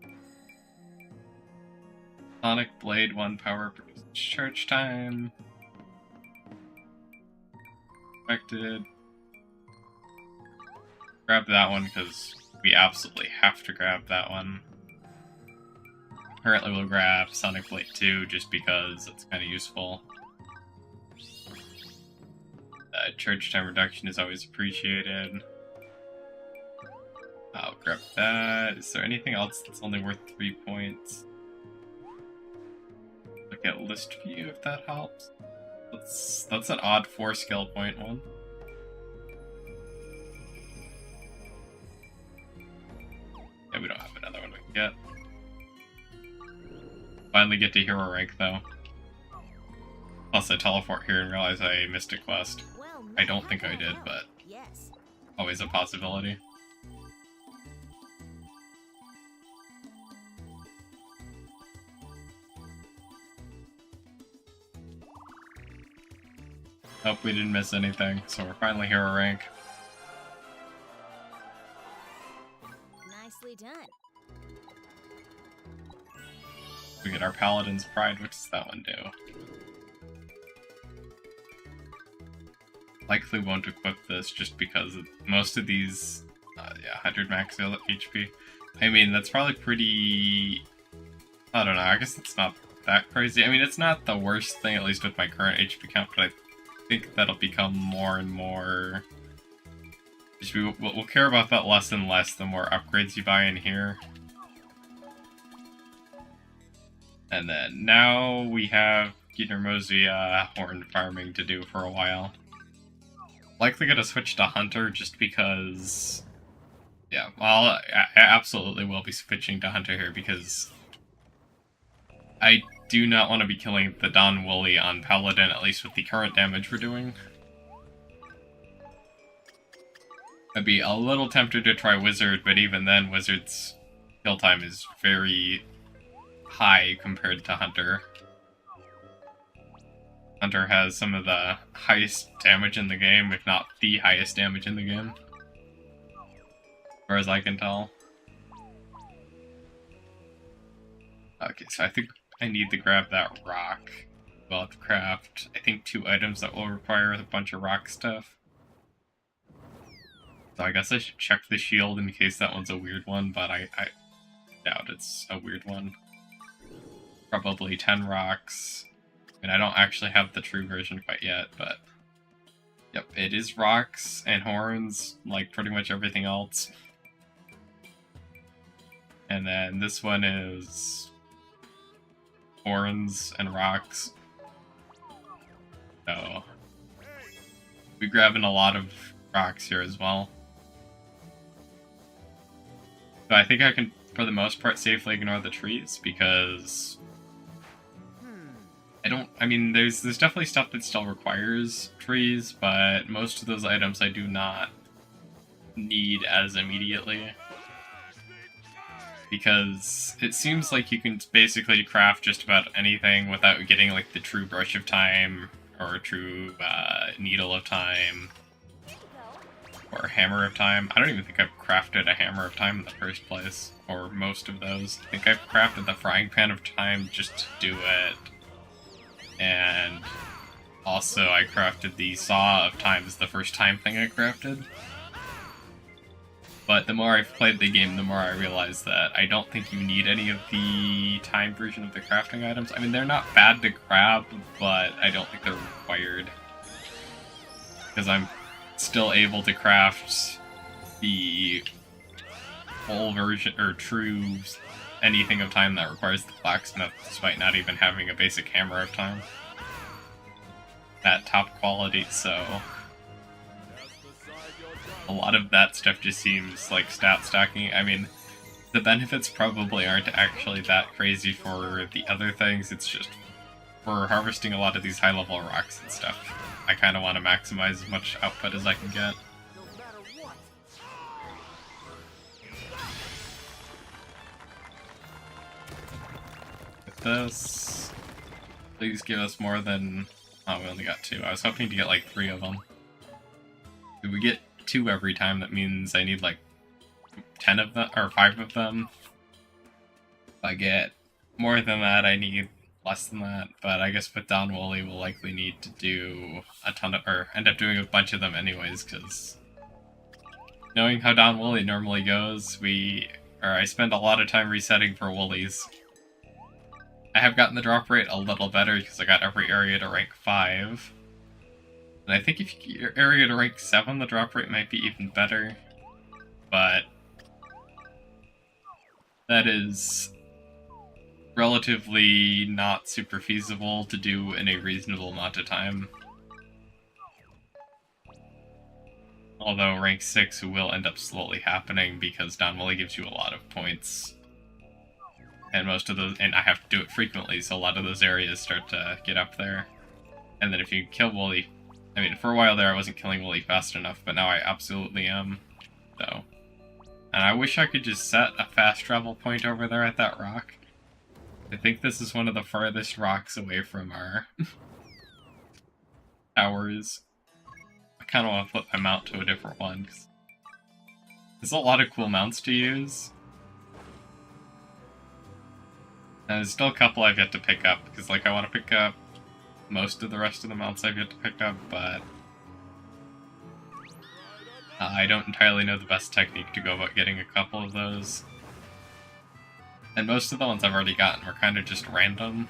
Sonic Blade 1 power, reduces charge time. Expected. Grab that one because we absolutely have to grab that one. Currently we'll grab Sonic Blade 2 just because it's kind of useful. Charge time reduction is always appreciated. I'll grab that. Is there anything else that's only worth 3 points? Look at list view if that helps. That's an odd 4 skill point one. Yeah, we don't have another one we can get. Finally get to hero rank though. Plus I teleport here and realize I missed a quest. Well met. I don't think How I can did, help? but Yes. always a possibility. Hope we didn't miss anything, so we're finally hero rank. Nicely done. We get our Paladin's Pride. What does that one do? Likely won't equip this just because most of these, yeah, 100 max HP. I mean, that's probably pretty, I don't know, I guess it's not that crazy. I mean, it's not the worst thing, at least with my current HP count, but I think that'll become more and more, we'll care about that less and less the more upgrades you buy in here. And then now we have Ginermosia horn farming to do for a while. Likely gonna switch to Hunter just because, yeah, well, I absolutely will be switching to Hunter here because I do not want to be killing the Don Wooly on Paladin, at least with the current damage we're doing. I'd be a little tempted to try Wizard, but even then, Wizard's kill time is very high compared to Hunter. Hunter has some of the highest damage in the game, if not the highest damage in the game. As far as I can tell. Okay, so I think I need to grab that rock. We'll have to craft, I think, 2 items that will require a bunch of rock stuff. So I guess I should check the shield in case that one's a weird one, but I doubt it's a weird one. Probably 10 rocks. And I don't actually have the true version quite yet, but yep, it is rocks and horns, like pretty much everything else. And then this one is horns and rocks. So we're grabbing a lot of rocks here as well. So I think I can, for the most part, safely ignore the trees because I mean, there's definitely stuff that still requires trees, but most of those items I do not need as immediately. Because it seems like you can basically craft just about anything without getting, like, the true Brush of Time, or true Needle of Time, or Hammer of Time. I don't even think I've crafted a Hammer of Time in the first place, or most of those. I think I've crafted the Frying Pan of Time just to do it. And also I crafted the Saw of Time as the first time thing I crafted. But the more I've played the game, the more I realize that I don't think you need any of the time version of the crafting items. I mean, they're not bad to grab, but I don't think they're required. Because I'm still able to craft the full version, or true anything of time that requires the blacksmith, despite not even having a basic Hammer of Time. That top quality, so a lot of that stuff just seems like stat stacking. I mean, the benefits probably aren't actually that crazy for the other things, it's just for harvesting a lot of these high level rocks and stuff. I kind of want to maximize as much output as I can get. With this, please give us more than... Oh, we only got 2. I was hoping to get like 3 of them. If we get 2 every time, that means I need like 10 of them, or 5 of them. If I get more than that, I need less than that, but I guess with Don Wooly, we'll likely need to do a ton of, or end up doing a bunch of them anyways, because knowing how Don Wooly normally goes, I spend a lot of time resetting for Woolies. I have gotten the drop rate a little better because I got every area to rank 5. And I think if you get your area to rank 7, the drop rate might be even better. But that is relatively not super feasible to do in a reasonable amount of time. Although rank 6 will end up slowly happening because Don Wooly gives you a lot of points. And most of those, and I have to do it frequently, so a lot of those areas start to get up there. And then if you kill Wooly, I mean, for a while there I wasn't killing Wooly fast enough, but now I absolutely am. So, and I wish I could just set a fast travel point over there at that rock. I think this is one of the farthest rocks away from our towers. I kind of want to flip my mount to a different one, because there's a lot of cool mounts to use. And there's still a couple I've yet to pick up, because like I want to pick up most of the rest of the mounts I've yet to pick up, but I don't entirely know the best technique to go about getting a couple of those. And most of the ones I've already gotten were kind of just random.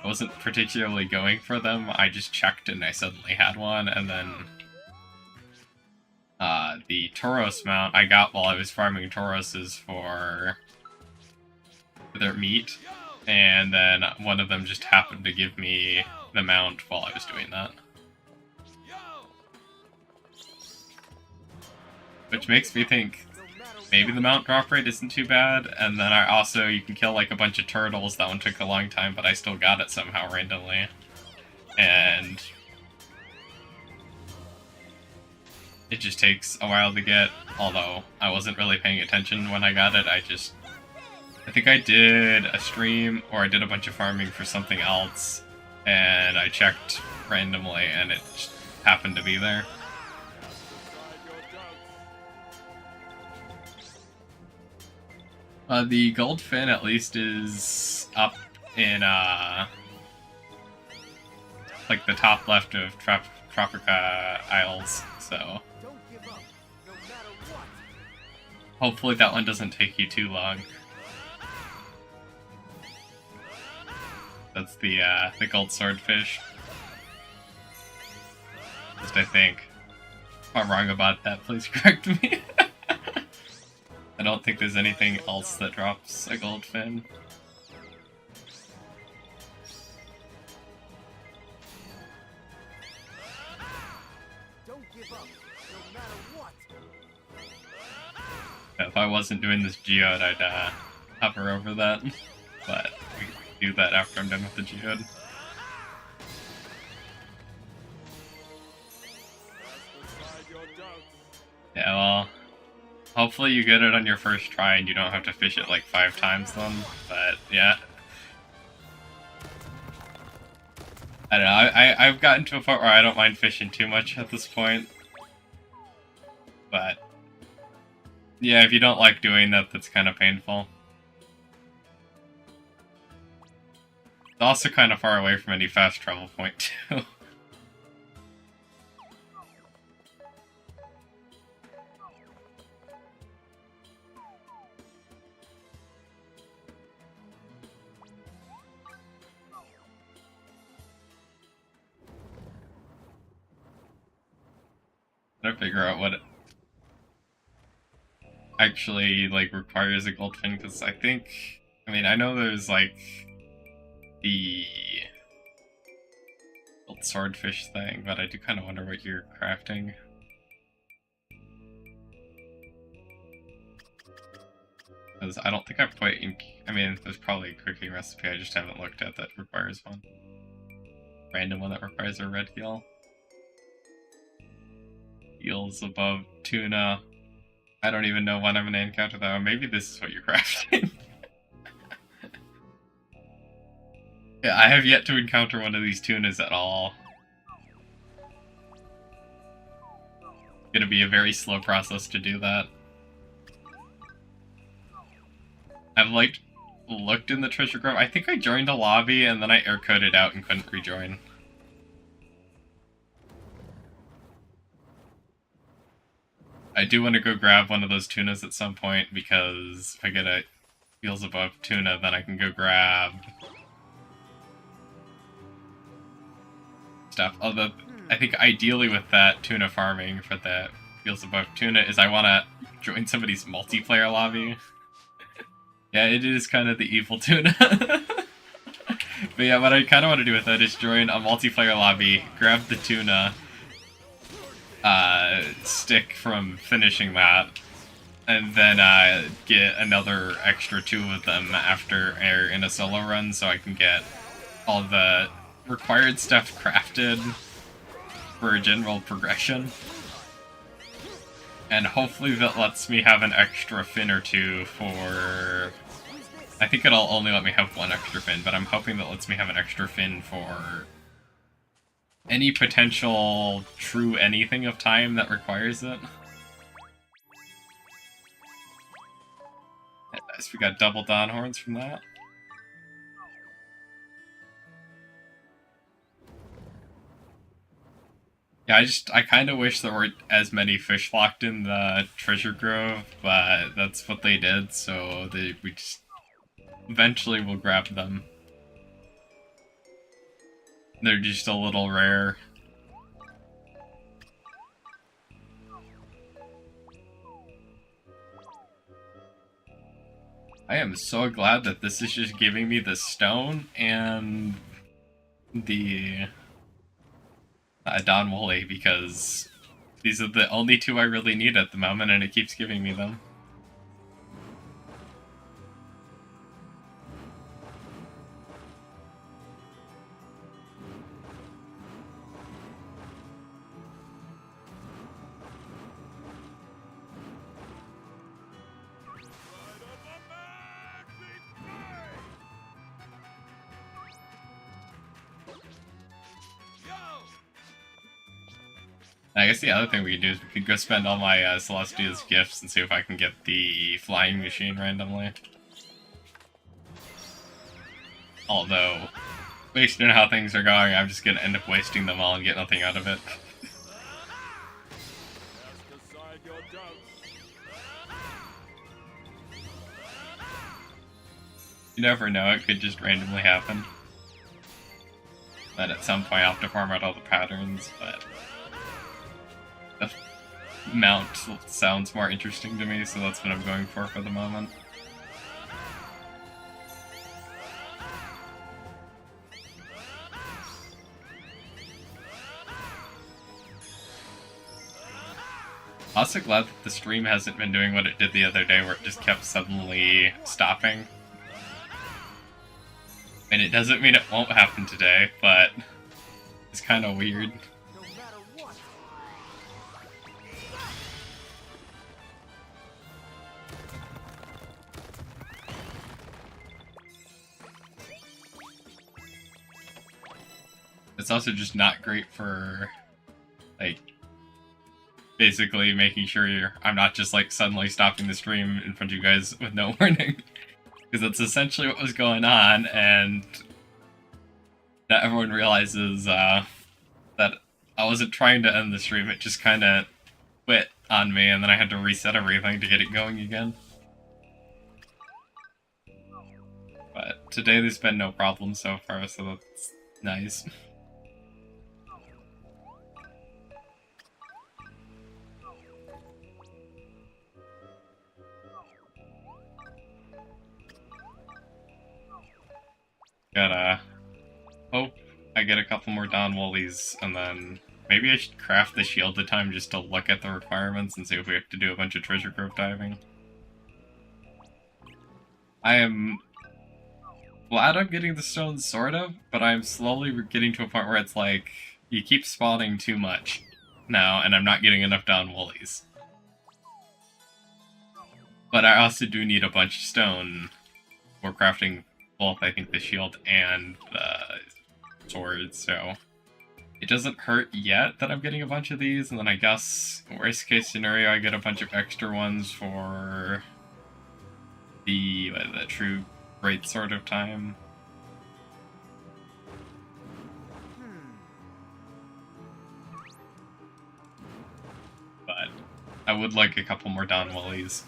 I wasn't particularly going for them, I just checked and I suddenly had one, and then the Tauros mount I got while I was farming Tauroses for their meat, and then one of them just happened to give me the mount while I was doing that. Which makes me think maybe the mount drop rate isn't too bad, and then you can kill like a bunch of turtles. That one took a long time, but I still got it somehow randomly. And it just takes a while to get, although I wasn't really paying attention when I got it. I think I did a stream, or I did a bunch of farming for something else, and I checked randomly, and it just happened to be there. The gold fin at least is up in, like the top left of Tropica Isles, so hopefully that one doesn't take you too long. That's the gold swordfish. Just I think. If I'm wrong about that, please correct me. I don't think there's anything else that drops a gold fin. Don't give up, no matter what. If I wasn't doing this geode, I'd hover over that, but we can do that after I'm done with the geode. Yeah, well, hopefully you get it on your first try and you don't have to fish it like 5 times then, but yeah. I don't know, I've gotten to a point where I don't mind fishing too much at this point. But yeah, if you don't like doing that, that's kind of painful. It's also kind of far away from any fast travel point too. Gotta figure out what it actually like requires a gold fin, because I mean I know there's like the gold swordfish thing, but I do kind of wonder what you're crafting. Because I don't think I've quite I mean there's probably a cooking recipe I just haven't looked at that requires one. random one that requires a red heal. Heals above tuna. I don't even know when I'm gonna encounter that one. Maybe this is what you're crafting. Yeah, I have yet to encounter one of these tunas at all. It's gonna be a very slow process to do that. I've like looked in the treasure grove. I think I joined a lobby and then I air coded out and couldn't rejoin. I do want to go grab one of those tunas at some point because if I get a heals above tuna, then I can go grab stuff. Although I think ideally with that tuna farming for the heals above tuna is I want to join somebody's multiplayer lobby. Yeah, it is kind of the evil tuna. But yeah, what I kind of want to do with that is join a multiplayer lobby, grab the tuna, stick from finishing that, and then get another extra 2 of them after in a solo run so I can get all the required stuff crafted for a general progression. And hopefully that lets me have an extra fin or 2 for... I think it'll only let me have 1 extra fin, but I'm hoping that lets me have an extra fin for any potential true anything of time that requires it. Nice, we got double Dawn Horns from that. Yeah, I kind of wish there weren't as many fish locked in the treasure grove, but that's what they did, so we just eventually will grab them. They're just a little rare. I am so glad that this is just giving me the stone and the Don Woolley, because these are the only 2 I really need at the moment, and it keeps giving me them. I guess the other thing we could do is we could go spend all my Celestia's gifts and see if I can get the flying machine randomly. Although, based on how things are going, I'm just gonna end up wasting them all and get nothing out of it. You never know, it could just randomly happen. But at some point I'll have to farm out all the patterns, but the mount sounds more interesting to me, so that's what I'm going for the moment. Also glad that the stream hasn't been doing what it did the other day, where it just kept suddenly stopping. And it doesn't mean it won't happen today, but it's kind of weird. No matter what. It's also just not great for, like, basically making sure I'm not just, like, suddenly stopping the stream in front of you guys with no warning. Because that's essentially what was going on, and not everyone realizes that I wasn't trying to end the stream, it just kind of quit on me, and then I had to reset everything to get it going again. But today there's been no problem so far, so that's nice. Gotta hope I get a couple more Don Woolies, and then maybe I should craft the shield at time just to look at the requirements and see if we have to do a bunch of treasure grove diving. I am glad I'm getting the stones, sort of, but I'm slowly getting to a point where it's like, you keep spawning too much now, and I'm not getting enough down woolies. But I also do need a bunch of stone for crafting both, I think, the shield and the sword, so it doesn't hurt yet that I'm getting a bunch of these, and then I guess, worst case scenario, I get a bunch of extra ones for the true great sword of time. But I would like a couple more down woolies.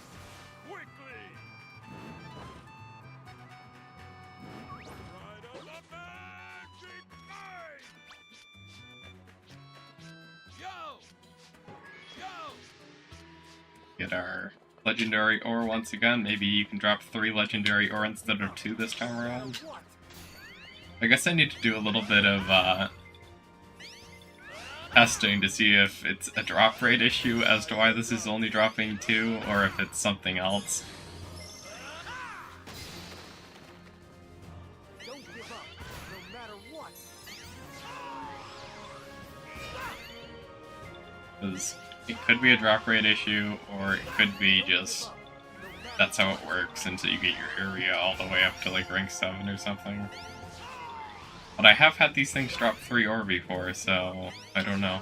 Get our legendary ore once again. Maybe you can drop 3 legendary ore instead of 2 this time around. I guess I need to do a little bit of testing to see if it's a drop rate issue as to why this is only dropping 2, or if it's something else. Don't give up, no matter what. Because it could be a drop rate issue, or it could be just that's how it works until you get your area all the way up to like rank 7 or something. But I have had these things drop 3 ore before, so I don't know.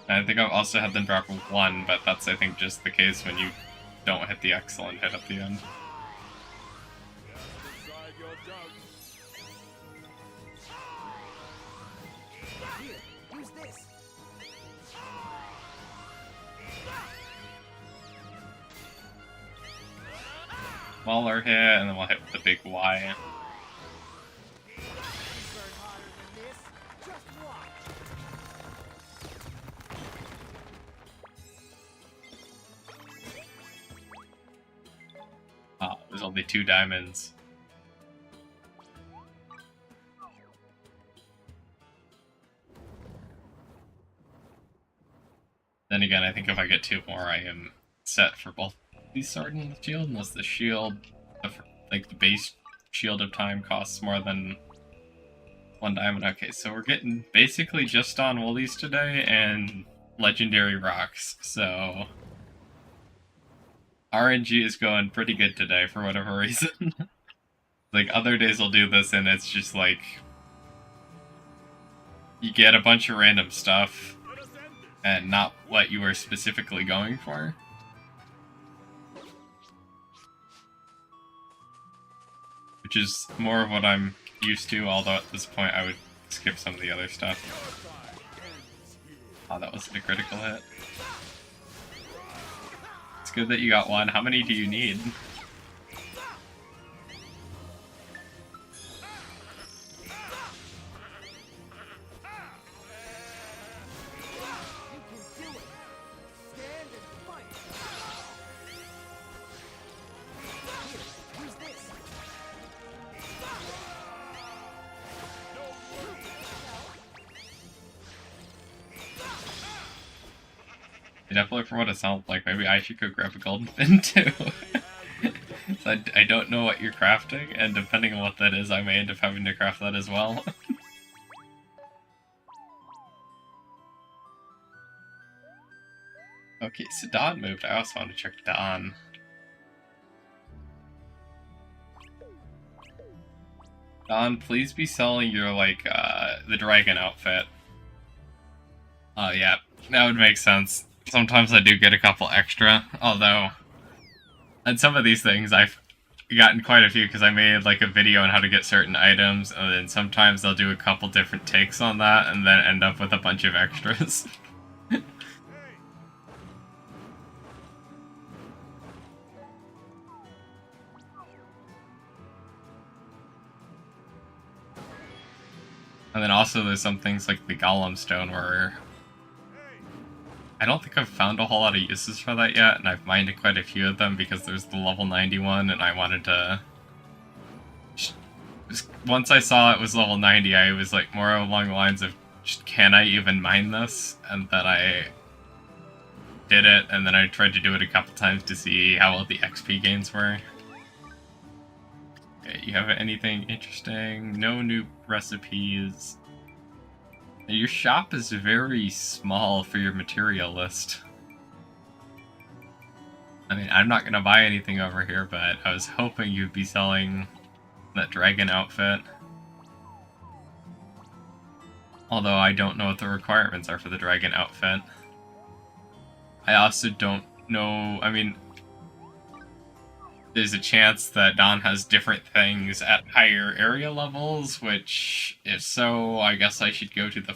And I think I've also had them drop 1, but that's, I think, just the case when you don't hit the excellent hit at the end. Here, use this. Smaller hit, and then we'll hit with the big Y. Burn hotter than this. Just watch. Oh, there's only 2 diamonds. Then again, I think if I get 2 more, I am set for both the sword and the shield, unless the shield, like the base shield of time, costs more than 1 diamond. Okay, so we're getting basically just on woolies today and legendary rocks, so RNG is going pretty good today for whatever reason. Like, other days I'll do this and it's just like, you get a bunch of random stuff and not what you were specifically going for. Which is more of what I'm used to, although at this point I would skip some of the other stuff. Oh, that wasn't a critical hit. It's good that you got 1. How many do you need? Definitely for what it sounds like, maybe I should go grab a golden fin too. So I don't know what you're crafting, and depending on what that is, I may end up having to craft that as well. Okay, so Dawn moved. I also want to check Dawn. Dawn, please be selling your, like, the dragon outfit. Oh, yeah, that would make sense. Sometimes I do get a couple extra, although on some of these things I've gotten quite a few because I made like a video on how to get certain items, and then sometimes they'll do a couple different takes on that and then end up with a bunch of extras. And then also there's some things like the Golem Stone where I don't think I've found a whole lot of uses for that yet, and I've mined quite a few of them because there's the level 91, and I wanted to... Once I saw it was level 90, I was like more along the lines of, can I even mine this? And then I did it, and then I tried to do it a couple times to see how well the XP gains were. you have anything interesting. No new recipes. Your shop is very small for your material list. I mean, I'm not gonna buy anything over here, but I was hoping you'd be selling that dragon outfit. Although I don't know what the requirements are for the dragon outfit. I also don't know, I mean, there's a chance that Dawn has different things at higher area levels, which, if so, I guess I should go to the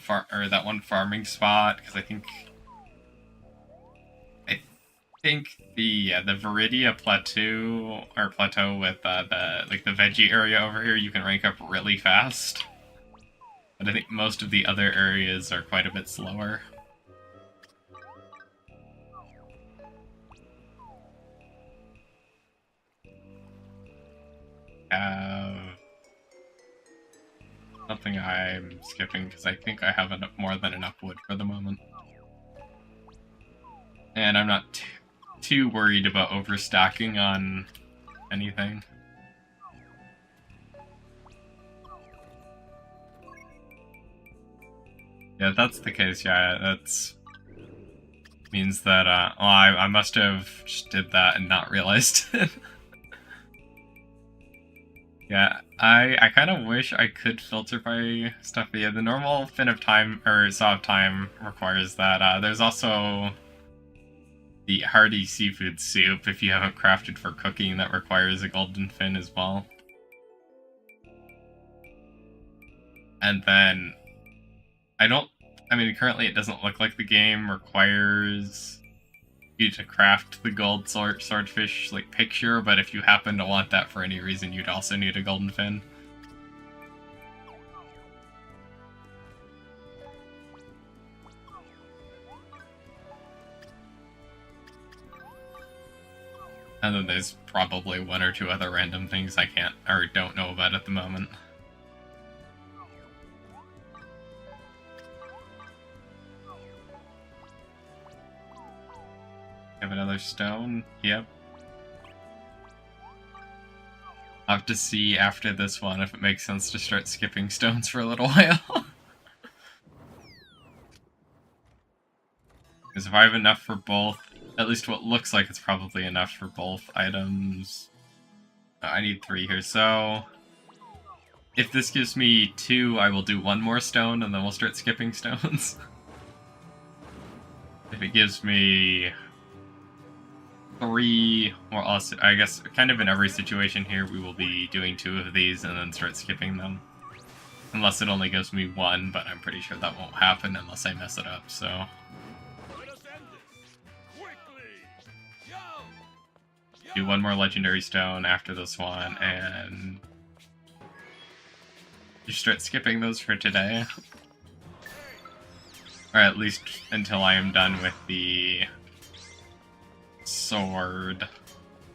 that one farming spot, because I think the Viridia plateau with the veggie area over here, you can rank up really fast. But I think most of the other areas are quite a bit slower. Something I'm skipping because I think I have more than enough wood for the moment. And I'm not too worried about overstocking on anything. Yeah, that's the case, yeah, that's means that, well, I must have just did that and not realized it. Yeah, I kind of wish I could filter by stuff, but yeah, the normal fin of time, or saw of time, requires that. There's also the hearty seafood soup, if you haven't crafted for cooking, that requires a golden fin as well. And then, I mean, currently it doesn't look like the game requires you to craft the gold swordfish like picture, but if you happen to want that for any reason, you'd also need a golden fin. And then there's probably one or two other random things I can't or don't know about at the moment. Have another stone? Yep. I'll have to see after this one if it makes sense to start skipping stones for a little while. Because if I have enough for both, at least what looks like it's probably enough for both items. I need 3 here, so if this gives me 2, I will do 1 more stone and then we'll start skipping stones. If it gives me 3, or also, I guess, kind of in every situation here, we will be doing 2 of these and then start skipping them. Unless it only gives me 1, but I'm pretty sure that won't happen unless I mess it up, so. Do 1 more legendary stone after this one, and just start skipping those for today. Or at least until I am done with the sword.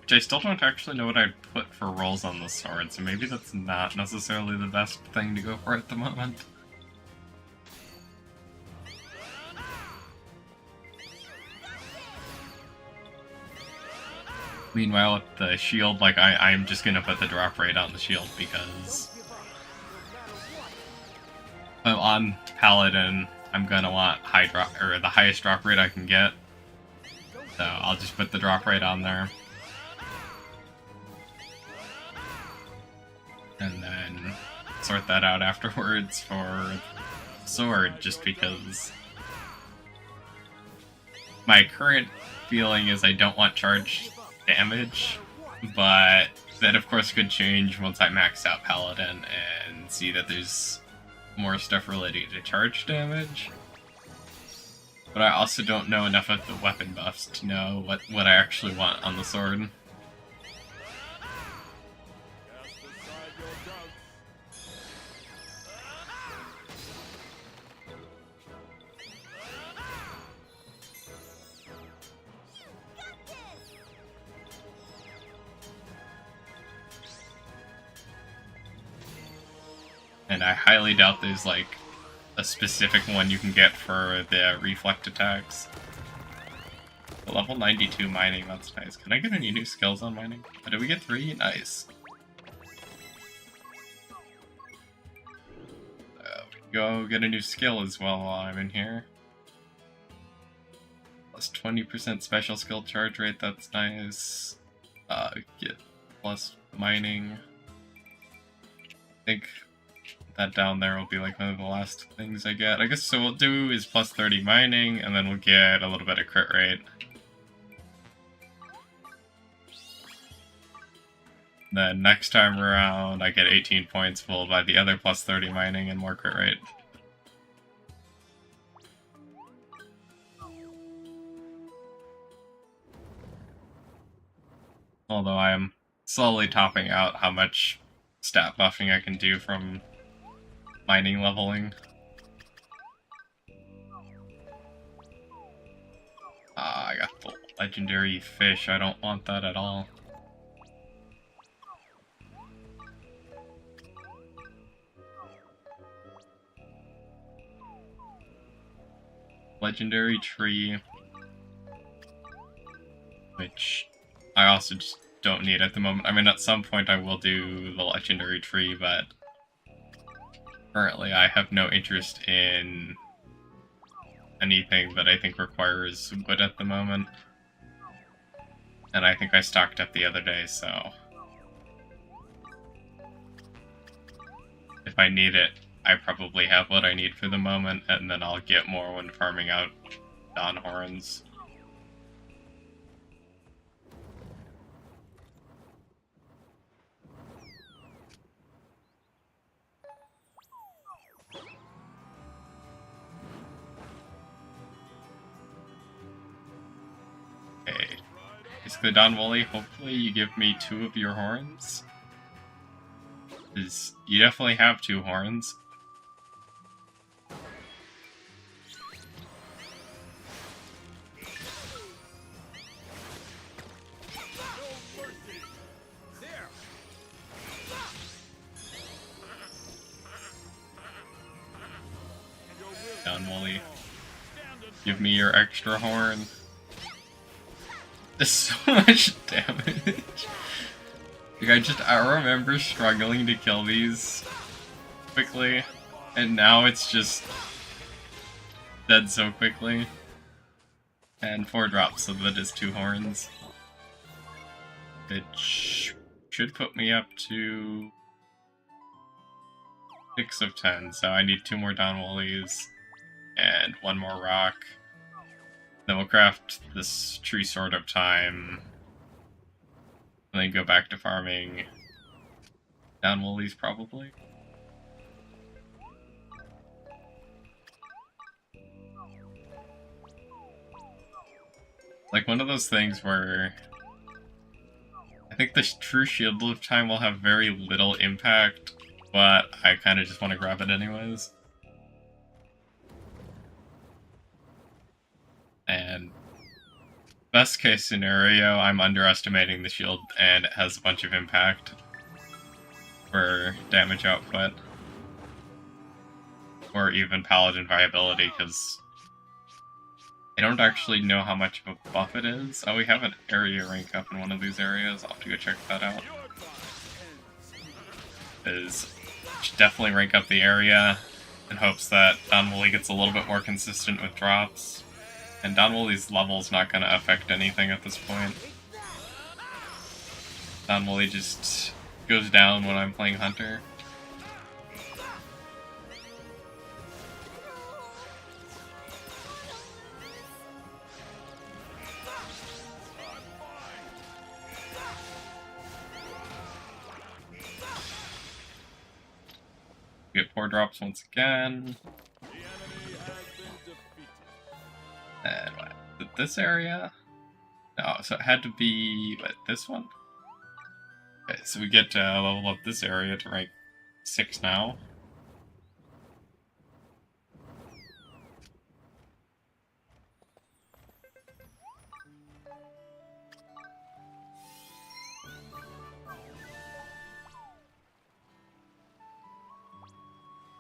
Which I still don't actually know what I'd put for rolls on the sword, so maybe that's not necessarily the best thing to go for at the moment. Meanwhile, with the shield, like, I'm just gonna put the drop rate on the shield because I'm on Paladin, I'm gonna want high drop, or the highest drop rate I can get. So I'll just put the drop rate on there. And then sort that out afterwards for sword, just because my current feeling is I don't want charge damage, but that of course could change once I max out Paladin and see that there's more stuff related to charge damage. But I also don't know enough of the weapon buffs to know what I actually want on the sword. And I highly doubt there's like a specific one you can get for the reflect attacks. The level 92 mining, that's nice. Can I get any new skills on mining? Oh, did we get 3? Nice. go get a new skill as well while I'm in here. Plus 20% special skill charge rate, that's nice. Get plus mining. I think that down there will be like one of the last things I get. I guess so what we'll do is plus 30 mining, and then we'll get a little bit of crit rate. Then next time around, I get 18 points followed by the other plus 30 mining and more crit rate. Although I am slowly topping out how much stat buffing I can do from mining leveling. I got the legendary fish. I don't want that at all. Legendary tree, which I also just don't need at the moment. I mean, at some point I will do the legendary tree, but currently I have no interest in anything that I think requires wood at the moment. And I think I stocked up the other day, so if I need it, I probably have what I need for the moment, and then I'll get more when farming out Dawn Horns. Okay. Basically, Don Wooly, hopefully you give me 2 of your horns. Because you definitely have 2 horns. Don Wooly, give me your extra horn. There's so much damage. Like I remember struggling to kill these quickly, and now it's just dead so quickly. And 4 drops, so that is 2 horns. It should put me up to 6 of 10, so I need 2 more Dawn Woolies and 1 more rock. Then we'll craft this tree sword of time, and then go back to farming Dawn Woolies probably. Like one of those things where I think the true shield of time will have very little impact, but I kind of just want to grab it anyways. And best case scenario, I'm underestimating the shield and it has a bunch of impact for damage output. Or even paladin viability, because I don't actually know how much of a buff it is. Oh, we have an area rank up in one of these areas. I'll have to go check that out. Should definitely rank up the area in hopes that Dawn Wooly gets a little bit more consistent with drops. And Dawn Wooly's level's not going to affect anything at this point. Dawn Wooly just goes down when I'm playing Hunter. Get 4 drops once again. And what? This area? No, so it had to be, what, this one? Okay, so we get to level up this area to rank 6 now.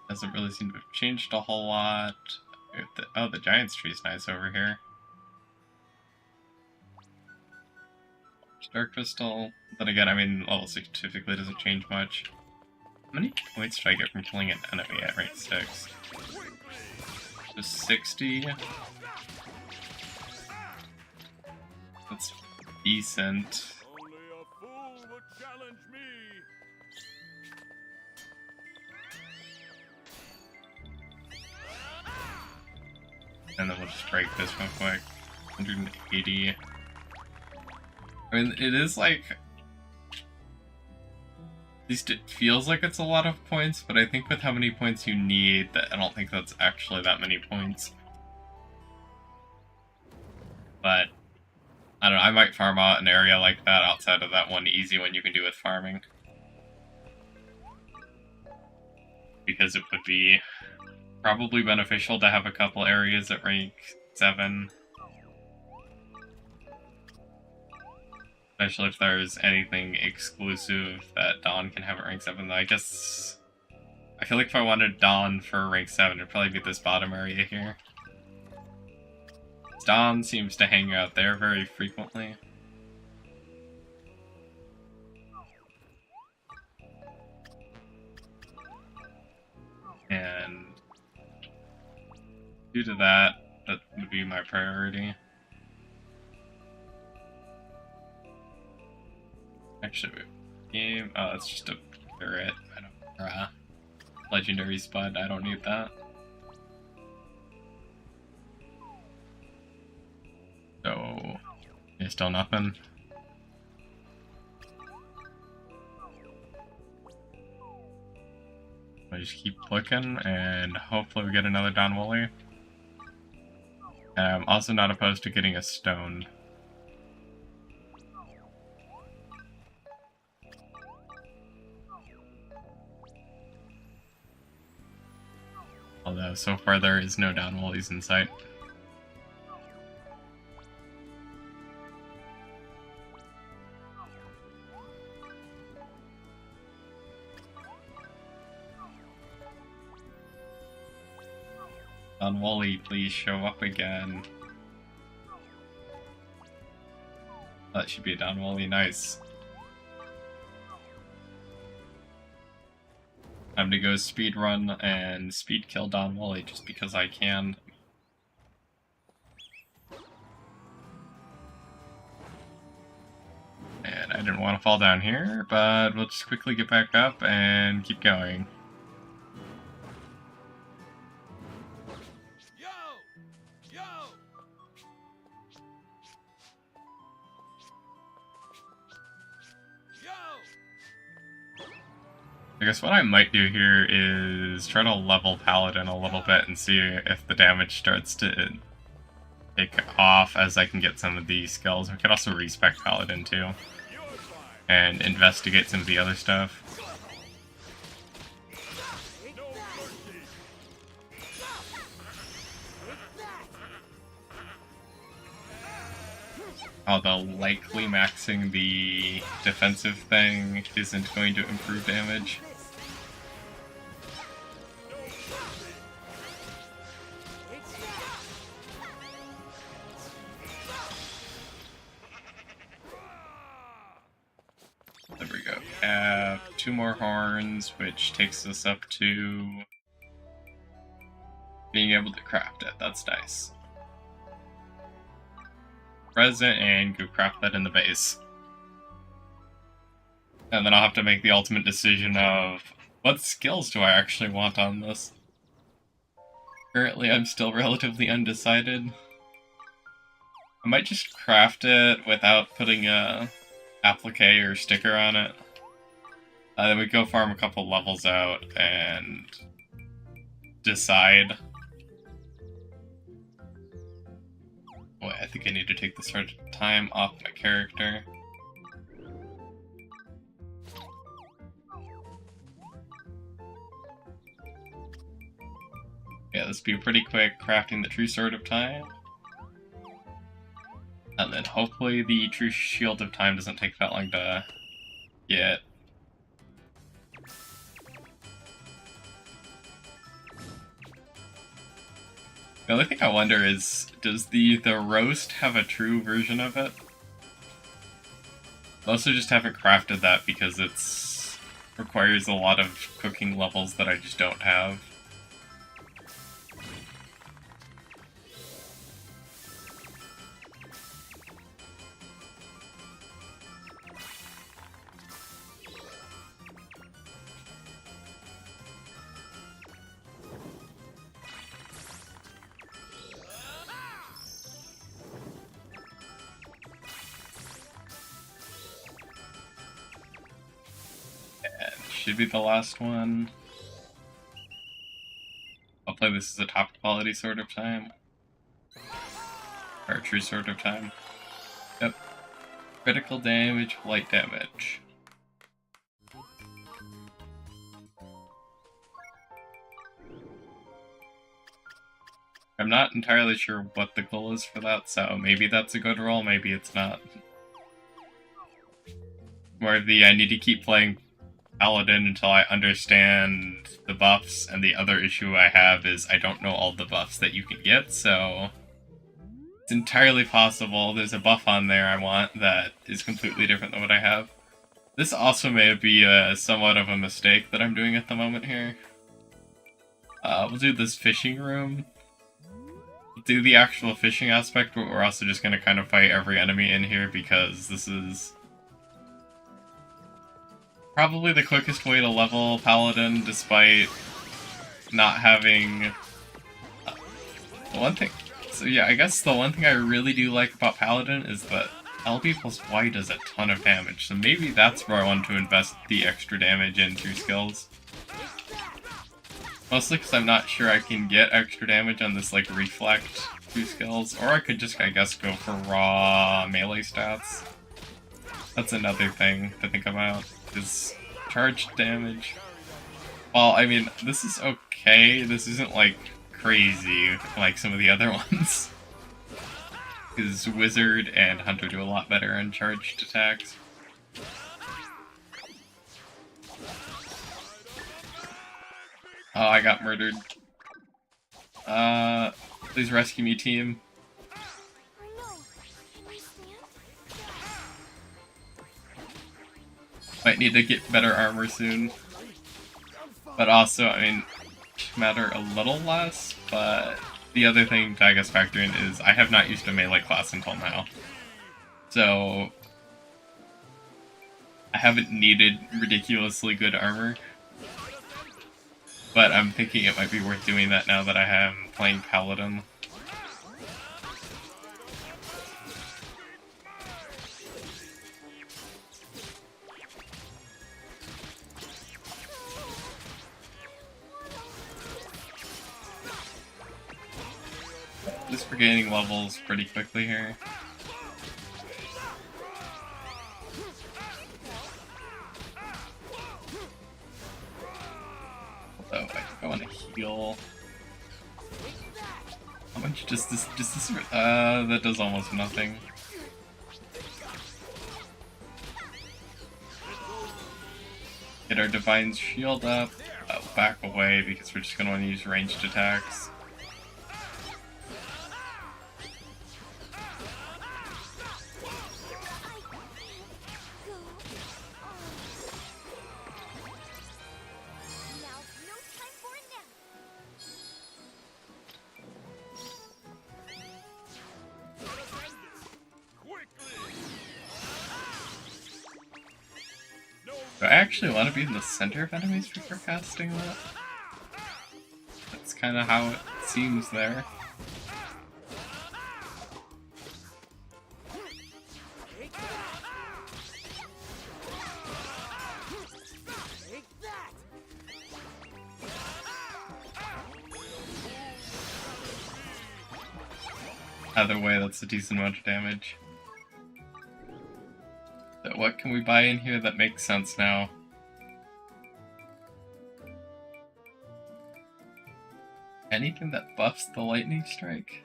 Doesn't really seem to have changed a whole lot. Oh, the Giant's Tree is nice over here. Dark Crystal. Then again, I mean, level 6 typically doesn't change much. How many points do I get from killing an enemy at rank 6? Just 60. That's decent. Only a fool would challenge me. And then we'll just break this real quick. 180. I mean, it is like... At least it feels like it's a lot of points, but I think with how many points you need, that I don't think that's actually that many points. But, I don't know, I might farm out an area like that outside of that one easy one you can do with farming. Because it would be probably beneficial to have a couple areas at rank 7. Especially if there's anything exclusive that Dawn can have at rank 7, though I guess... I feel like if I wanted Dawn for rank 7, it'd probably be this bottom area here. Dawn seems to hang out there very frequently. And due to that, that would be my priority. Actually, game. Oh, it's just a parrot. I don't. Legendary spud. I don't need that. So, yeah, still nothing. I just keep looking, and hopefully we get another Don Woolley. I'm also not opposed to getting a stone. Although, so far there is no Don Woolleys in sight. Don Woolley, please show up again. That should be a Don Woolley, nice. Time to go speed run and speed kill Don Woolley just because I can. And I didn't want to fall down here, but we'll just quickly get back up and keep going. I guess what I might do here is try to level Paladin a little bit and see if the damage starts to take off as I can get some of these skills. We could also respec Paladin too and investigate some of the other stuff. Although likely maxing the defensive thing isn't going to improve damage. There we go. We have 2 more horns, which takes us up to being able to craft it. That's nice. Present and go craft that in the base. And then I'll have to make the ultimate decision of what skills do I actually want on this. Currently I'm still relatively undecided. I might just craft it without putting a applique or sticker on it. Then we go farm a couple levels out and decide. Boy, I think I need to take the start time off my character. Yeah, this will be pretty quick, crafting the true sword of time. And then hopefully the true shield of time doesn't take that long to get. The only thing I wonder is, does the roast have a true version of it? I also just haven't crafted that because it's requires a lot of cooking levels that I just don't have. Should be the last one. I'll play this as a top quality Sword of Time. Or a true Sword of Time. Yep. Critical damage, light damage. I'm not entirely sure what the goal is for that, so maybe that's a good roll, maybe it's not. More of the I need to keep playing Paladin until I understand the buffs, and the other issue I have is I don't know all the buffs that you can get, so it's entirely possible there's a buff on there I want that is completely different than what I have. This also may be somewhat of a mistake that I'm doing at the moment here. We'll do this fishing room. We'll do the actual fishing aspect, but we're also just going to kind of fight every enemy in here because this is probably the quickest way to level Paladin, despite not having the one thing. So yeah, I guess the one thing I really do like about Paladin is that LB plus Y does a ton of damage, so maybe that's where I want to invest the extra damage in through skills. Mostly because I'm not sure I can get extra damage on this like reflect through skills, or I could just, I guess, go for raw melee stats. That's another thing to think about. Is charge damage. Well, I mean, this is okay. This isn't like crazy like some of the other ones. Because Wizard and Hunter do a lot better on charged attacks. Oh, I got murdered. Please rescue me, team. Might need to get better armor soon. But also, I mean, matter a little less, but the other thing to, I guess, factor in is I have not used a melee class until now. So I haven't needed ridiculously good armor. But I'm thinking it might be worth doing that now that I am playing Paladin. Just for gaining levels pretty quickly here. Although I want to heal. How much does this that does almost nothing. Get our Divine Shield up, back away because we're just going to want to use ranged attacks. Do I actually want to be in the center of enemies before casting that? That's kind of how it seems there. Either way, that's a decent amount of damage. So what can we buy in here that makes sense now? Anything that buffs the lightning strike?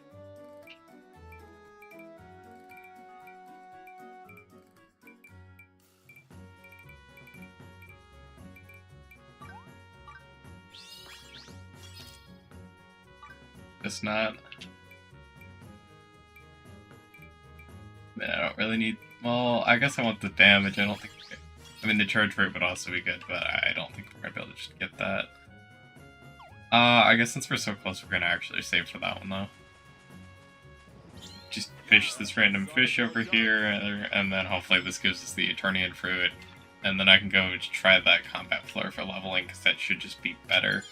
Guess not. Man, I don't really need. Well, I guess I want the damage. I don't think I mean, the charge rate would also be good, but I don't think we're gonna be able to just get that. I guess since we're so close, we're gonna actually save for that one, though. Just fish this random fish over here, and then hopefully this gives us the Eternian Fruit. And then I can go to try that Combat Floor for leveling, because that should just be better.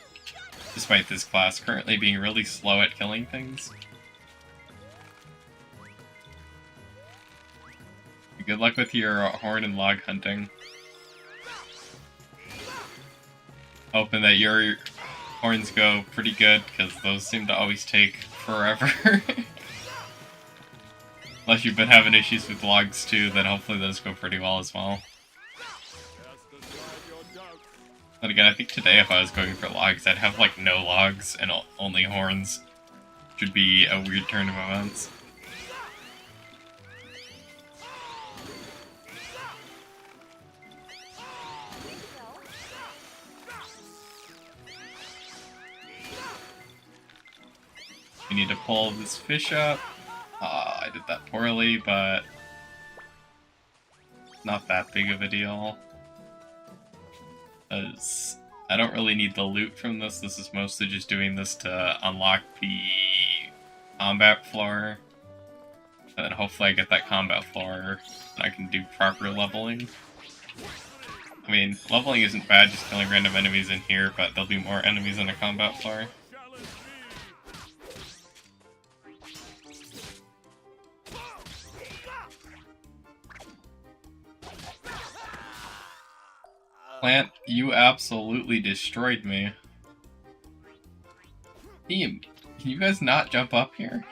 Despite this class currently being really slow at killing things. Good luck with your horn and log hunting. Hoping that your horns go pretty good, because those seem to always take forever. Unless you've been having issues with logs too, then hopefully those go pretty well as well. But again, I think today if I was going for logs, I'd have like no logs and only horns. Should be a weird turn of events. We need to pull this fish up. I did that poorly, but not that big of a deal. Because I don't really need the loot from this. This is mostly just doing this to unlock the combat floor. And then hopefully I get that combat floor and I can do proper leveling. I mean, leveling isn't bad, just killing random enemies in here, but there'll be more enemies on the combat floor. Plant, you absolutely destroyed me. Team, can you guys not jump up here?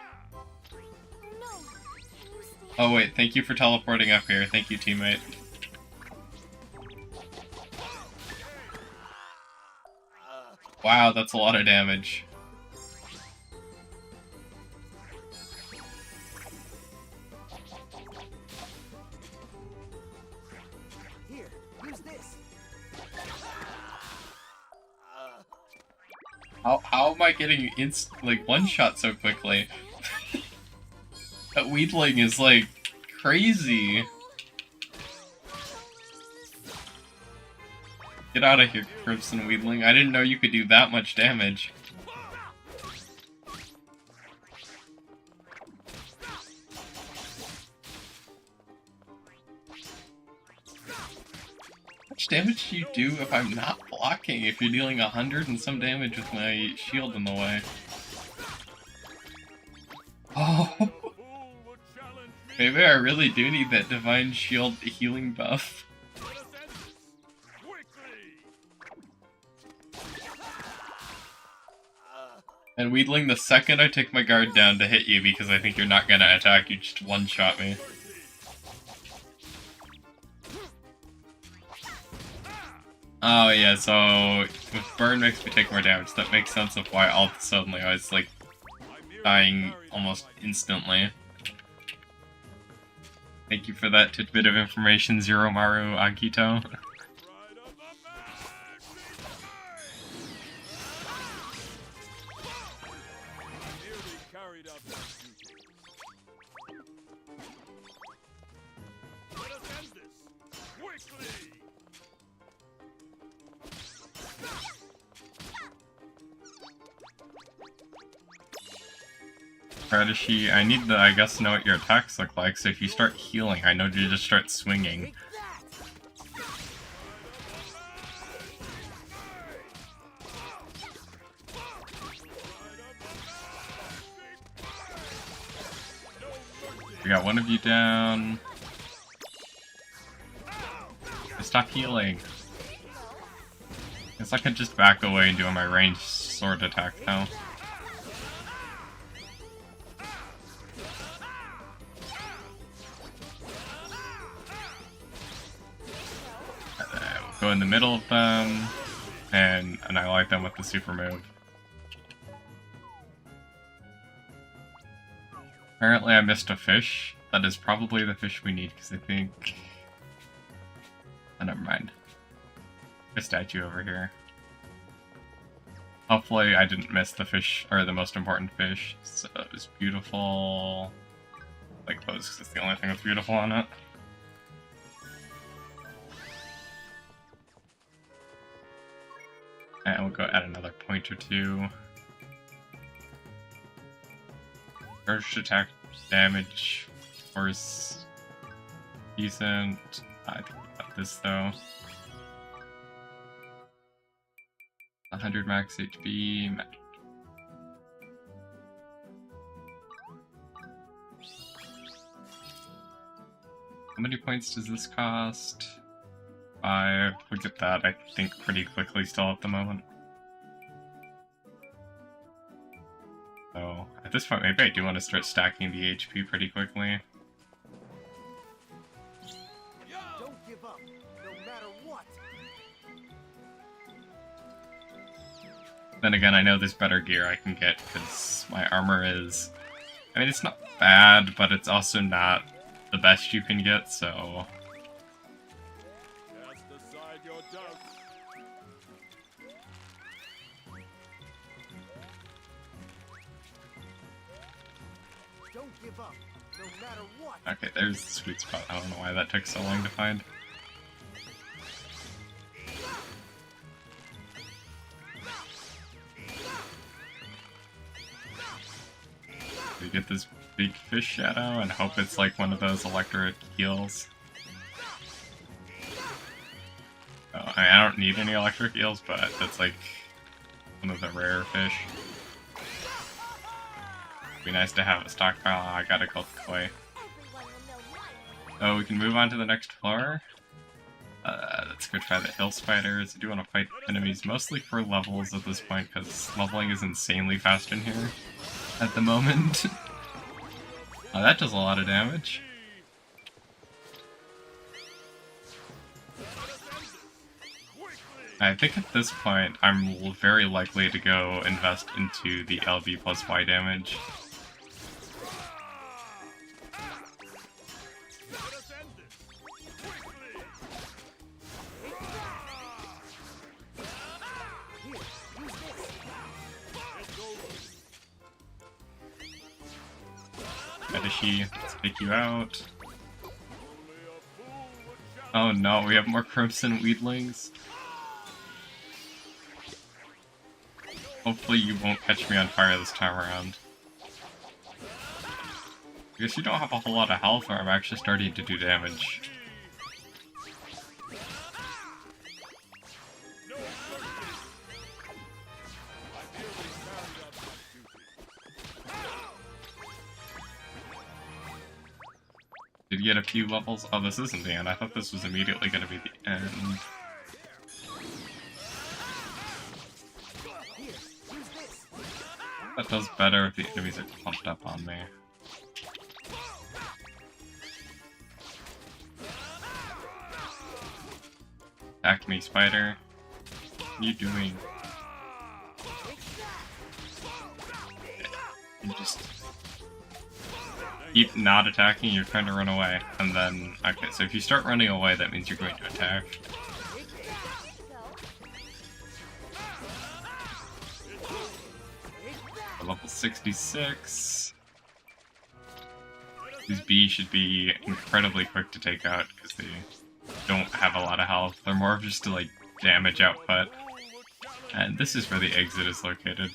Oh wait, thank you for teleporting up here. Thank you, teammate. Wow, that's a lot of damage. Here, use this. How am I getting one shot so quickly? That Weedling is like crazy. Get out of here, Crimson Weedling. I didn't know you could do that much damage. How much damage do you do if I'm not blocking? If you're dealing 100 and some damage with my shield in the way? Oh! Maybe I really do need that Divine Shield healing buff. And Weedling, the second I take my guard down to hit you because I think you're not gonna attack, you just one-shot me. Oh yeah, so if burn makes me take more damage, that makes sense of why all of a sudden I was like dying almost instantly. Thank you for that tidbit of information, Zero Maru Akito. Radishi, I need to, I guess, know what your attacks look like, so if you start healing, I know you just start swinging. We got one of you down. Stop healing. Guess I could just back away and do my ranged sword attack now. Go in the middle of them and annihilate them with the super move. Apparently I missed a fish. That is probably the fish we need, because I think... Oh, never mind. A statue over here. Hopefully I didn't miss the fish, or the most important fish. So it was beautiful. Like clothes, because it's the only thing that's beautiful on it. And we'll go add another point or two. First attack damage, of course, decent. I think about this though. 100 max HP. How many points does this cost? 5. Look at that, I think pretty quickly still at the moment. So, at this point, maybe I do want to start stacking the HP pretty quickly. Don't give up, no matter what. Then again, I know there's better gear I can get, because my armor is... I mean, it's not bad, but it's also not the best you can get, so... Cast aside your doubts. Don't give up, no matter what. Okay, there's the sweet spot. I don't know why that took so long to find. We get this big fish shadow and hope it's like one of those electric eels. Oh, I mean, I don't need any electric eels, but that's like one of the rare fish. Be nice to have a stockpile. I gotta go koi. Oh, we can move on to the next floor. Let's go try the hill spiders. I do want to fight enemies mostly for levels at this point, because leveling is insanely fast in here at the moment. Oh, that does a lot of damage. I think at this point, I'm very likely to go invest into the LB plus Y damage. Medici, let's take you out. Oh no, we have more Crimson Weedlings. Hopefully you won't catch me on fire this time around. I guess you don't have a whole lot of health, or I'm actually starting to do damage. Did get a few levels? Oh, this isn't the end. I thought this was immediately going to be the end. That does better if the enemies are pumped up on me. Attack me, spider. What are you doing? You just keep not attacking, you're trying to run away. And then, okay, so if you start running away, that means you're going to attack. Level 66. These bees should be incredibly quick to take out because they don't have a lot of health. They're more of just like damage output. And this is where the exit is located.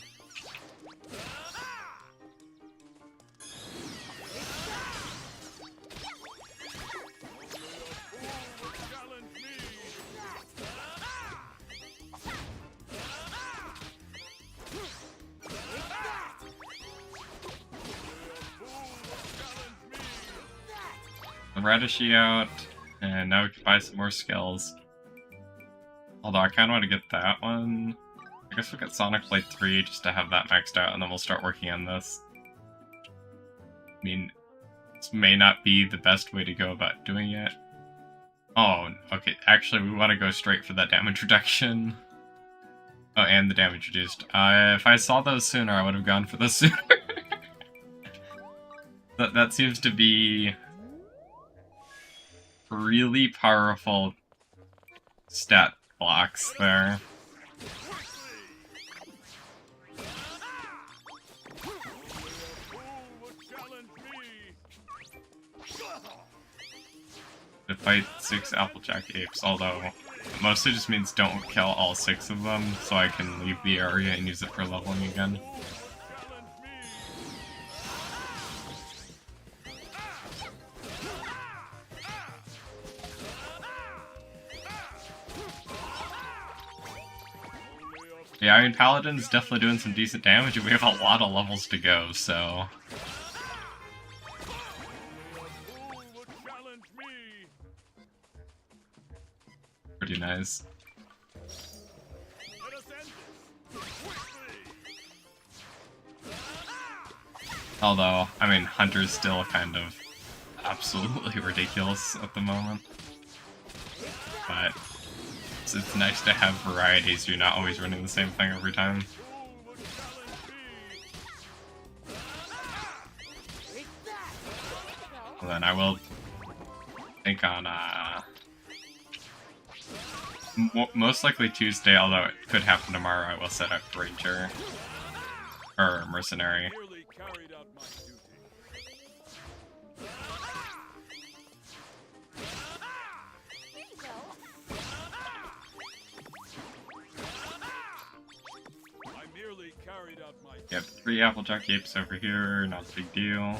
Radishy out, and now we can buy some more skills. Although I kind of want to get that one. I guess we'll get Sonic Blade 3 just to have that maxed out, and then we'll start working on this. I mean, this may not be the best way to go about doing it. Oh, okay, actually we want to go straight for that damage reduction. Oh, and the damage reduced. If I saw those sooner, I would have gone for this sooner. That seems to be really powerful stat blocks there. To fight 6 Applejack apes, although It mostly just means don't kill all 6 of them, so I can leave the area and use it for leveling again. Yeah, I mean, Paladin's definitely doing some decent damage, and we have a lot of levels to go, so... Pretty nice. Although, I mean, Hunter's still kind of absolutely ridiculous at the moment. But it's nice to have variety, so you're not always running the same thing every time. And then I will think on, most likely Tuesday, although it could happen tomorrow, I will set up Ranger. Or Mercenary. Yep, 3 Applejack Apes over here, not a big deal.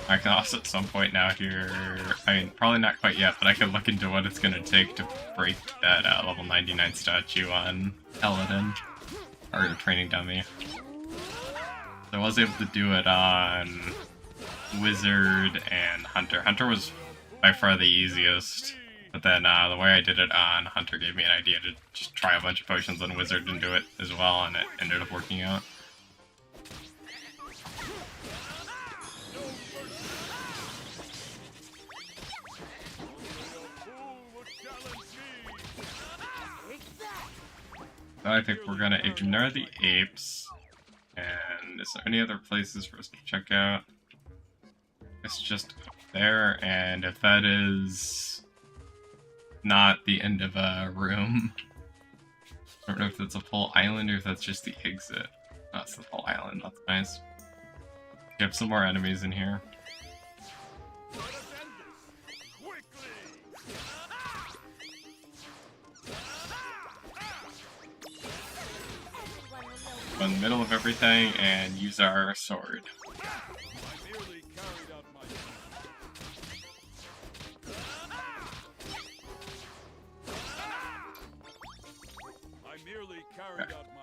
I can also at some point now here, I mean, probably not quite yet, but I can look into what it's going to take to break that level 99 statue on Paladin, or training dummy. So I was able to do it on Wizard and Hunter. Hunter was by far the easiest, but then the way I did it on Hunter gave me an idea to just try a bunch of potions on Wizard and do it as well, and it ended up working out. So I think we're gonna ignore the apes, and is there any other places for us to check out? It's just up there, and if that is not the end of a room, I don't know if that's a full island or if that's just the exit. Oh, it's the full island, that's nice. We have some more enemies in here. Go in the middle of everything and use our sword. Okay.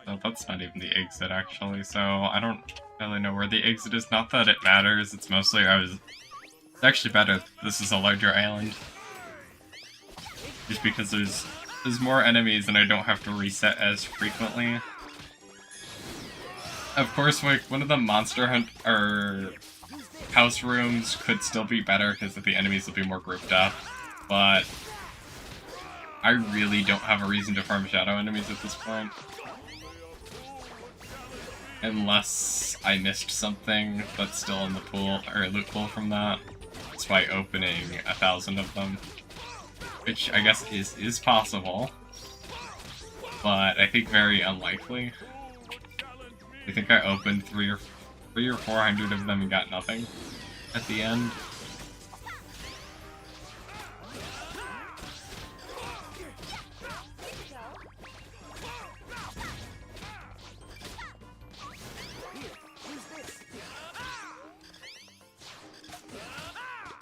No, that's not even the exit actually, so I don't really know where the exit is. Not that it matters, it's mostly it's actually better that this is a larger island. Just because there's more enemies and I don't have to reset as frequently. Of course, like, one of the monster hunt or house rooms could still be better because the enemies will be more grouped up, but I really don't have a reason to farm shadow enemies at this point. Unless I missed something that's still in the pool, or loot pool from that. That's by opening 1,000 of them. Which I guess is possible, but I think very unlikely. I think I opened 300 or 400 of them and got nothing at the end.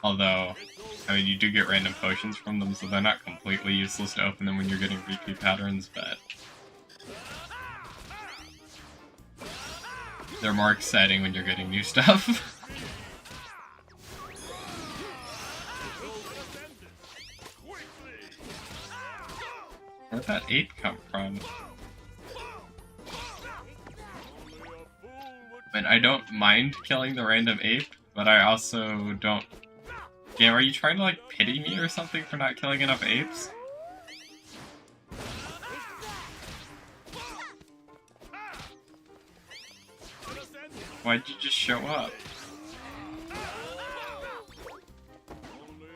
Although, I mean, you do get random potions from them, so they're not completely useless to open them when you're getting repeat patterns, but they're more exciting when you're getting new stuff. Where'd that ape come from? I mean, I don't mind killing the random ape, but I also don't... Game, are you trying to, like, pity me or something for not killing enough apes? Why'd you just show up?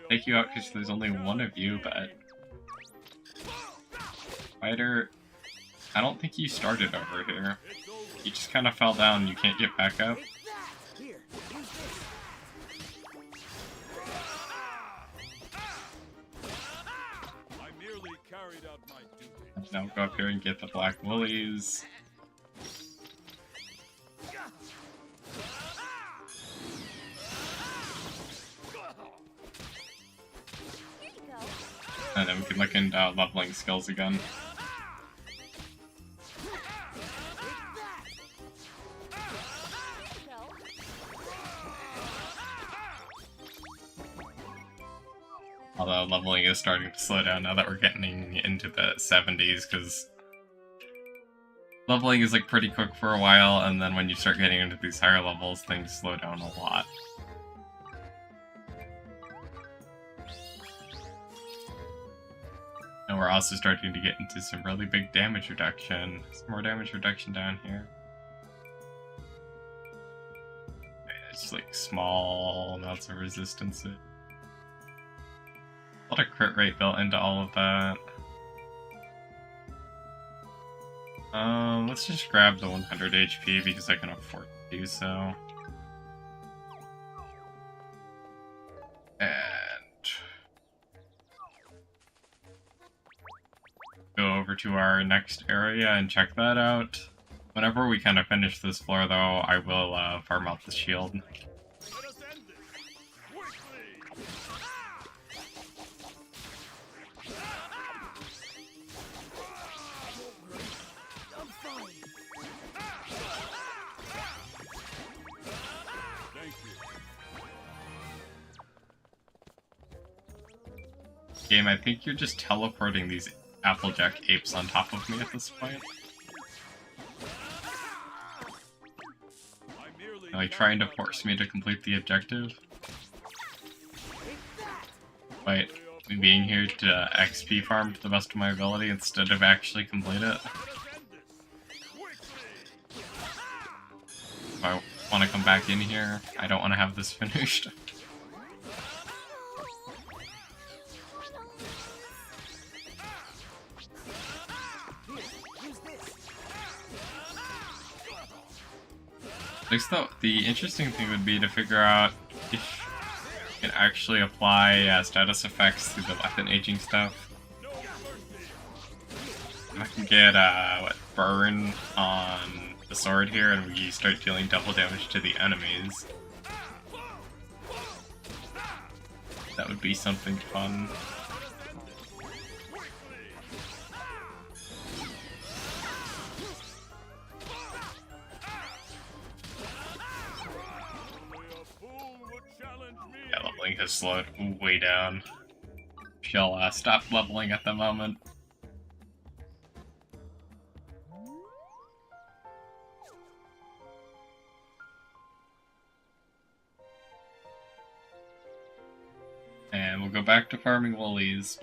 Take you out because there's only one of you, but... Spider... I don't think you started over here. You just kind of fell down and you can't get back up. Here, use this. I merely carried out my duty. Now go up here and get the black woolies. And then we can look into leveling skills again. Although leveling is starting to slow down now that we're getting into the 70s, because leveling is like pretty quick for a while, and then when you start getting into these higher levels, things slow down a lot. And we're also starting to get into some really big damage reduction. Some more damage reduction down here. It's like small amounts of resistance. A lot of crit rate built into all of that. Let's just grab the 100 HP because I can afford to do so. And go over to our next area and check that out. Whenever we kind of finish this floor, though, I will farm out the shield. Let us end this quickly. I'm fine. Thank you. Game, I think you're just teleporting these Applejack apes on top of me at this point. I merely Like trying to force me to complete the objective. Wait, me being here to XP farm to the best of my ability instead of actually complete it. let us end this quickly. If I want to come back in here, I don't want to have this finished. Here, use this. Next though, the interesting thing would be to figure out if you can actually apply status effects through the weapon aging stuff. No mercy. I can get what, burn on the sword here, and we start dealing double damage to the enemies. That would be something fun. Only a fool would challenge me. Yeah, leveling has slowed way down. Shall stop leveling at the moment. And we'll go back to farming woolies.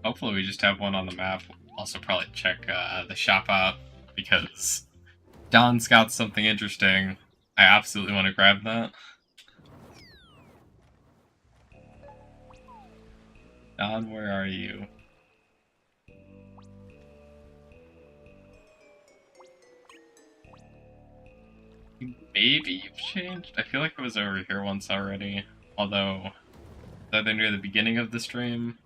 Hopefully we just have one on the map. Also probably check the shop out, because Don's got something interesting. I absolutely want to grab that. Don, where are you? Maybe you've changed? I feel like it was over here once already. Although, either near the beginning of the stream,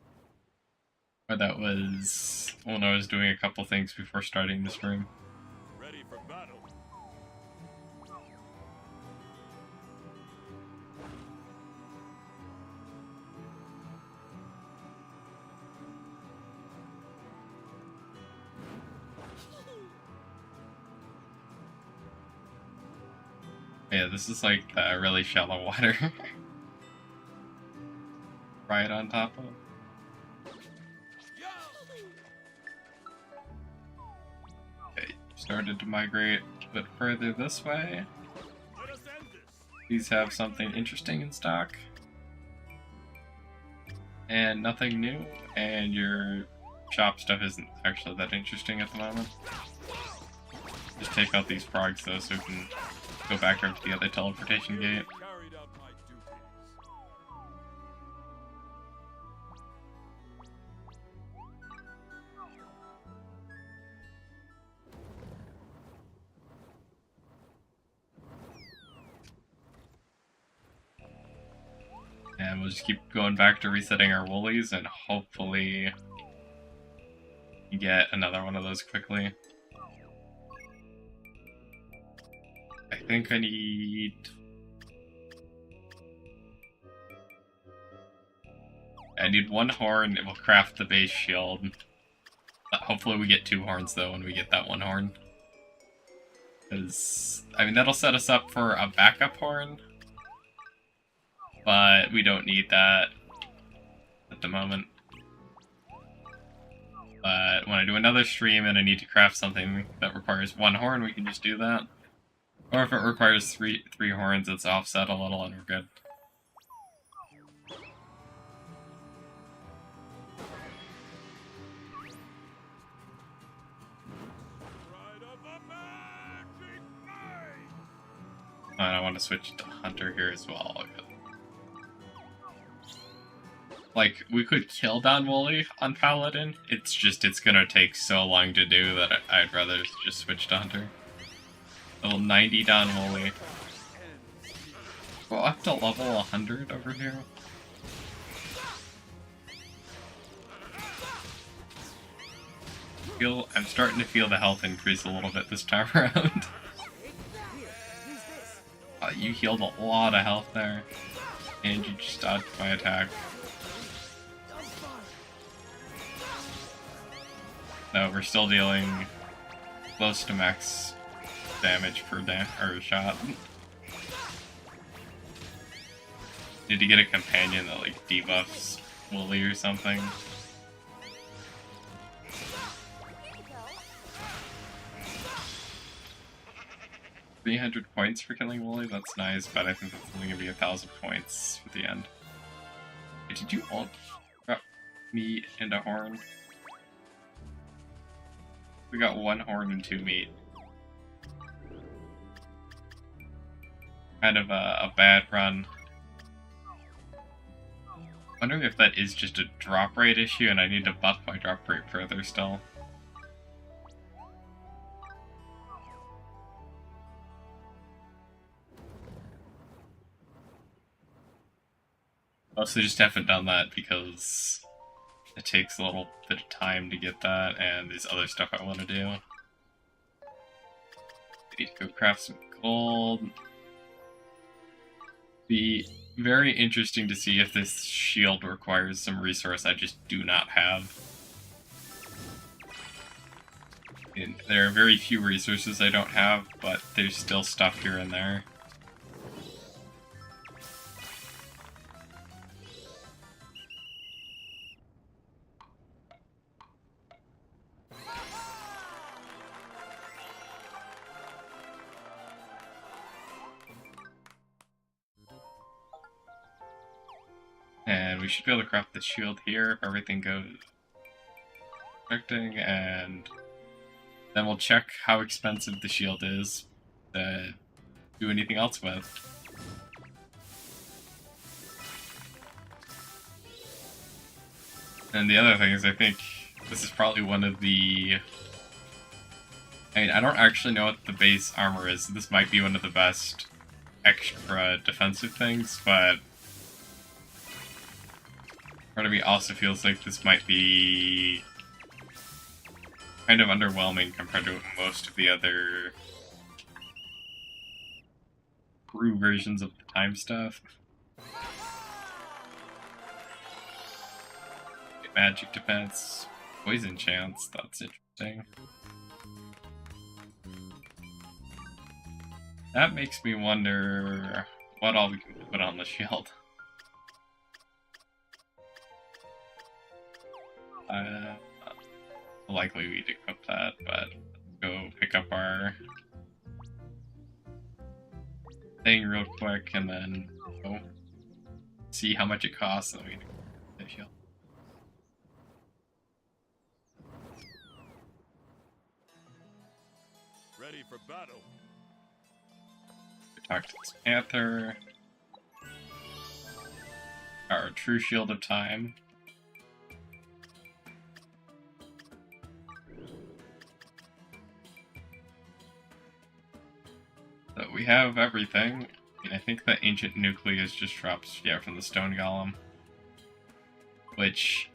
or that was when I was doing a couple things before starting the stream. Ready for battle. Yeah, this is like the really shallow water. Right on top of. Okay, started to migrate a bit further this way. Let us end this. These have something interesting in stock. And nothing new, and your shop stuff isn't actually that interesting at the moment. Just take out these frogs though so we can go back over to the other teleportation gate. Carried out my duties. And we'll just keep going back to resetting our woolies and hopefully get another one of those quickly. I think I need... one horn, it will craft the base shield. Hopefully we get 2 horns though when we get that 1 horn. Because, I mean, that'll set us up for a backup horn. But we don't need that at the moment. But when I do another stream and I need to craft something that requires 1 horn, we can just do that. Or if it requires three horns, it's offset a little and we're good. And I want to switch to Hunter here as well. Like, we could kill Don Wooly on Paladin, it's gonna take so long to do that I'd rather just switch to Hunter. Level 90 Don Wooly. Go up to level 100 over here. I'm starting to feel the health increase a little bit this time around. You healed a lot of health there, and you just dodged my attack. No, we're still dealing close to max damage per shot. Need to get a companion that like debuffs Wooly or something. 300 points for killing Wooly, that's nice, but I think that's only gonna be 1,000 points for the end. Wait, did you ult meat and a horn? We got 1 horn and 2 meat. Kind of a bad run. Wondering if that is just a drop rate issue and I need to buff my drop rate further still. Mostly just haven't done that because it takes a little bit of time to get that, and there's other stuff I want to do. I need to go craft some gold. Be very interesting to see if this shield requires some resource I just do not have. And there are very few resources I don't have, but there's still stuff here and there. And we should be able to craft the shield here if everything goes expecting, and then we'll check how expensive the shield is to do anything else with. And the other thing is, I think this is probably one of the... I mean, I don't actually know what the base armor is. This might be one of the best extra defensive things, but part of me also feels like this might be kind of underwhelming compared to most of the other brew versions of the time stuff. Magic defense, poison chance, that's interesting. That makes me wonder what all we can put on the shield. Likely we equip that, but let's go pick up our thing real quick and then go see how much it costs, and then we can equip the shield. Ready for battle. Talk to this panther. Our true shield of time. So we have everything. I think the Ancient Nucleus just drops, yeah, from the Stone Golem. Which,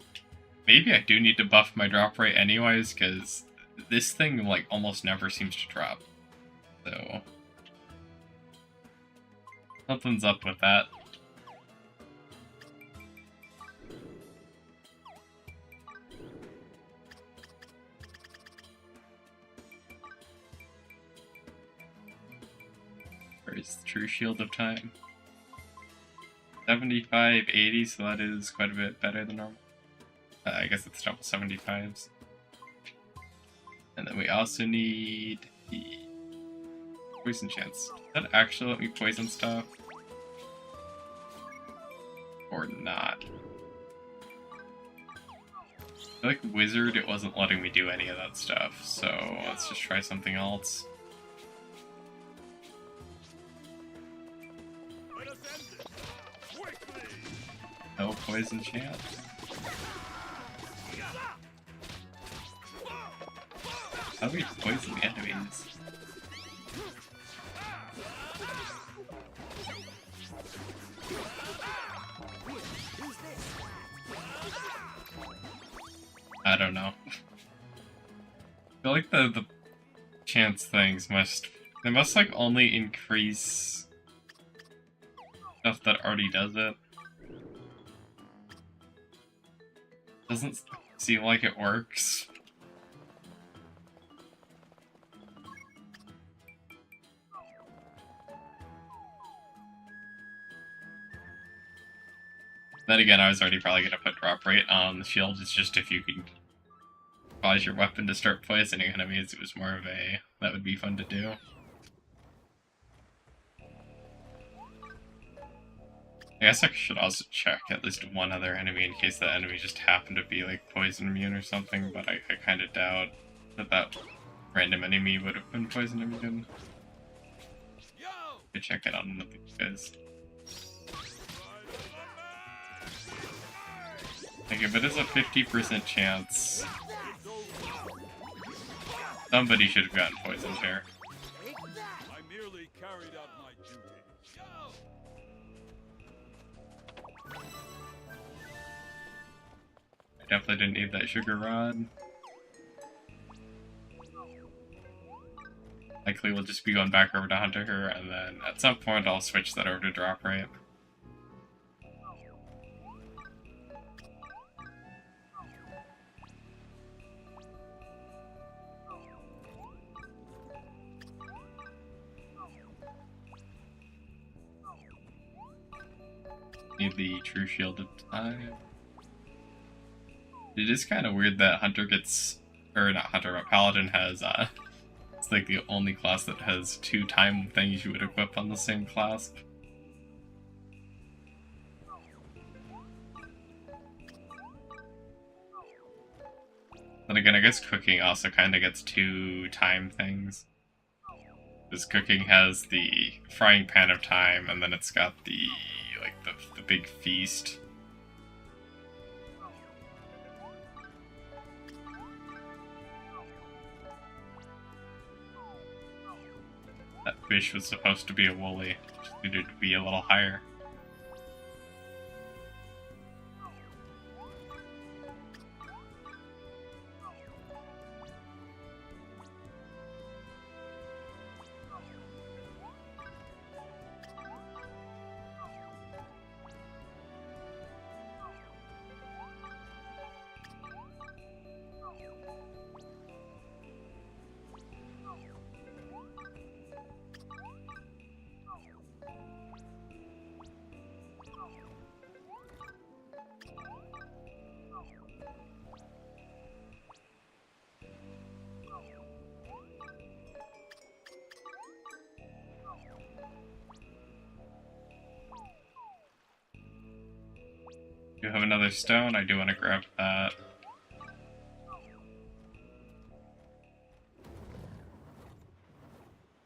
maybe I do need to buff my drop rate anyways, because this thing, like, almost never seems to drop. So, something's up with that. Where's the True Shield of Time? 75, 80, so that is quite a bit better than normal. I guess it's double 75s. And then we also need the poison chance. Does that actually let me poison stuff? Or not? I feel like Wizard, it wasn't letting me do any of that stuff, so let's just try something else. Let us end this quickly. No poison chance. How do we poison the enemies? I don't know. I feel like the chance things they must like only increase stuff that already does it. Doesn't seem like it works. Then again, I was already probably going to put drop rate on the shield. It's just if you could cause your weapon to start poisoning enemies, it was more of a, that would be fun to do. I guess I should also check at least one other enemy in case that enemy just happened to be like poison immune or something, but I kind of doubt that random enemy would have been poison immune. Could check it out on the guys. Like, if it is a 50% chance, somebody should have gotten poisoned here. I merely carried out my duty. I definitely didn't need that sugar rod. Likely we'll just be going back over to Hunter her, and then at some point I'll switch that over to drop rate. Need the True Shield of Time. It is kind of weird that Hunter gets, or not Hunter, but Paladin has, it's like the only class that has 2 time things you would equip on the same class. Then again, I guess Cooking also kind of gets 2 time things. Because Cooking has the Frying Pan of Time, and then it's got the, like, the big feast. That fish was supposed to be a woolly, just needed to be a little higher. Do have another stone, I do want to grab that.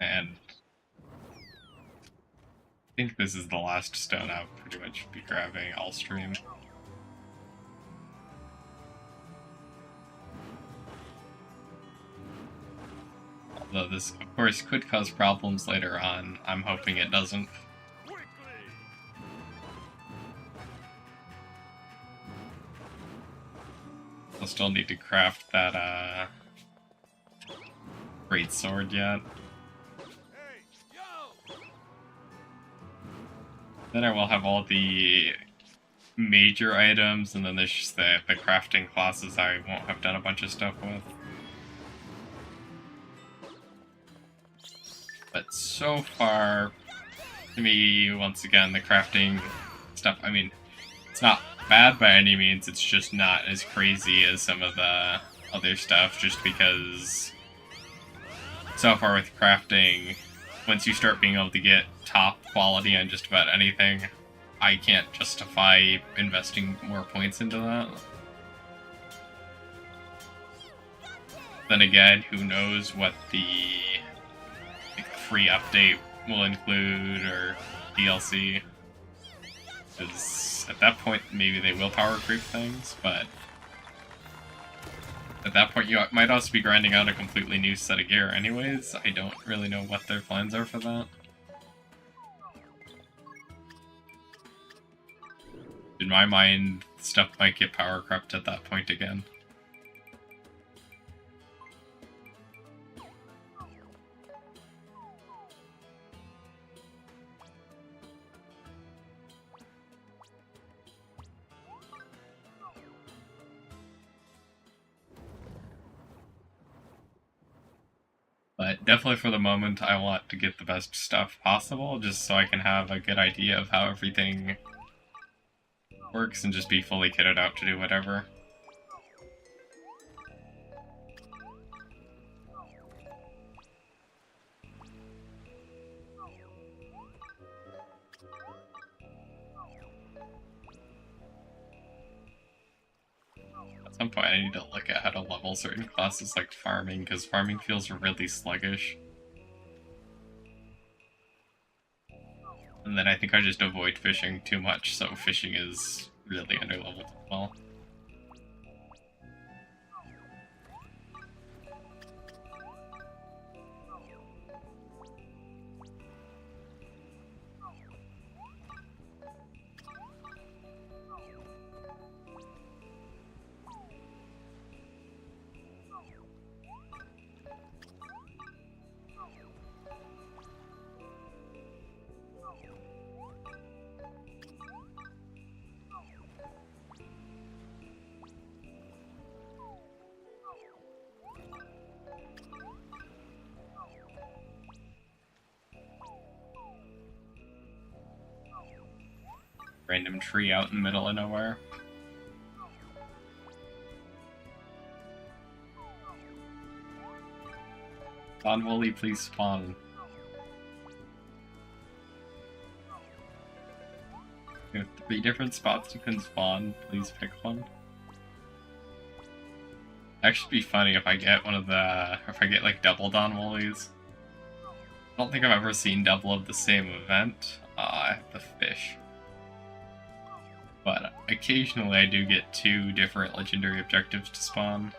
And I think this is the last stone I'll pretty much be grabbing all stream. Although this, of course, could cause problems later on. I'm hoping it doesn't. also still need to craft that great sword yet. Hey, yo! Then I will have all the major items, and then there's just the crafting classes I won't have done a bunch of stuff with. But so far, to me, once again, the crafting stuff, I mean, it's not bad by any means, it's just not as crazy as some of the other stuff, just because so far with crafting, once you start being able to get top quality on just about anything, I can't justify investing more points into that. Then again, who knows what the free update will include, or DLC. Because at that point, maybe they will power creep things, but at that point you might also be grinding out a completely new set of gear anyways. I don't really know what their plans are for that. In my mind, stuff might get power crept at that point again. But definitely for the moment, I want to get the best stuff possible, just so I can have a good idea of how everything works and just be fully kitted out to do whatever. At some point I need to look at how to level certain classes like farming, because farming feels really sluggish. And then I think I just avoid fishing too much, so fishing is really underleveled as well. Random tree out in the middle of nowhere. Don Wooly, please spawn. You have 3 different spots you can spawn. Please pick one. Actually, be funny if I get one of the, if I get like double Don Woolies. I don't think I've ever seen double of the same event. I have the fish. But occasionally I do get 2 different legendary objectives to spawn.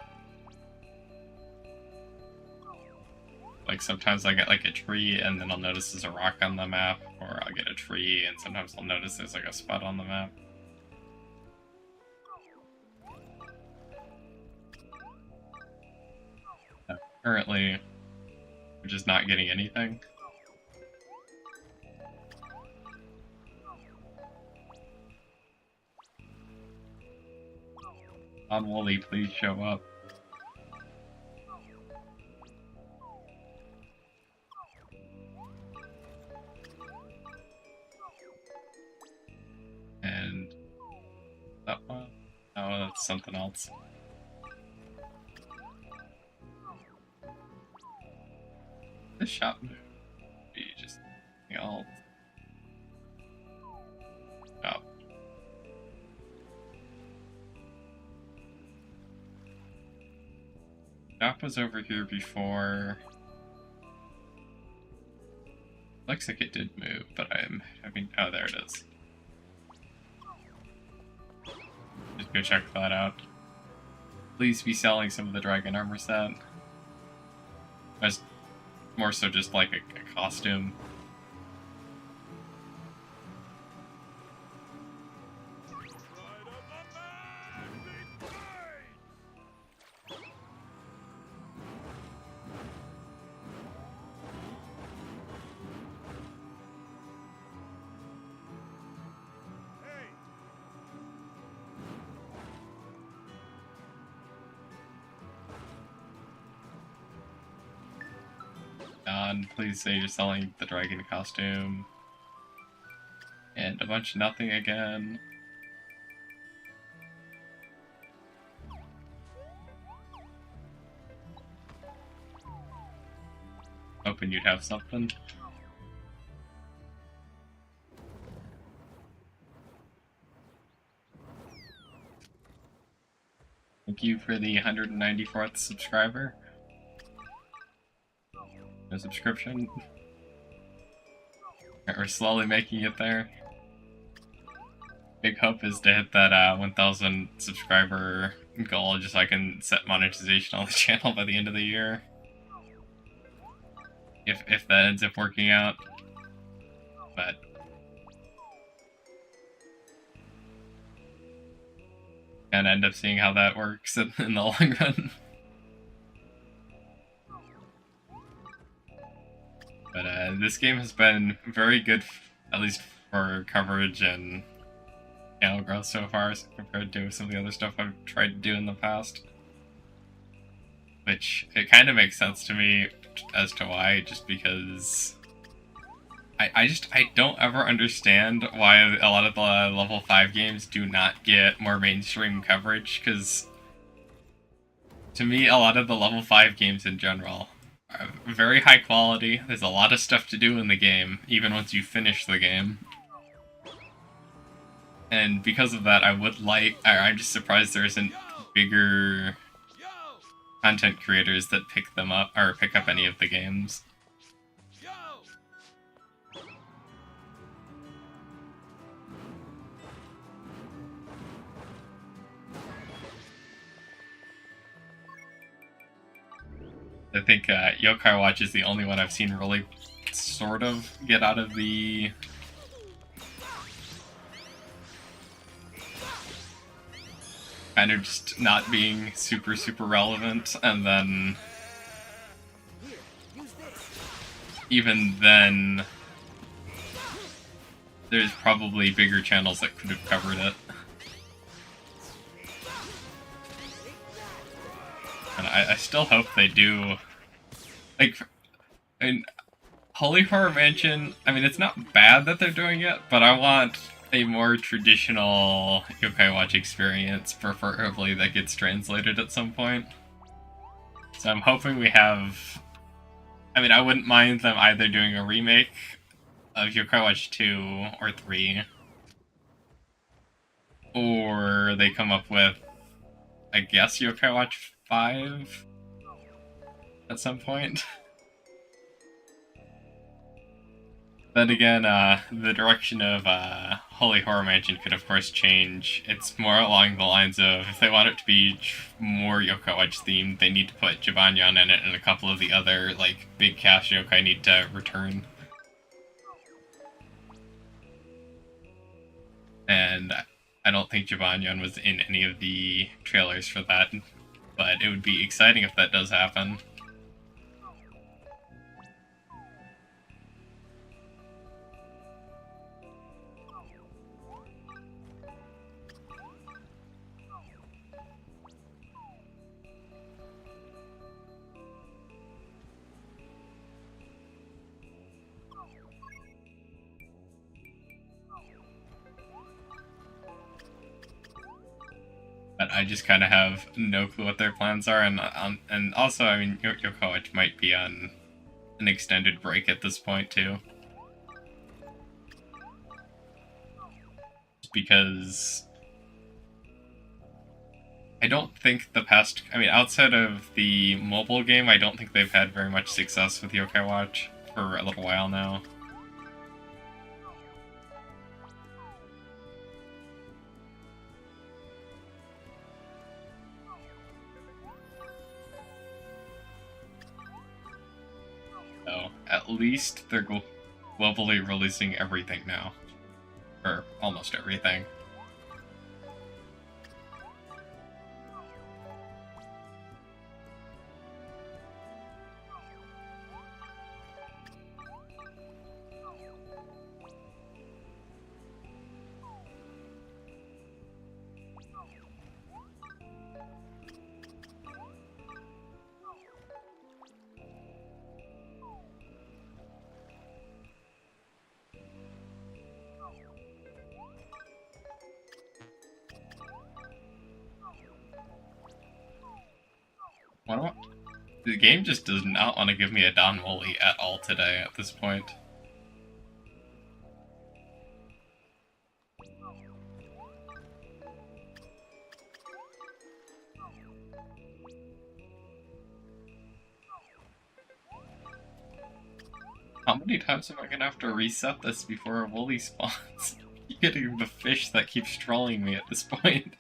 Like sometimes I get like a tree and then I'll notice there's a rock on the map, or I'll get a tree and sometimes I'll notice there's like a spot on the map. Currently, we're just not getting anything. Don Wooly, please show up. And that one? Oh, that's something else. The shop move be just something else. Oh. Shop was over here before. Looks like it did move, but I mean, oh, there it is. Just go check that out. Please be selling some of the dragon armor set. As more so just like a costume. on, please say you're selling the dragon costume. And a bunch of nothing again. Hoping you'd have something. Thank you for the 194th subscriber. No subscription. We're slowly making it there. Big hope is to hit that 1,000 subscriber goal just so I can set monetization on the channel by the end of the year. If that ends up working out. But and end up seeing how that works in the long run. But this game has been very good, at least for coverage and channel growth so far, compared to some of the other stuff I've tried to do in the past. Which, it kind of makes sense to me as to why, just because I don't ever understand why a lot of the level 5 games do not get more mainstream coverage, because to me, a lot of the level 5 games in general are very high quality. There's a lot of stuff to do in the game, even once you finish the game. And because of that, I'm just surprised there isn't bigger content creators that pick them up, or pick up any of the games. I think Yokai Watch is the only one I've seen really sort of get out of the kind of just not being super relevant, and then even then there's probably bigger channels that could have covered it. And I still hope they do. Like, in Holy Horror Mansion, I mean, it's not bad that they're doing it, but I want a more traditional Yokai Watch experience, preferably that gets translated at some point. So I'm hoping we have... I mean, I wouldn't mind them either doing a remake of Yokai Watch 2 or 3, or they come up with, I guess, Yokai Watch 5 at some point. Then again, the direction of Holy Horror Mansion could of course change. It's more along the lines of, if they want it to be more Yokai Watch themed, they need to put Jibanyan in it, and a couple of the other, like, big cast yokai need to return. And I don't think Jibanyan was in any of the trailers for that, but it would be exciting if that does happen. But I just kind of have no clue what their plans are, and also, I mean, Yokai Watch might be on an extended break at this point, too. Because I don't think the past... I mean, outside of the mobile game, I don't think they've had very much success with Yokai Watch for a little while now. So, at least they're globally releasing everything now. Or almost everything. What do I... The game just does not want to give me a Don Wooly at all today at this point. How many times am I gonna have to reset this before a Wooly spawns? You're getting the fish that keeps trolling me at this point.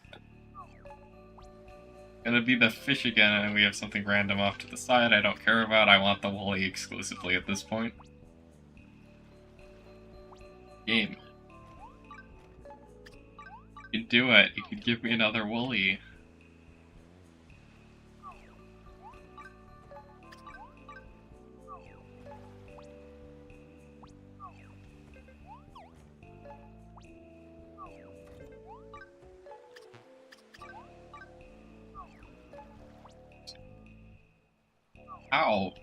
Gonna be the fish again, and we have something random off to the side I don't care about. I want the Wooly exclusively at this point. Game. You can do it. You can give me another Wooly. Ow.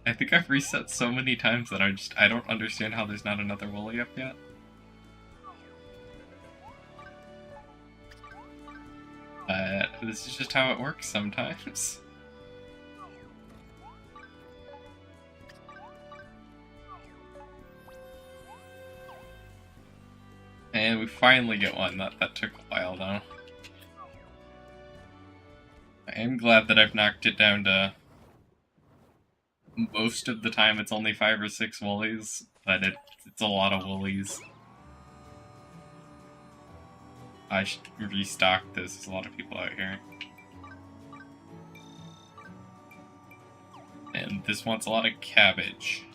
I think I've reset so many times that I don't understand how there's not another Wooly up yet. This is just how it works sometimes. And we finally get one. That took a while though. I am glad that I've knocked it down to most of the time it's only 5 or 6 Woolies, but it's a lot of Woolies. I should restock this. There's a lot of people out here. And this wants a lot of cabbage.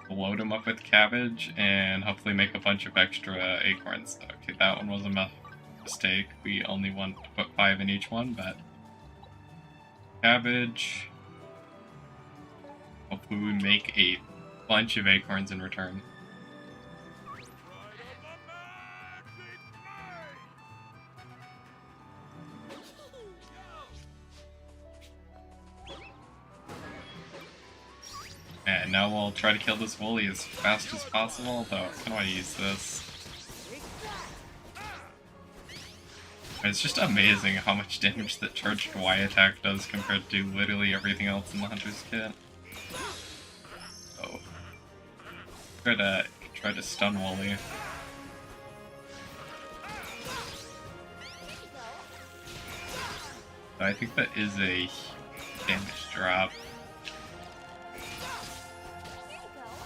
Load them up with cabbage and hopefully make a bunch of extra acorns. Okay, that one was a mistake. We only want to put 5 in each one, but cabbage. Hopefully we make a bunch of acorns in return. And now we'll try to kill this Wooly as fast as possible, though I kind of want to use this. It's just amazing how much damage that charged Y attack does compared to literally everything else in the Hunter's kit. Oh. Try to stun Wooly. I think that is a damage drop.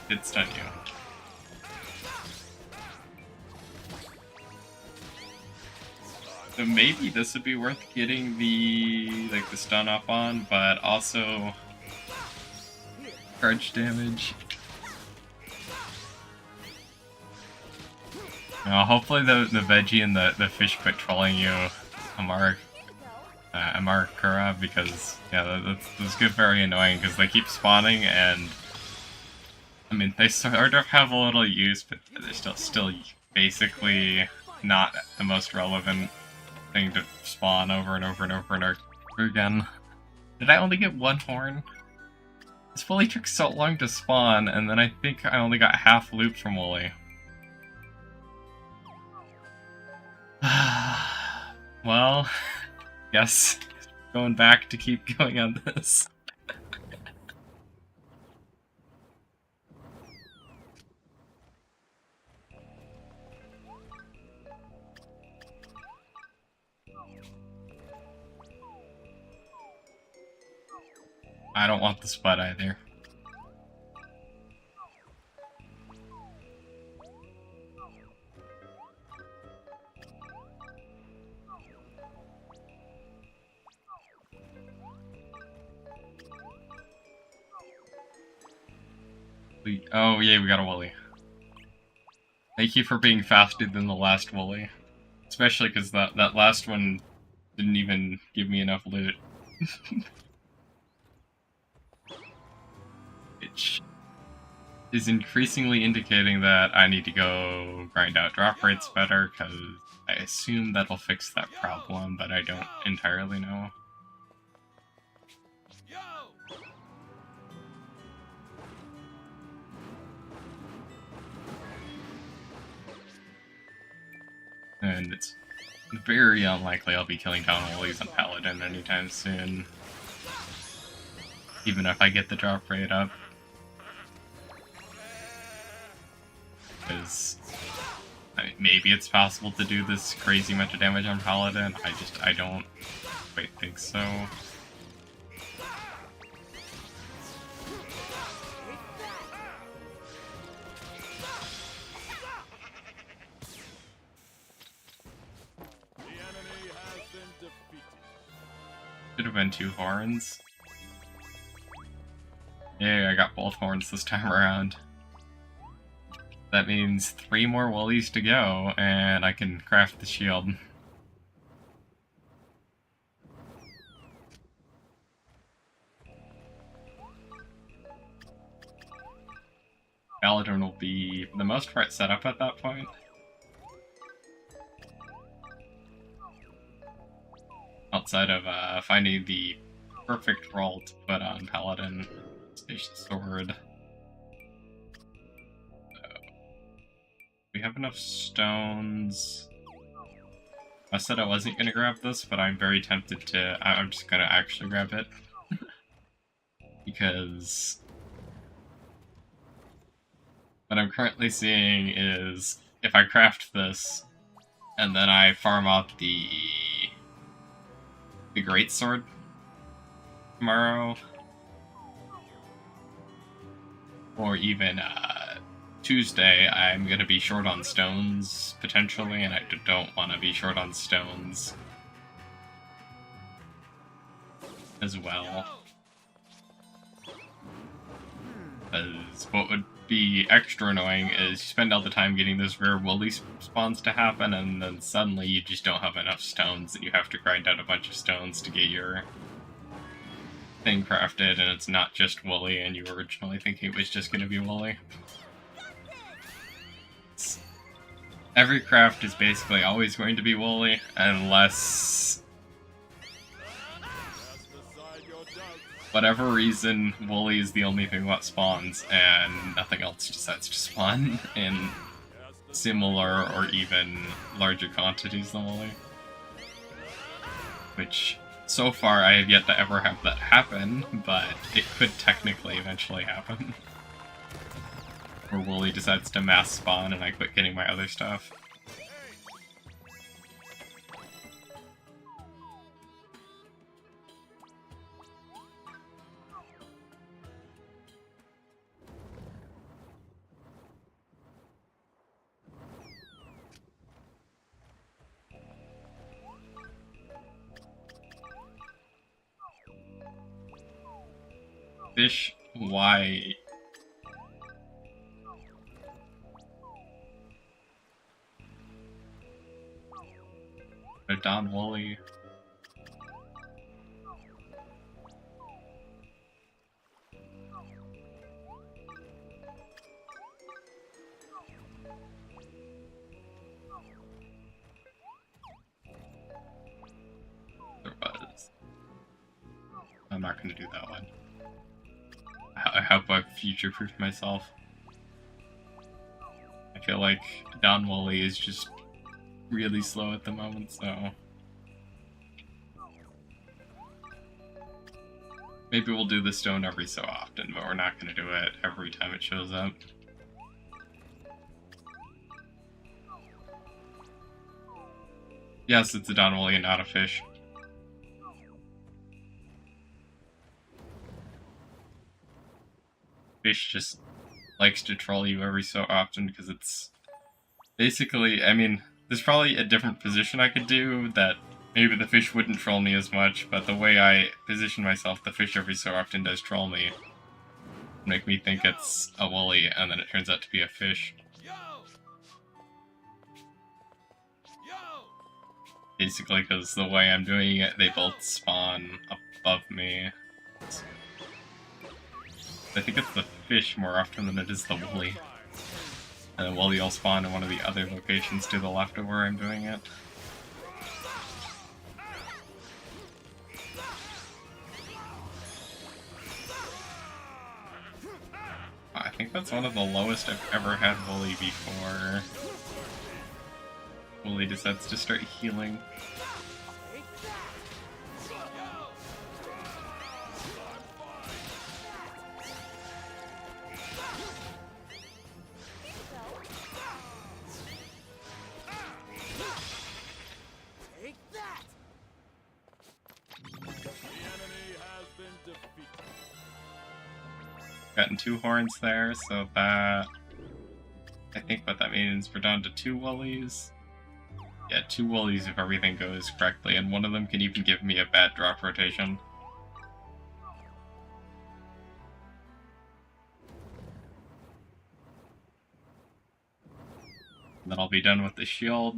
Did stun you. So maybe this would be worth getting the stun up on, but also charge damage. Hopefully the veggie and the fish quit trolling you, Amarakura, because yeah, that's good, very annoying because they keep spawning and. I mean, they sort of have a little use, but they're still basically not the most relevant thing to spawn over and over and over and over again. Did I only get 1 horn? This Wooly took so long to spawn, and then I think I only got half loop from Wooly. Well, guess going back to keep going on this. I don't want the spud either. Oh yeah, we got a Wooly. Thank you for being faster than the last Wooly. Especially because that last one didn't even give me enough loot. Which is increasingly indicating that I need to go grind out drop rates better, because I assume that'll fix that problem, but I don't entirely know. and it's very unlikely I'll be killing down Woolies on Paladin anytime soon. Even if I get the drop rate up. Because I mean, maybe it's possible to do this crazy amount of damage on Paladin. I don't quite think so. The enemy has been defeated. Should have been 2 horns. Yay, I got both horns this time around. That means 3 more woolies to go, and I can craft the shield. Paladin will be, for the most part, set up at that point. Outside of finding the perfect role to put on Paladin Station Sword. We have enough stones. I said I wasn't gonna grab this, but I'm very tempted to. I'm just gonna actually grab it. Because what I'm currently seeing is if I craft this and then I farm out the greatsword tomorrow, or even Tuesday, I'm gonna be short on stones, potentially, and I don't want to be short on stones as well. Because what would be extra annoying is you spend all the time getting those rare woolly spawns to happen, and then suddenly you just don't have enough stones, and you have to grind out a bunch of stones to get your thing crafted, and it's not just woolly, and you were originally thinking it was just gonna be woolly. Every craft is basically always going to be woolly, unless whatever reason, woolly is the only thing that spawns, and nothing else decides to spawn in similar or even larger quantities than woolly. Which, so far, I have yet to ever have that happen, but it could technically eventually happen. Where woolly decides to mass spawn and I quit getting my other stuff. Fish, why? They're Don Wooly. There was. I'm not going to do that one. I hope I've future-proofed myself. I feel like Don Wooly is just really slow at the moment, so maybe we'll do the stone every so often, but we're not going to do it every time it shows up. Yes, it's a Don Wooly and not a fish. Fish just likes to troll you every so often because it's basically, I mean, there's probably a different position I could do that maybe the fish wouldn't troll me as much, but the way I position myself, the fish every so often does troll me. Make me think it's a woolly, and then it turns out to be a fish. Basically, because the way I'm doing it, they both spawn above me. I think it's the fish more often than it is the woolly. And then woolly will spawn in one of the other locations to the left of where I'm doing it. I think that's one of the lowest I've ever had woolly before. Wooly decides to start healing. Take that! The enemy has been defeated. Gotten 2 horns there, so that... I think what that means, we're down to 2 woolies. Yeah, 2 woolies if everything goes correctly, and one of them can even give me a bad drop rotation. And then I'll be done with the shield.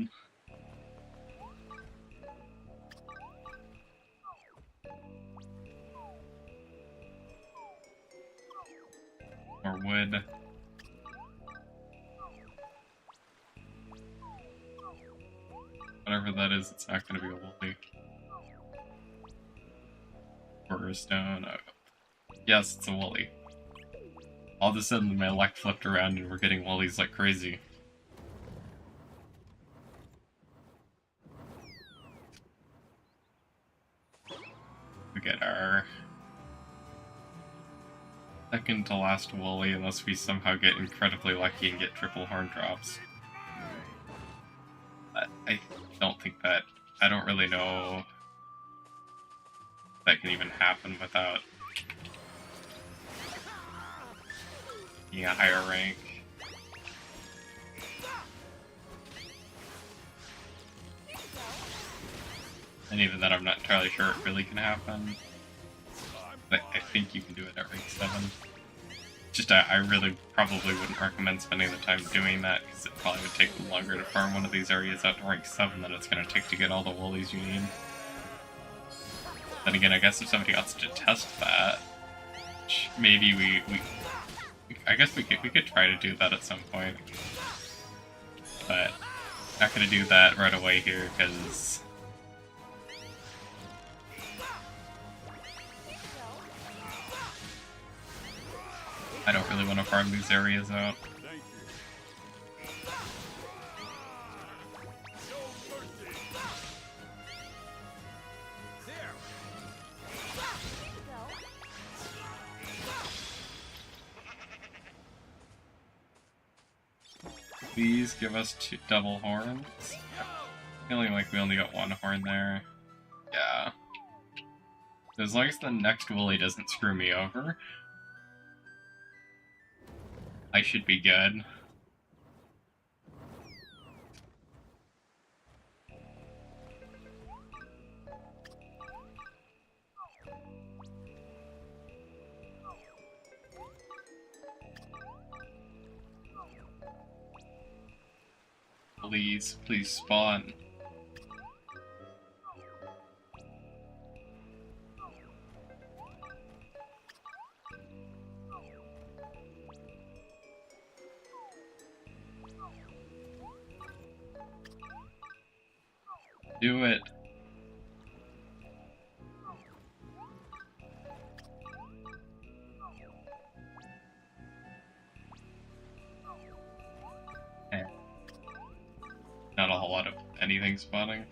More wood. Whatever that is, it's not going to be a woolly. Or a stone. Oh. Yes, it's a woolly. All of a sudden my luck flipped around and we're getting woolies like crazy. We get our second to last woolly unless we somehow get incredibly lucky and get triple horn drops. I don't think that... I don't really know if that can even happen without being a higher rank. And even then I'm not entirely sure it really can happen. But I think you can do it at rank 7. Just I really probably wouldn't recommend spending the time doing that, because it probably would take longer to farm one of these areas out to rank 7 than it's going to take to get all the woolies you need. Then again, I guess if somebody wants to test that, maybe I guess we could try to do that at some point. But not going to do that right away here, because I don't really want to farm these areas out. Thank you. No mercy. There! Please give us 2 double horns. Feeling like we only got 1 horn there. Yeah. As long as the next woolly doesn't screw me over, I should be good. Please, please spawn. Do it. Eh. Not a whole lot of anything spawning.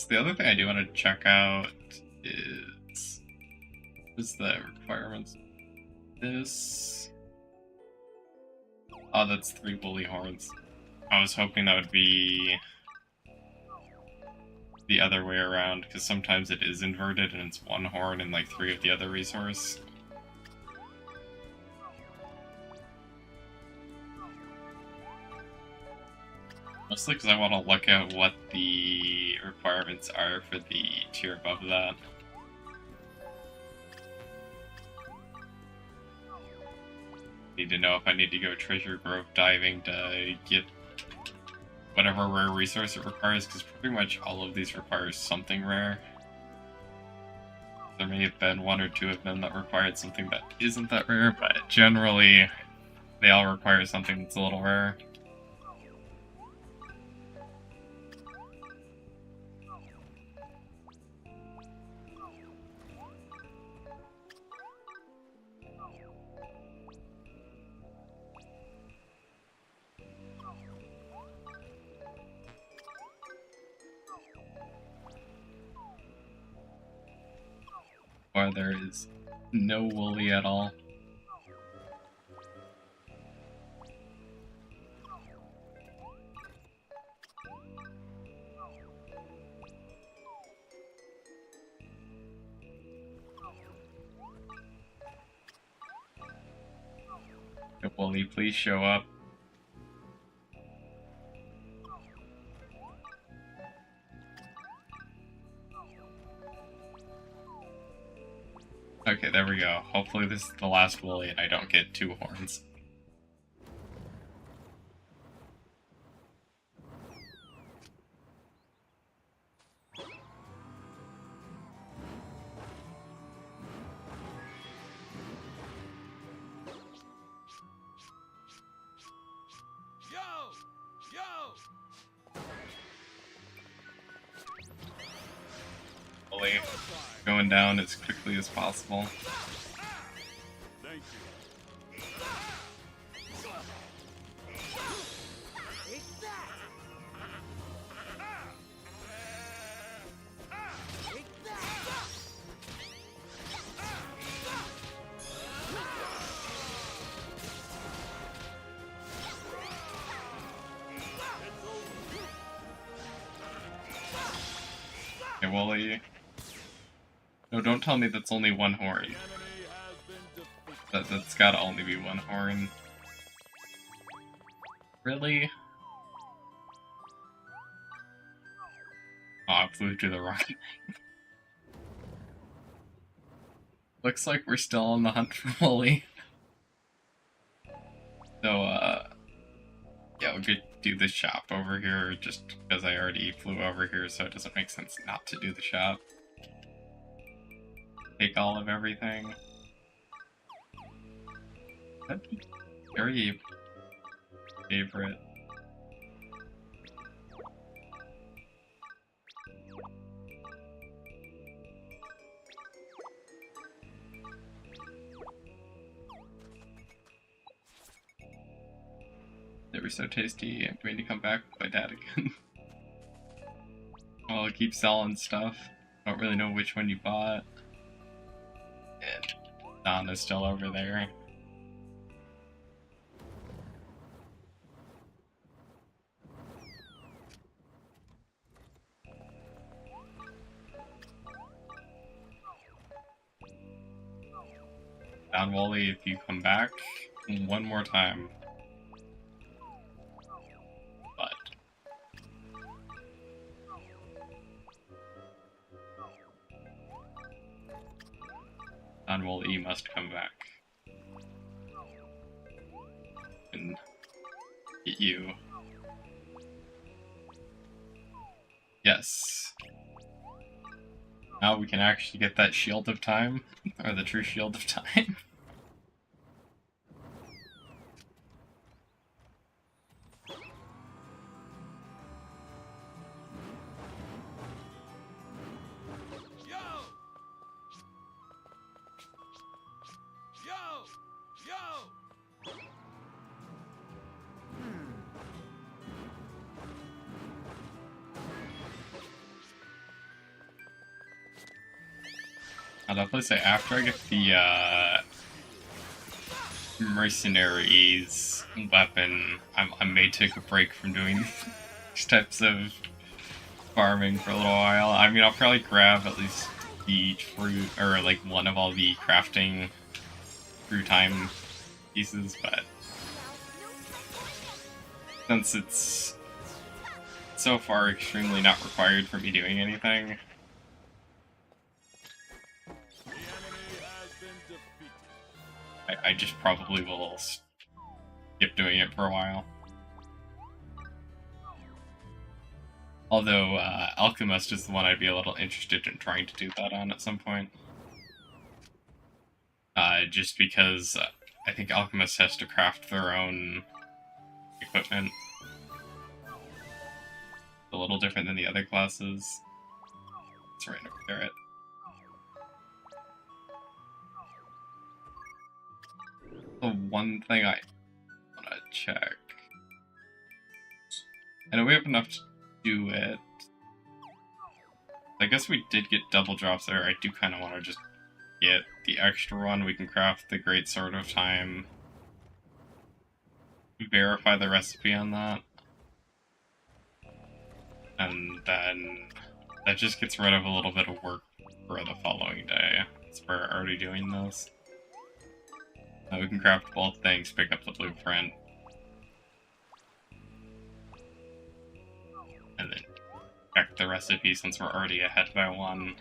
The other thing I do want to check out is the requirements. This. Oh, that's 3 woolly horns. I was hoping that would be the other way around, because sometimes it is inverted and it's 1 horn and like 3 of the other resource. Mostly because I want to look at what the requirements are for the tier above that. Need to know if I need to go Treasure Grove diving to get whatever rare resource it requires, because pretty much all of these require something rare. There may have been 1 or 2 of them that required something that isn't that rare, but generally they all require something that's a little rare. far there is no Wooly at all. Wooly, please show up. Okay, there we go. Hopefully this is the last Wooly and I don't get 2 horns. Wooly, going down as quickly as possible. Thank you. Take that! Take that! Okay, Wooly. No, don't tell me that's only 1 horn. The enemy has been defeated. That's gotta only be 1 horn. Really? Oh, I flew to the wrong thing. Looks like we're still on the hunt for Wooly. So, yeah, we could do the shop over here just because I already flew over here, so it doesn't make sense not to do the shop. Take all of everything. That'd be very favorite. They were so tasty. I'm going to come back with my dad again. Well, I'll keep selling stuff. Don't really know which one you bought. And Donna's still over there. Don Wooly, if you come back one more time. But Don Wooly must come back. And get you. Yes. Now we can actually get that Shield of Time, or the true Shield of Time. I'll definitely say after I get the mercenaries weapon, I may take a break from doing these types of farming for a little while. I mean, I'll probably grab at least the fruit, or like one of all the crafting through time pieces, but since it's so far extremely not required for me doing anything, I just probably will skip doing it for a while. Although, Alchemist is the one I'd be a little interested in trying to do that on at some point. Just because I think Alchemist has to craft their own equipment. A little different than the other classes. It's right over there. The one thing I want to check. I know we have enough to do it. I guess we did get double drops there. I do kind of want to just get the extra one, we can craft the Great Sword of Time. Verify the recipe on that. And then that just gets rid of a little bit of work for the following day. So we're already doing this. Now we can craft both things, pick up the blueprint. And then check the recipe since we're already ahead by one.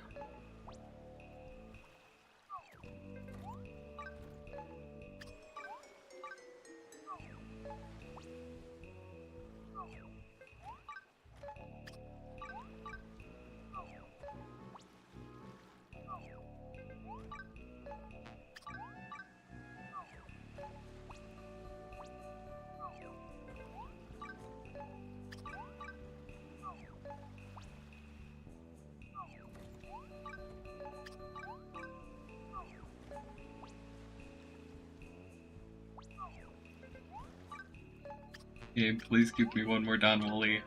Game, please give me one more Don Wooly. You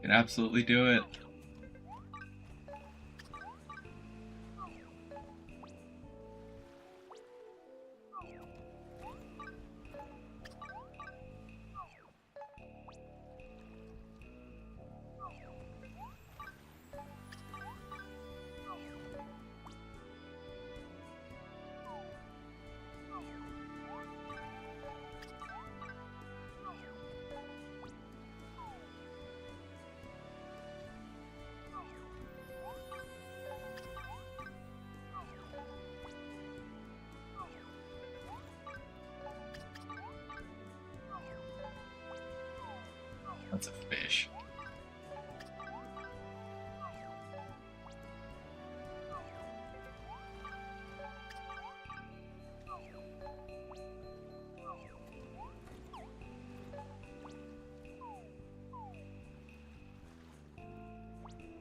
can absolutely do it. That's a fish.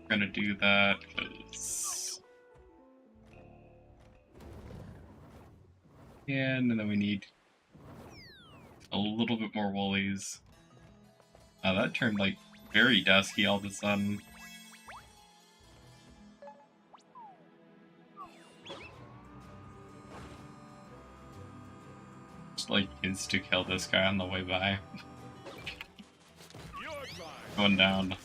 We're gonna do that because... And then we need a little bit more woolies. That turned like very dusky all of a sudden. Just like insta kill this guy on the way by. Going down.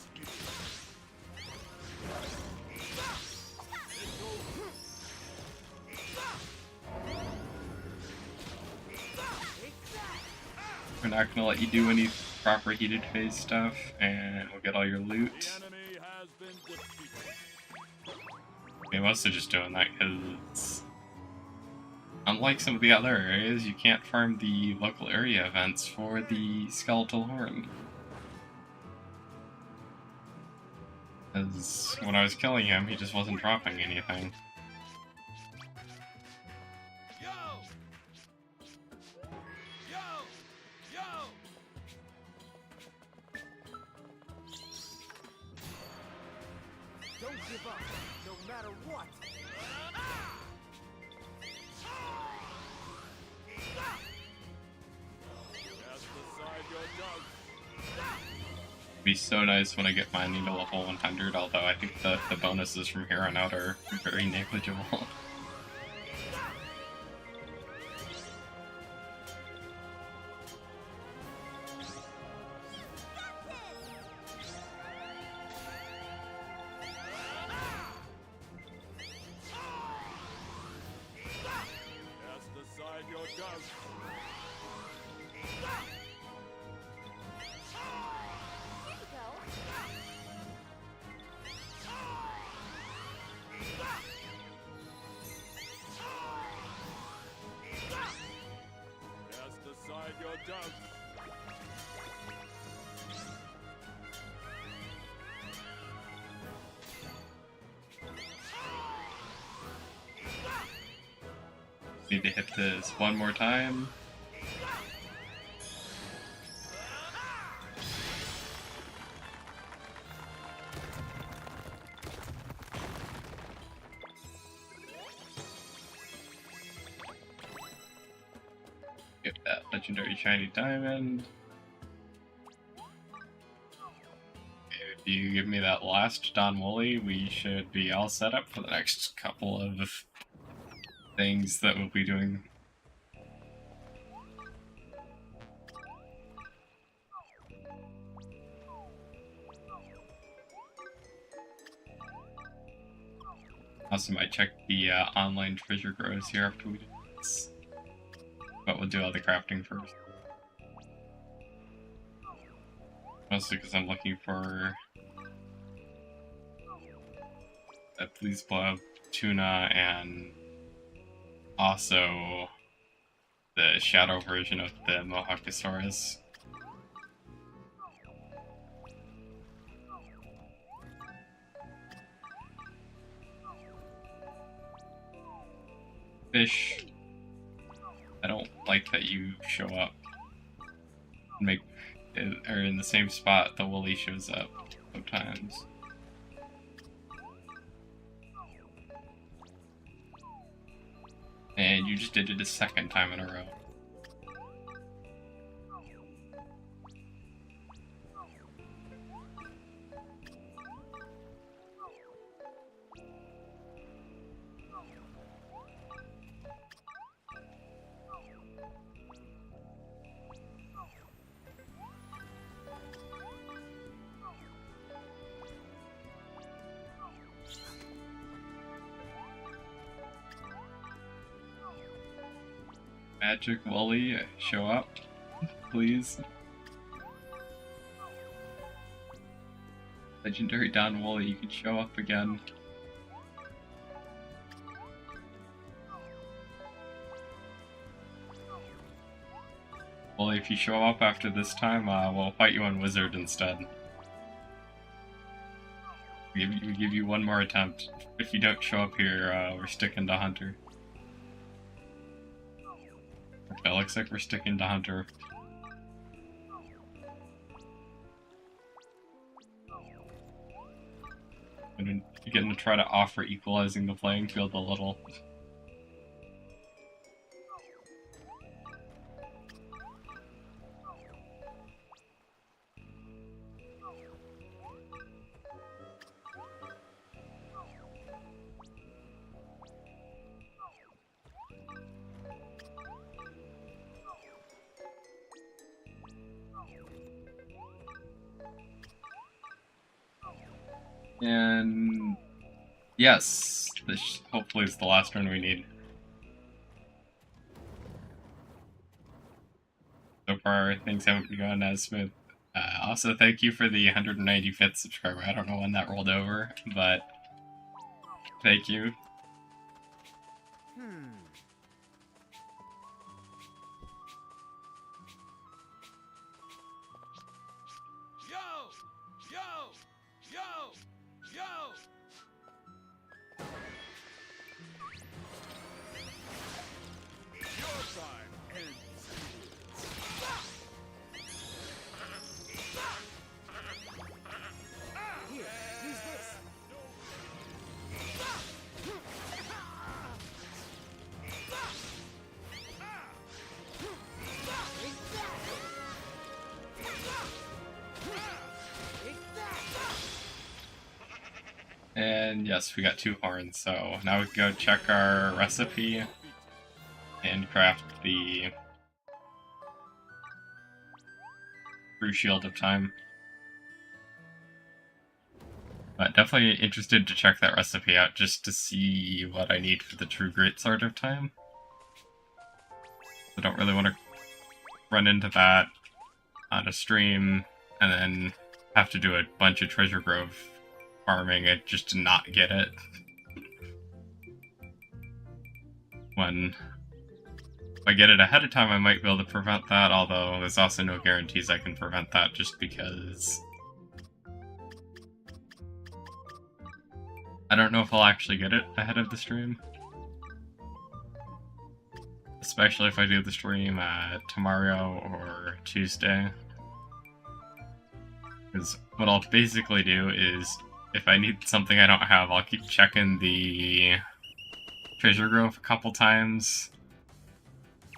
We're not gonna let you do any proper heated phase stuff, and we'll get all your loot. We're mostly just doing that because, unlike some of the other areas, you can't farm the local area events for the skeletal horn. Because when I was killing him, he just wasn't dropping anything. Don't give up, no matter what. It'd be so nice when I get mining to level 100, although I think the bonuses from here on out are very negligible. Need to hit this one more time. Get that legendary shiny diamond. If you give me that last Don Wooly, we should be all set up for the next couple of things that we'll be doing. Also might check the online treasure groves here after we do this. But we'll do all the crafting first. Mostly because I'm looking for at least tuna and also the shadow version of the Mohawkosaurus. Fish. I don't like that you show up and make it, or in the same spot the Woolly shows up sometimes. And you just did it a second time in a row. Magic Wooly, show up, please. Legendary Don Wooly, you can show up again. Well, if you show up after this time, we'll fight you on Wizard instead. We give you one more attempt. If you don't show up here, we're sticking to Hunter. Okay, looks like we're sticking to Hunter. I'm gonna try to offer equalizing the playing field a little. And yes, this hopefully is the last one we need. So far, things haven't gone as smooth. Also, thank you for the 195th subscriber. I don't know when that rolled over, but thank you. And yes, we got 2 horns, so now we can go check our recipe and craft the True Shield of Time. But definitely interested to check that recipe out just to see what I need for the True Greatsword of Time. I don't really want to run into that on a stream and then have to do a bunch of treasure grove farming it just to not get it. When if I get it ahead of time, I might be able to prevent that, although there's also no guarantees I can prevent that just because I don't know if I'll actually get it ahead of the stream. Especially if I do the stream tomorrow or Tuesday. Because what I'll basically do is, if I need something I don't have, I'll keep checking the treasure grove a couple times.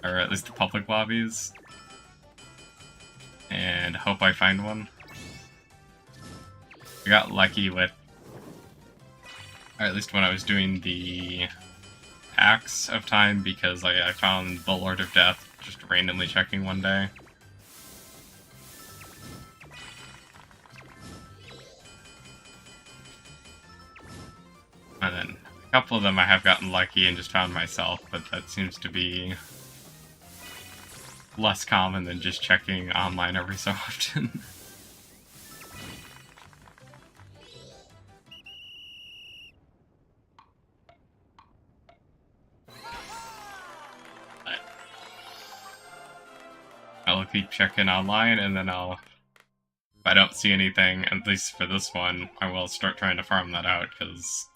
Or at least the public lobbies. And hope I find one. I got lucky with, or at least when I was doing the Axe of Time, because I found the Lord of Death just randomly checking one day. And then a couple of them I have gotten lucky and just found myself, but that seems to be less common than just checking online every so often. But I'll keep checking online, and then if I don't see anything, at least for this one, I will start trying to farm that out, because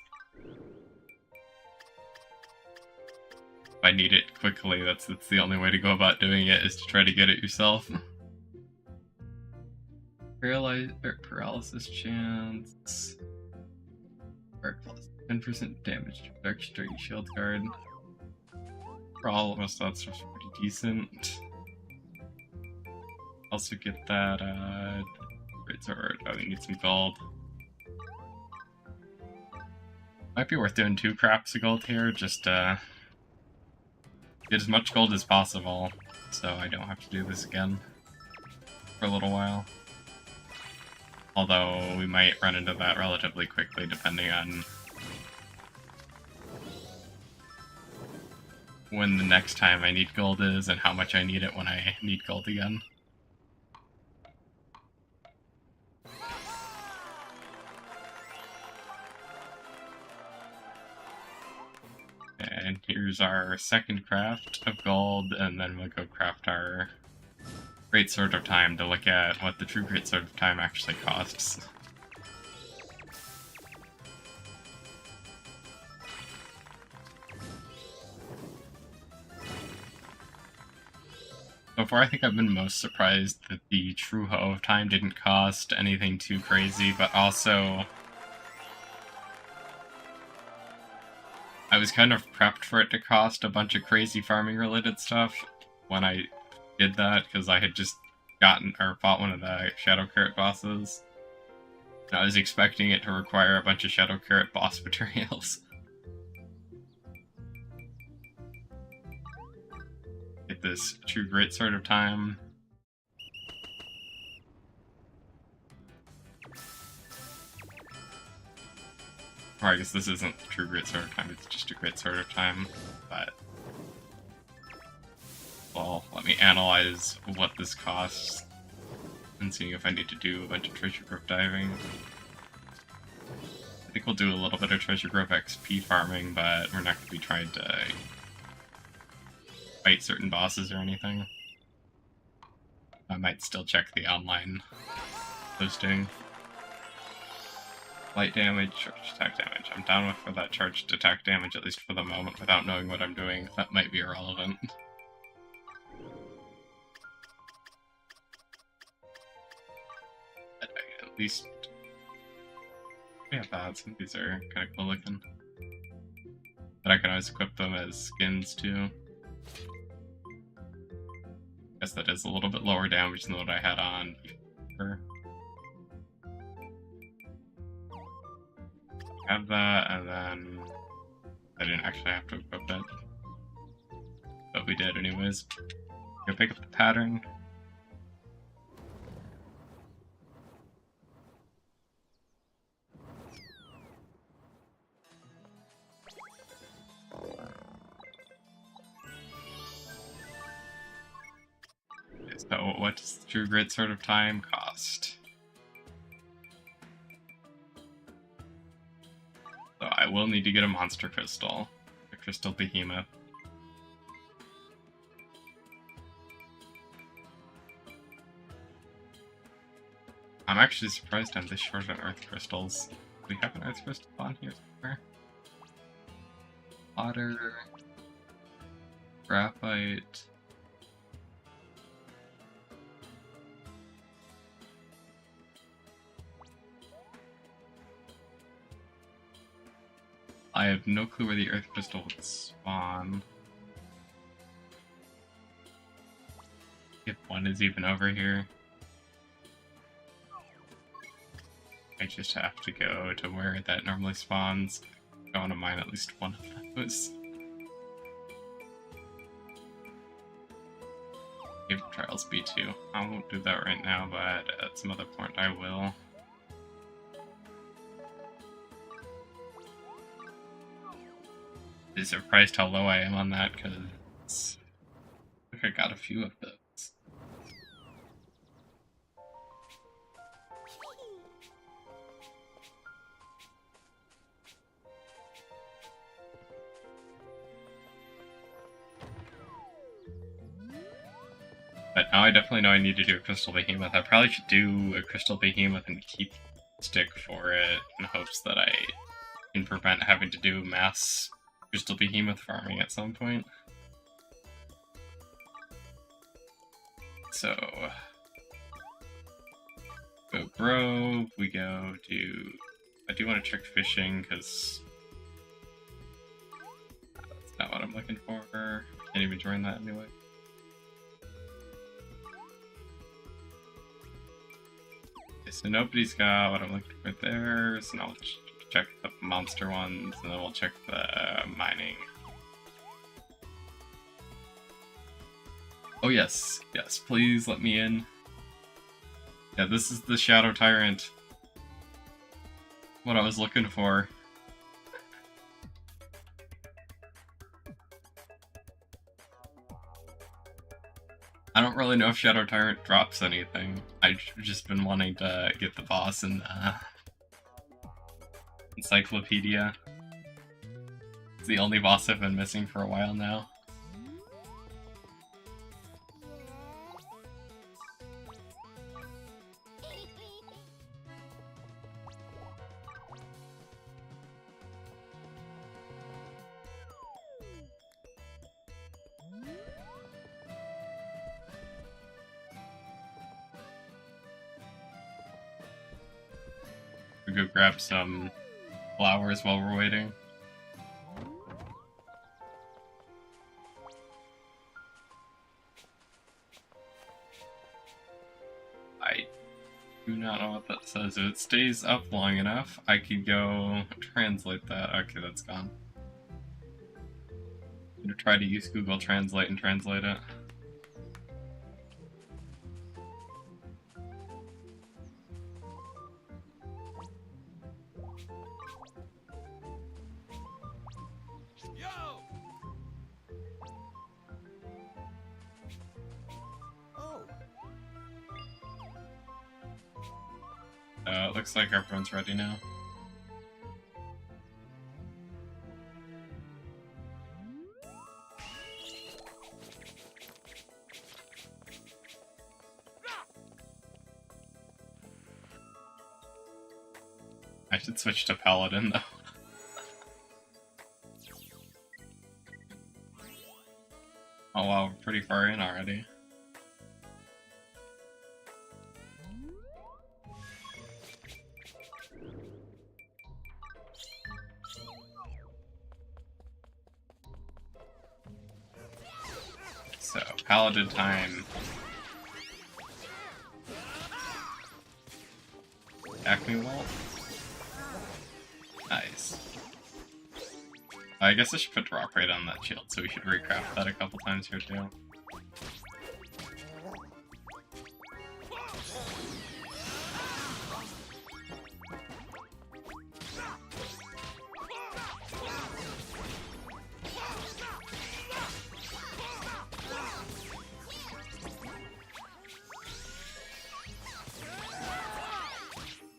if I need it quickly, that's the only way to go about doing it, is to try to get it yourself. Paralysis chance. 10% damage to protection during shield guard. For all of us, that's pretty decent. Also get that, greatsword. Oh, we need some gold. Might be worth doing 2 craps of gold here, just get as much gold as possible, so I don't have to do this again for a little while. Although we might run into that relatively quickly, depending on when the next time I need gold is and how much I need it when I need gold again. And here's our second craft of gold, and then we'll go craft our Great Sword of Time to look at what the true Great Sword of Time actually costs. So far, I think I've been most surprised that the True Hoe of Time didn't cost anything too crazy, but also I was kind of prepped for it to cost a bunch of crazy farming related stuff when I did that, because I had just gotten or fought one of the Shadow Carrot bosses. And I was expecting it to require a bunch of Shadow Carrot boss materials. Get this true Great Sword of Time. Or I guess this isn't the true Great Sword of Time, it's just a Great Sword of Time, but well, let me analyze what this costs and seeing if I need to do a bunch of treasure grove diving. I think we'll do a little bit of treasure grove XP farming, but we're not going to be trying to fight certain bosses or anything. I might still check the online posting. Light damage, charged attack damage. I'm down with for that charged attack damage, at least for the moment, without knowing what I'm doing. That might be irrelevant. At least we have that. Some of these are kind of cool looking. But I can always equip them as skins too. Guess that is a little bit lower damage than what I had on before. Have that, and then I didn't actually have to equip it, but we did anyways. Go pick up the pattern. So what does the true Great Sword of Time cost? So I will need to get a monster crystal, a crystal behemoth. I'm actually surprised I'm this short on earth crystals. Do we have an earth crystal on here somewhere? Otter, graphite. I have no clue where the earth crystal would spawn. If one is even over here. might just have to go to where that normally spawns. I want to mine at least one of those. Give Trials B2. I won't do that right now, but at some other point I will. I'm surprised how low I am on that, because I think I got a few of those. But now I definitely know I need to do a Crystal Behemoth. I probably should do a Crystal Behemoth and keep stick for it in hopes that I can prevent having to do mass Crystal Behemoth farming at some point. So, go Grove, we go to... I do want to check fishing, because that's not what I'm looking for. Can't even join that anyway. Okay, so nobody's got what I'm looking for there, so now I'll check the monster ones, and then we'll check the mining. Oh yes, yes, please let me in. Yeah, this is the Shadow Tyrant. What I was looking for. I don't really know if Shadow Tyrant drops anything. I've just been wanting to get the boss in Encyclopedia. It's the only boss I've been missing for a while now. We go grab some flowers while we're waiting. I do not know what that says. If it stays up long enough, I could go translate that. Okay, that's gone. I'm gonna try to use Google Translate and translate it. It looks like everyone's ready now. I should switch to Paladin though. Oh wow, we're pretty far in already. So, Paladin time. Acme Wall? Nice. I guess I should put drop rate on that shield, so we should recraft that a couple times here too.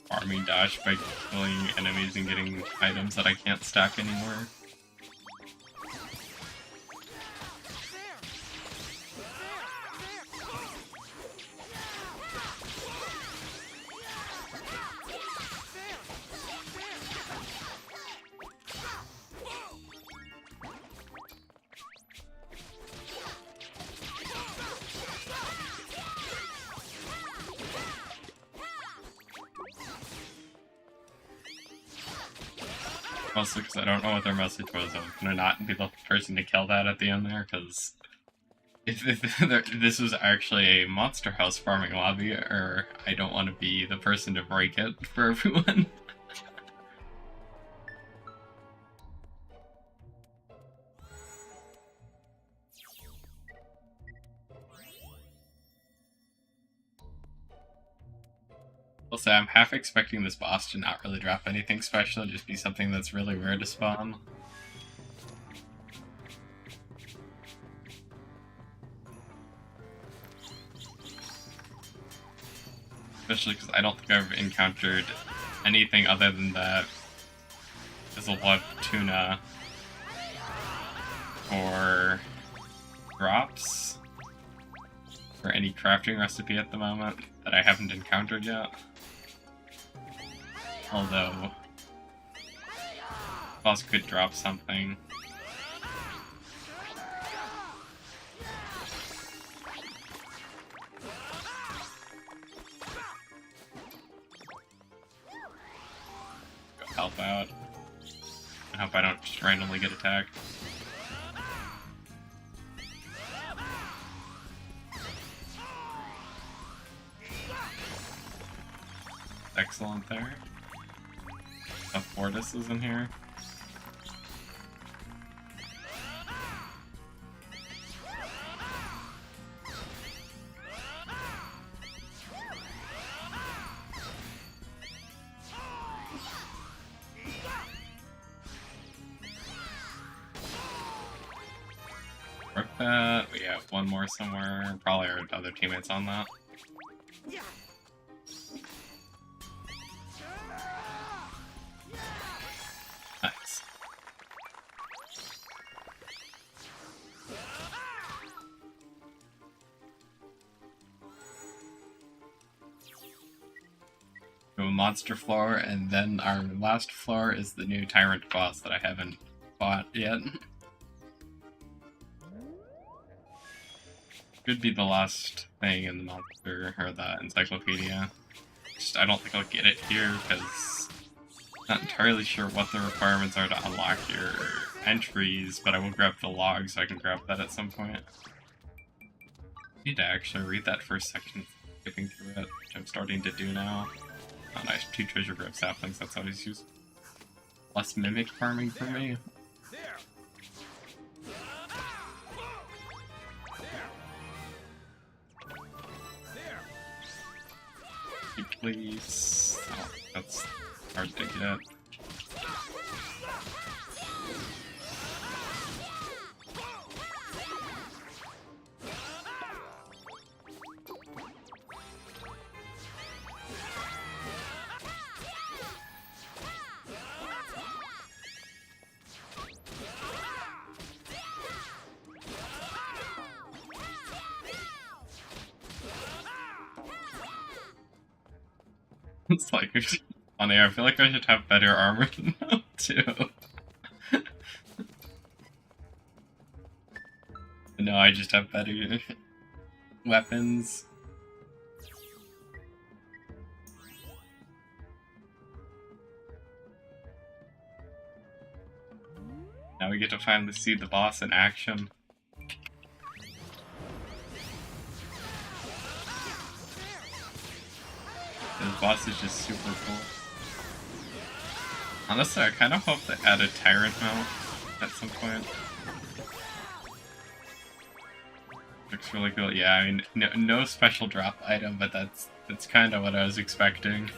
Farming dash by killing enemies and getting items that I can't stack anymore. Mostly because I don't know what their message was. I'm gonna not be the person to kill that at the end there, because if this was actually a monster house farming lobby, or I don't want to be the person to break it for everyone. I'll say I'm half expecting this boss to not really drop anything special, just be something that's really rare to spawn. Especially because I don't think I've encountered anything other than that fizzle blood tuna or drops for any crafting recipe at the moment that I haven't encountered yet. Although, boss could drop something. Go help out. I hope I don't just randomly get attacked. Excellent there. The Fortis is in here. Work that. We have one more somewhere. Probably our other teammates on that. Nice. We have a monster floor, and then our last floor is the new tyrant boss that I haven't fought yet. Could be the last thing in the monster, or the encyclopedia. Just, I don't think I'll get it here, because not entirely sure what the requirements are to unlock your entries, but I will grab the log so I can grab that at some point. I need to actually read that first section, skipping through it, which I'm starting to do now. Oh nice, 2 treasure grove saplings, that's always useful. Less mimic farming for me. Please. Oh, that's hard to get. It's like, funny, I feel like I should have better armor now, too. No, I just have better weapons. Now we get to finally see the boss in action. This boss is just super cool. Honestly, I kind of hope they add a tyrant mount at some point. Looks really cool. Yeah, I mean, no special drop item, but that's kind of what I was expecting.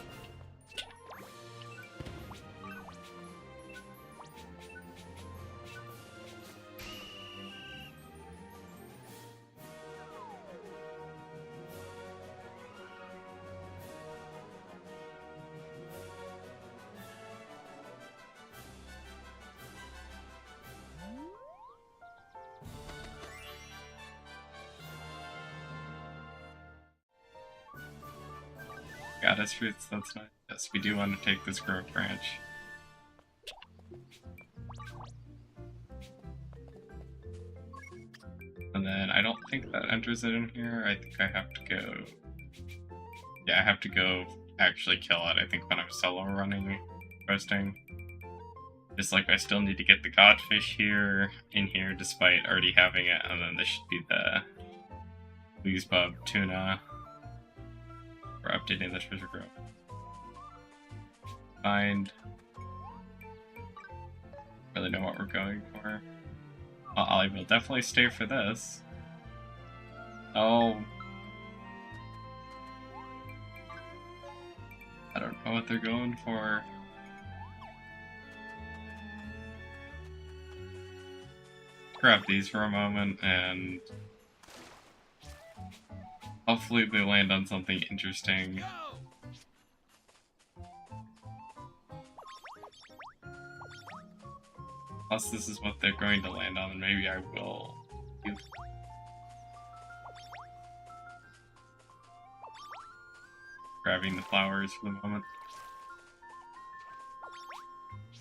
Goddess fruits, that's nice. Yes, we do want to take this grove branch. And then I don't think that enters it in here. I think I have to go... Yeah, I have to go actually kill it, I think, when I'm solo running, posting. Just like I still need to get the codfish here, in here, despite already having it, and then this should be the Bug tuna. We're updating the treasure grove. Find. Really know what we're going for. Well, I will definitely stay for this. Oh. I don't know what they're going for. Grab these for a moment and hopefully they land on something interesting. Plus this is what they're going to land on, and maybe I will grabbing the flowers for the moment.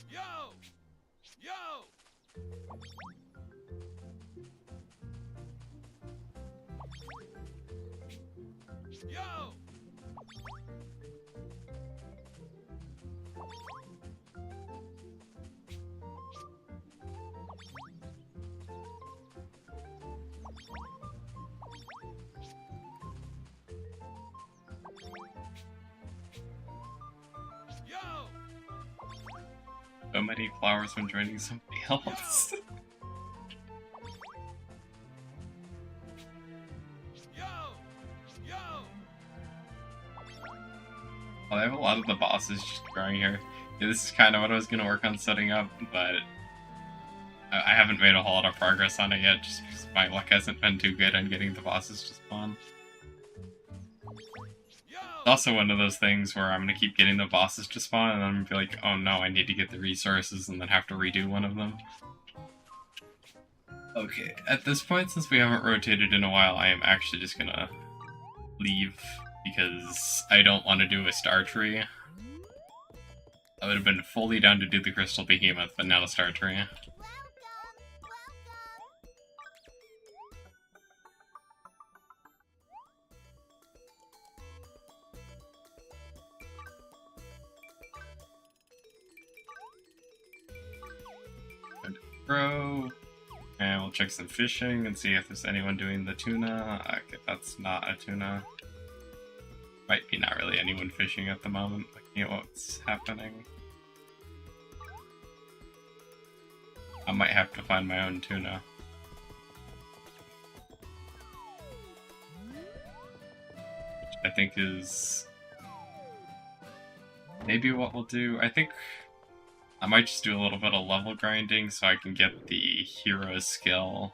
Yo! Yo! Yo! Yo! So many flowers when joining somebody else. Yo! Yo! Well, I have a lot of the bosses just growing here. Yeah, this is kind of what I was going to work on setting up, but I haven't made a whole lot of progress on it yet, just because my luck hasn't been too good on getting the bosses to spawn. It's also one of those things where I'm going to keep getting the bosses to spawn, and then I'm going to be like, oh no, I need to get the resources, and then have to redo one of them. Okay, at this point, since we haven't rotated in a while, I am actually just going to leave, because I don't want to do a star tree. I would have been fully down to do the Crystal Behemoth, but not a star tree. Grow, and we'll check some fishing and see if there's anyone doing the tuna. Okay, that's not a tuna. Might be not really anyone fishing at the moment, looking at what's happening. I might have to find my own tuna. Which I think is maybe what we'll do. I think I might just do a little bit of level grinding so I can get the hero skill.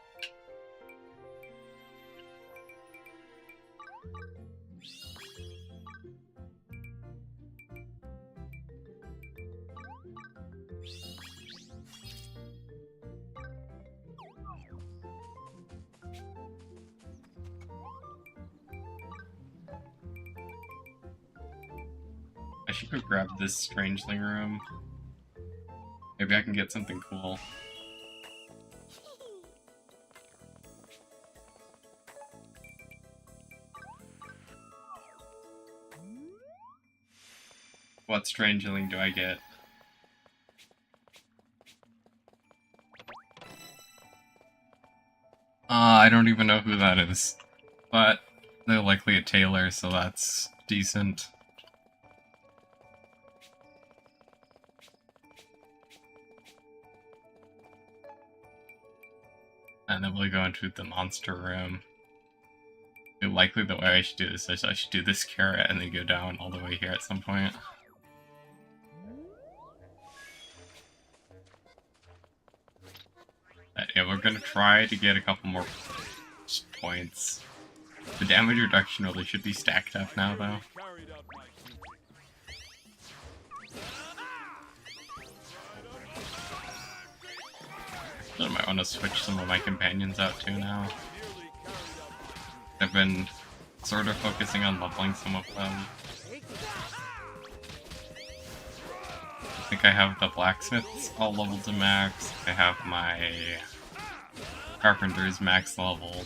I should go grab this Strangeling room. Maybe I can get something cool. What Strangeling do I get? I don't even know who that is. But they're likely a tailor, so that's decent. And then we'll go into the monster room. Likely the way I should do this is I should do this carrot and then go down all the way here at some point. Yeah, we're gonna try to get a couple more points. The damage reduction really should be stacked up now, though. Carried out my duty. I might want to switch some of my companions out too now. I've been sort of focusing on leveling some of them. I think I have the blacksmiths all leveled to max. I have my carpenters max leveled.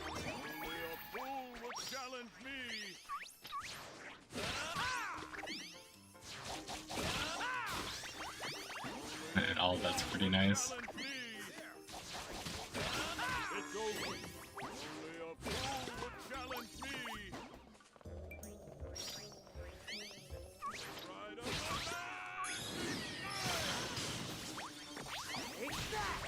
Only a fool would challenge me. pretty nice. Challenge me. It's over. Only a fool would challenge me. Right up the back. Take that!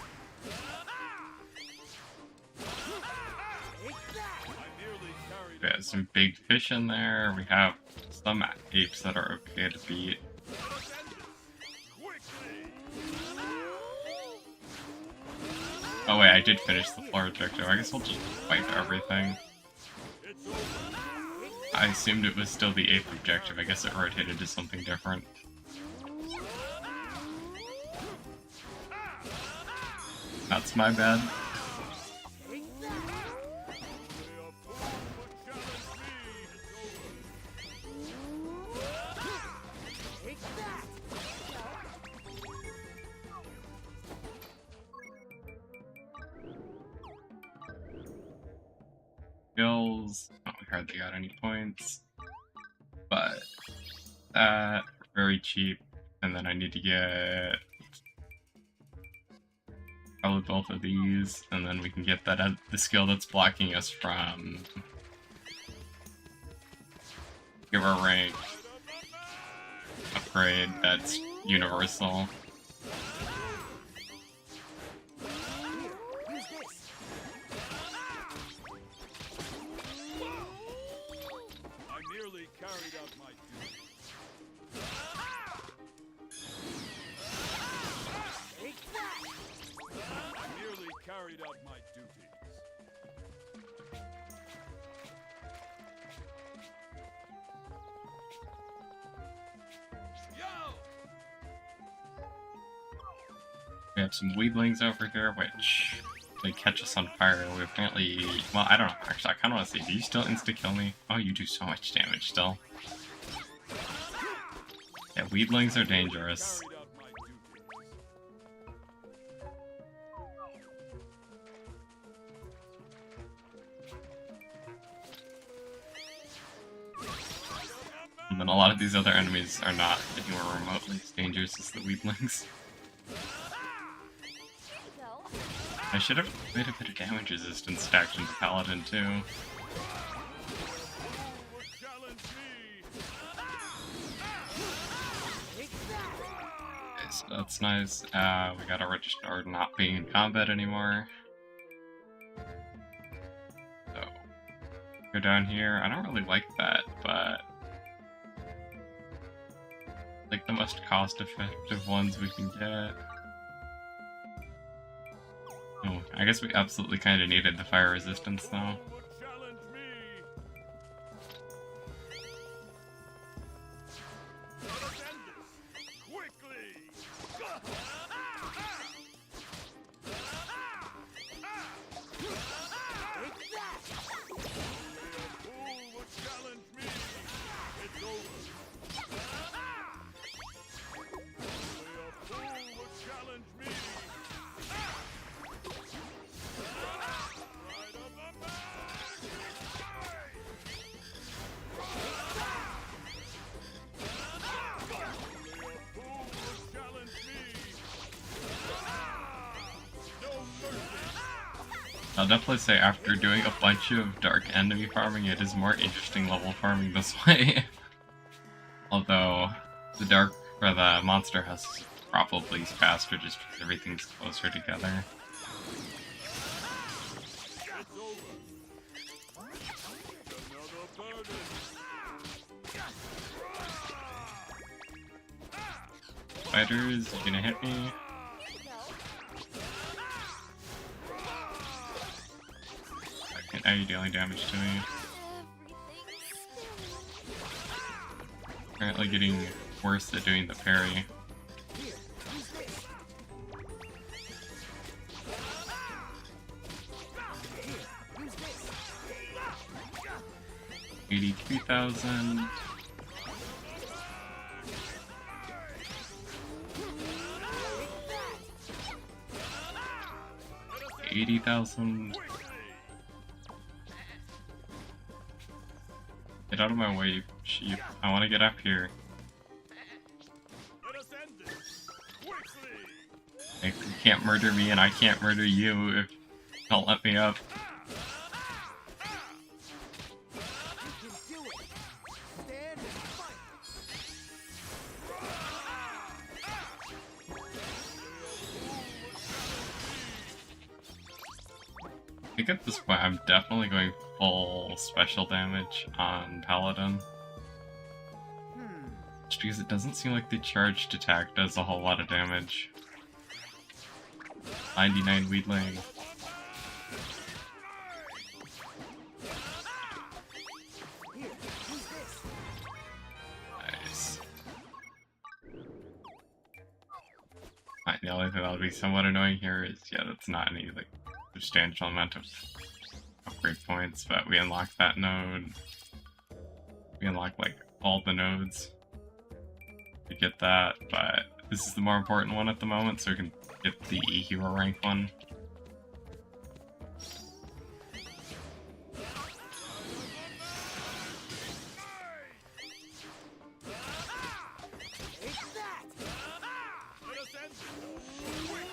Take that! I nearly carried We out have some big fish in there. We have some apes that are okay to beat. quickly. Oh wait, I did finish the floor objective. I guess we'll just wipe everything. It's over. I assumed it was still the 8th objective. I guess it rotated to something different. That's my bad. Take that! Only a fool would challenge me. Take that! Skills. Not hardly got any points. But very cheap. And then I need to get probably both of these, and then we can get that the skill that's blocking us from give our rank upgrade that's universal. Use this! I merely carried out my duty. Take that! I merely carried out my duties. Yo! We have some weedlings over here, which they catch us on fire. We apparently, well, I don't know. Actually, I kind of want to say, do you still insta-kill me? Oh, you do so much damage still. Yeah, weedlings are dangerous. Carried out my duties. And then a lot of these other enemies are not anywhere remotely as dangerous as the weedlings. I should have made a bit of damage resistance stacked into Paladin too. Would challenge me. Take that! Okay, so that's nice. We gotta register not being in combat anymore. So, go down here. I don't really like that, but like the most cost-effective ones we can get. Oh, I guess we absolutely kind of needed the fire resistance though. Would challenge me. Let us end this quickly. Take that! Only a fool would challenge me. It's over. Only a fool would challenge me. Right up the back. Only a fool would challenge me. No mercy. I'll definitely say after doing a bunch of dark enemy farming, it is more interesting level farming this way. Although the dark or the monster house is probably faster just because everything's closer together. It's over. Another burden. Fighters, you gonna hit me? Okay, now you're dealing damage to me. Apparently getting worse at doing the parry. Here, use this! Here, use this! 82,000. Take that! 80,000. Get out of my way, you sheep. I want to get up here. Let us end this quickly. Make can't murder me and I can't murder you if you don't let me up. You can do it. Stand and fight. I think at this point I'm definitely going full special damage on Paladin. Just because it doesn't seem like the charged attack does a whole lot of damage. 99 Wheatling. Here, use this. Nice. Alright, the only thing that'll be somewhat annoying here is, yeah, that's not any, like, substantial amount of upgrade points, but we unlock that node. We unlock, like, all the nodes to get that, but this is the more important one at the moment, so we can get the hero rank one. Take that. Let us end this quickly.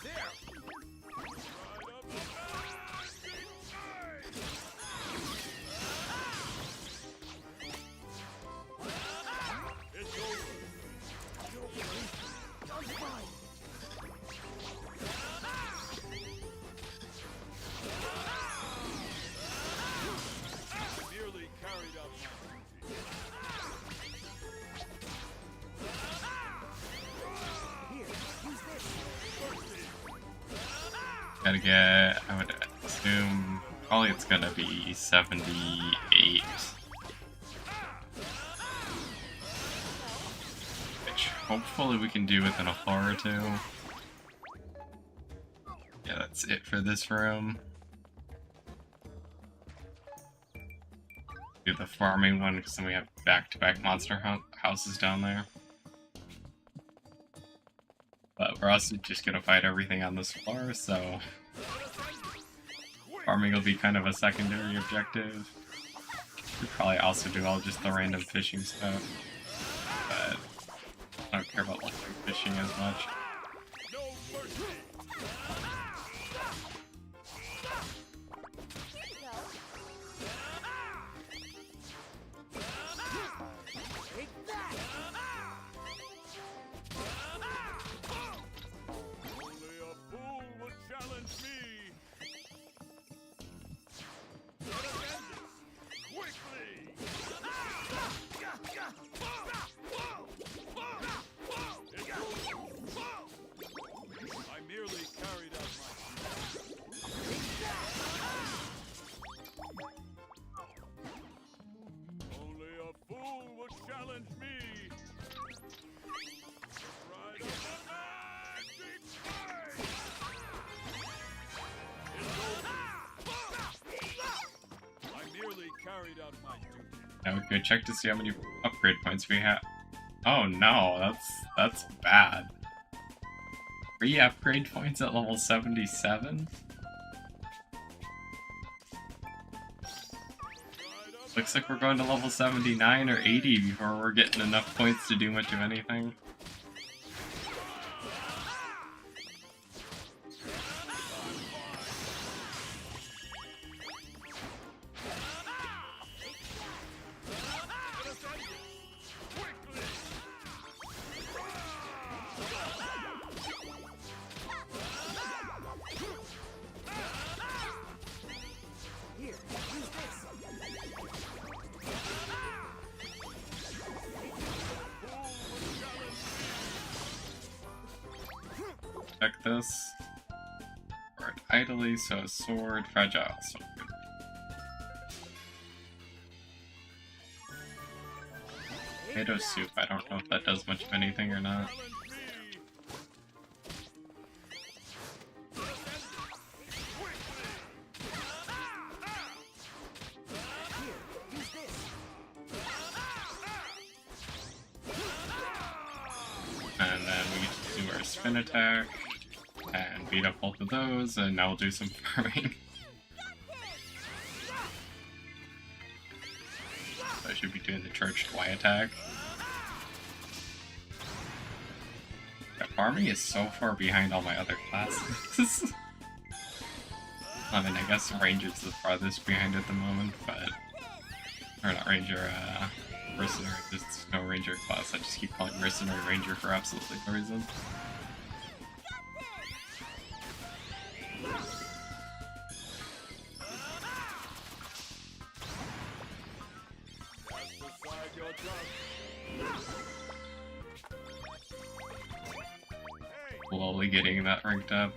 There. Ride up the it's over. I'm fine. Merely carried out my duty. Here, use this. Gotta get, I would assume, probably it's gonna be 78. Which hopefully we can do within a floor or two. Yeah, that's it for this room. Do the farming one because then we have back-to-back monster houses down there. But we're also just gonna fight everything on this floor, so farming will be kind of a secondary objective. We probably also do all just the random fishing stuff, but I don't care about like fishing as much. No mercy. Take that. Only a fool would challenge me. Let us end this quickly. It's over. I merely carried out my only a fool would challenge me. Ride on the magic flame. It's over. I merely carried out my duty. Now we could check to see how many upgrade points we have. Oh no, that's bad. 3 upgrade points at level 77? Looks like we're going to level 79 or 80 before we're getting enough points to do much of anything. Here, use this. Check this. Word idly, so a sword, fragile, so good. Tomato soup, I don't know if that does much of anything or not. Challenge me. Here, use this. And then we get to do our spin attack and beat up both of those, and now we'll do some farming. So I should be doing doing the charged Y attack. Yeah, farming is so far behind all my other classes. I mean, I guess Ranger's the farthest behind at the moment, but... Or not Ranger, Mercenary. There's no Ranger class, I just keep calling Mercenary Ranger for absolutely no reason. Slowly getting that ranked up.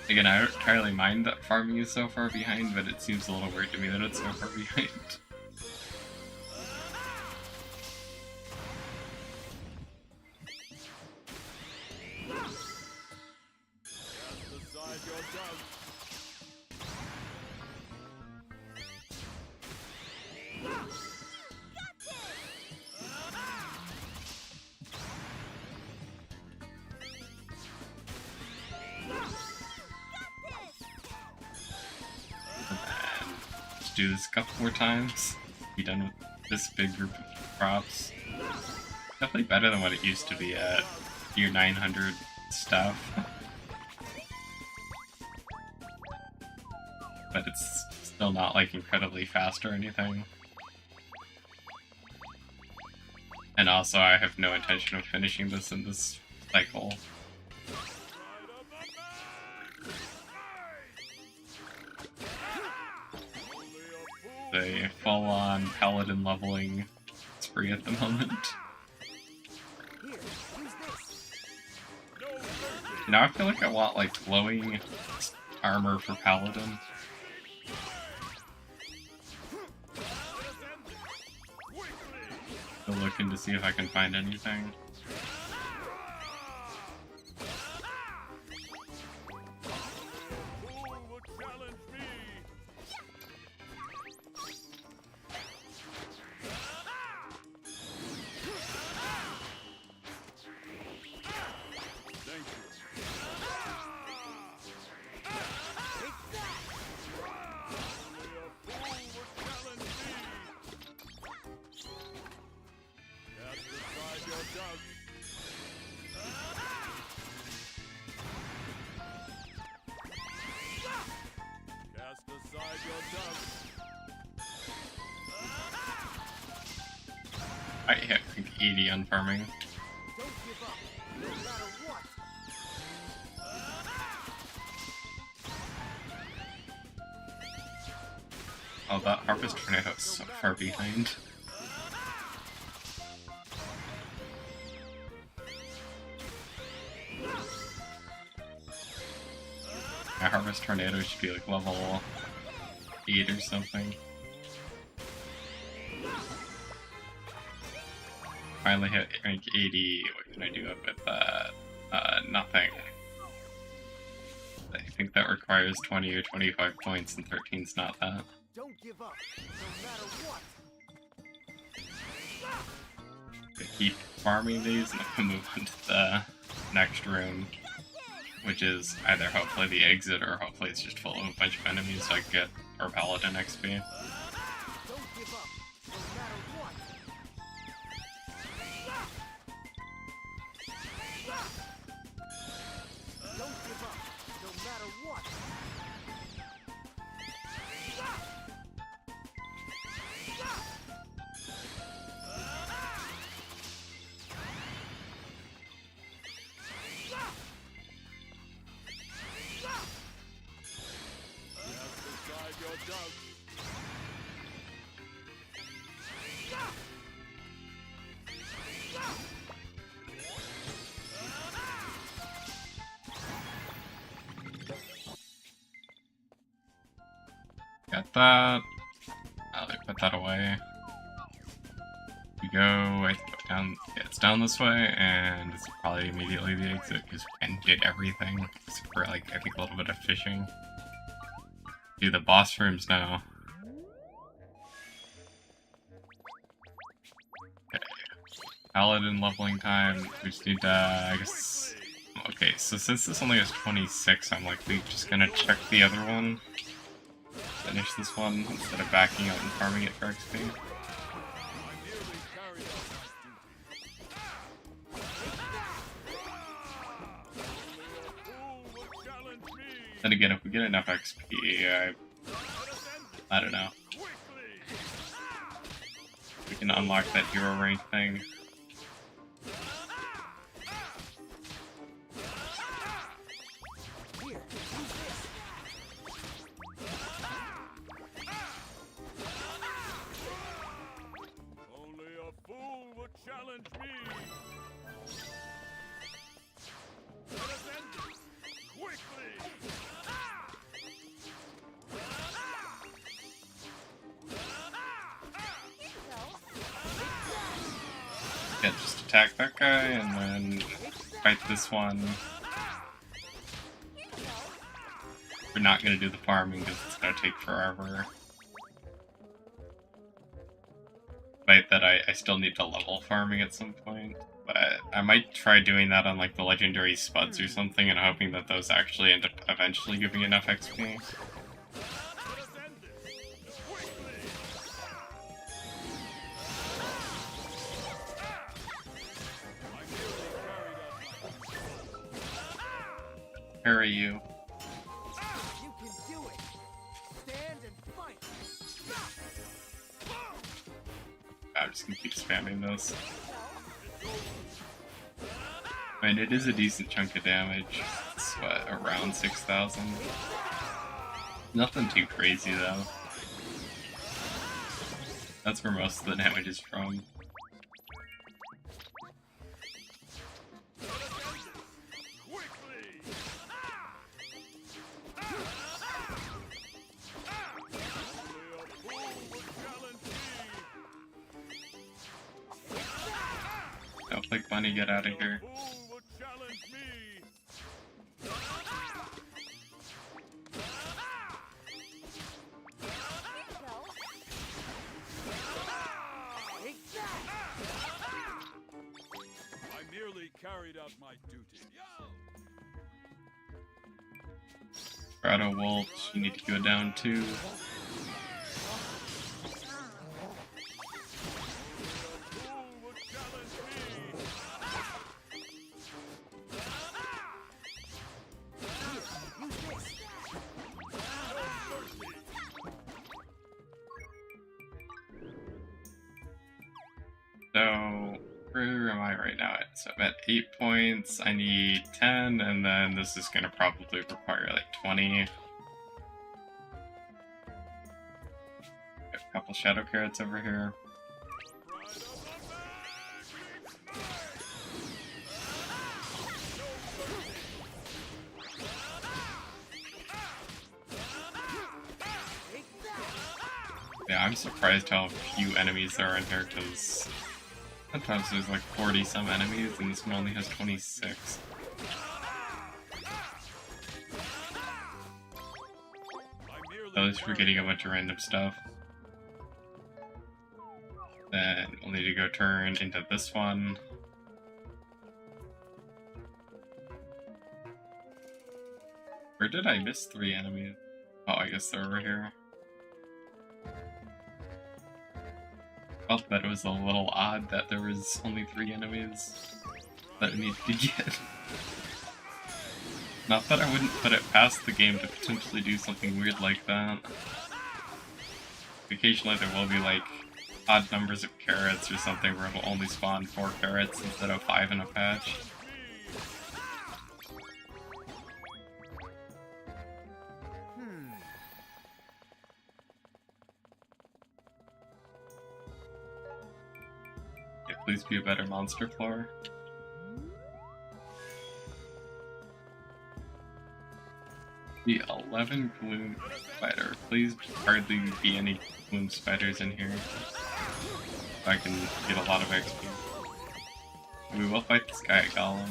Again, I don't entirely mind that farming is so far behind, but it seems a little weird to me that it's so far behind. Do this a couple more times, be done with this big group of props. Definitely better than what it used to be at year 900 stuff. But it's still not like incredibly fast or anything. And also I have no intention of finishing this in this cycle. A full-on paladin leveling spree at the moment. Now I feel like I want like glowing armor for paladin. Still looking to see if I can find anything. I hit like 80 on farming. Don't give up, no matter what. Oh, that Harvest Tornado is so far behind. My Harvest Tornado should be like level 8 or something. Finally hit rank 80. What can I do up with that? Nothing. I think that requires 20 or 25 points, and 13's not that. Don't give up, no matter what. I keep farming these, and then move on to the next room, which is either hopefully the exit, or hopefully it's just full of a bunch of enemies so I can get our Paladin XP. Don't give up, no matter what. Don't give up, no matter what. Got that. I'll put that away. We go, I think down, yeah, it's down this way, and it's probably immediately the exit, because we did everything, except for like, I think a little bit of fishing. Do the boss rooms now. Okay. Paladin leveling time, we just need to, I guess... Okay, so since this only has 26, I'm likely just gonna check the other one. finish this one instead of backing out and farming it for XP. I merely carried out my duty. Only a fool would challenge me. Then again, if we get enough XP, I don't know. Quickly. We can unlock that hero rank thing. Here, use this. Only a fool would challenge me. Let us end this quickly. Yeah, just attack that guy and then fight this one. We're not gonna do the farming because it's gonna take forever. Fight that I still need to level farming at some point. But I might try doing that on like the legendary spuds or something and hoping that those actually end up eventually giving enough XP. Let us end this quickly. I merely carried out my Parry you. You can do it. Stand and fight. I'm just gonna keep spamming this. I mean, it is a decent chunk of damage. It's what, around 6,000? Nothing too crazy though. That's where most of the damage is from. quickly. Only a fool would challenge me. Go click bunny, get out of here. Fool would challenge me. Take that. I merely carried out my duty. Grotto Wolf, you need to go down too. Fool would challenge me. Use this. No mercy. So, where am I right now? So I'm at 8 points, I need 10, and then this is gonna probably require like 20. Got a couple shadow carrots over here. Pride of the Take that. Yeah, I'm surprised how few enemies there are in here, because sometimes there's like 40 some enemies, and this one only has 26. I merely At least we're getting a bunch of random stuff. Then we'll need to go turn into this one. Where did I miss 3 enemies? Oh, I guess they're over here. Felt that it was a little odd that there was only 3 enemies that I needed to get. Not that I wouldn't put it past the game to potentially do something weird like that. Occasionally there will be like odd numbers of carrots or something where it'll only spawn 4 carrots instead of 5 in a patch. Yeah, please be a better monster floor. The 11 gloom spider. Please hardly be any gloom spiders in here. So I can get a lot of XP. We will fight this guy at Golem.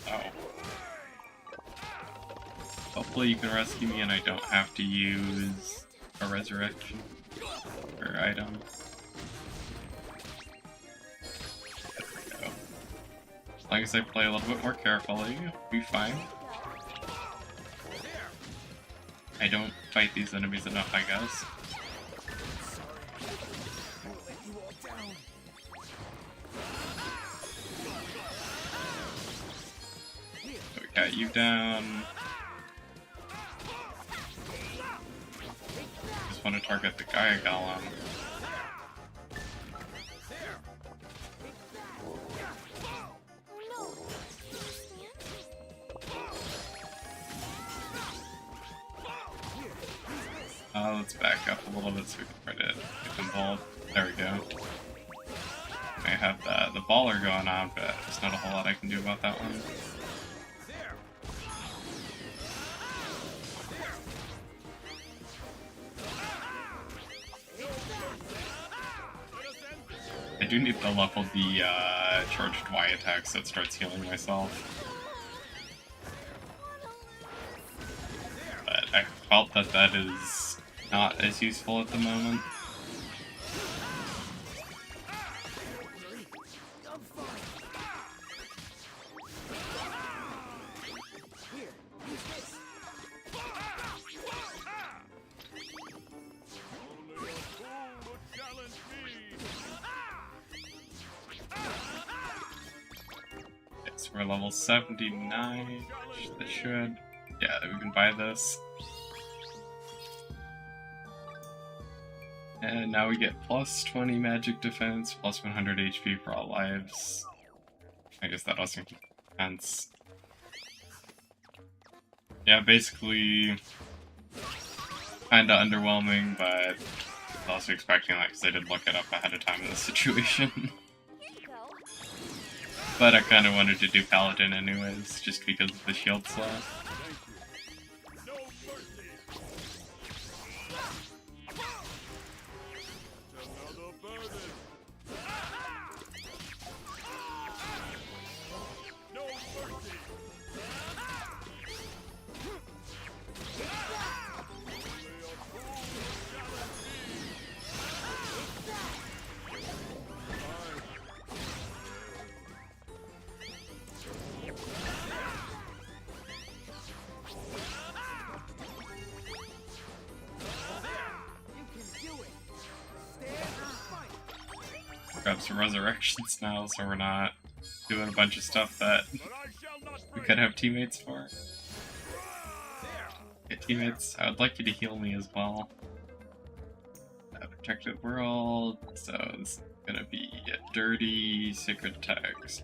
Oh. Hopefully you can rescue me and I don't have to use a resurrection or item. There we go. As long as I play a little bit more carefully, we'll be fine. I don't fight these enemies enough, I guess. So we got you down. Just want to target the Gaia Golem. Let's back up a little bit so we can try to get them balled. There we go. I have the baller going on, but there's not a whole lot I can do about that one. I do need to level the charged Y attack so it starts healing myself. But I felt that that is not as useful at the moment. So we're level 79. That should. Yeah, we can buy this. And now we get plus 20 magic defense, plus 100 HP for all lives. I guess that also makes sense. Yeah, basically kinda underwhelming, but I was also expecting that because I did look it up ahead of time in this situation. But I kinda wanted to do Paladin anyways, just because of the shield slot. Grab some resurrections now, so we're not doing a bunch of stuff that we could have teammates for. Yeah, teammates, I would like you to heal me as well. Protected world, so this is gonna be a dirty sacred text.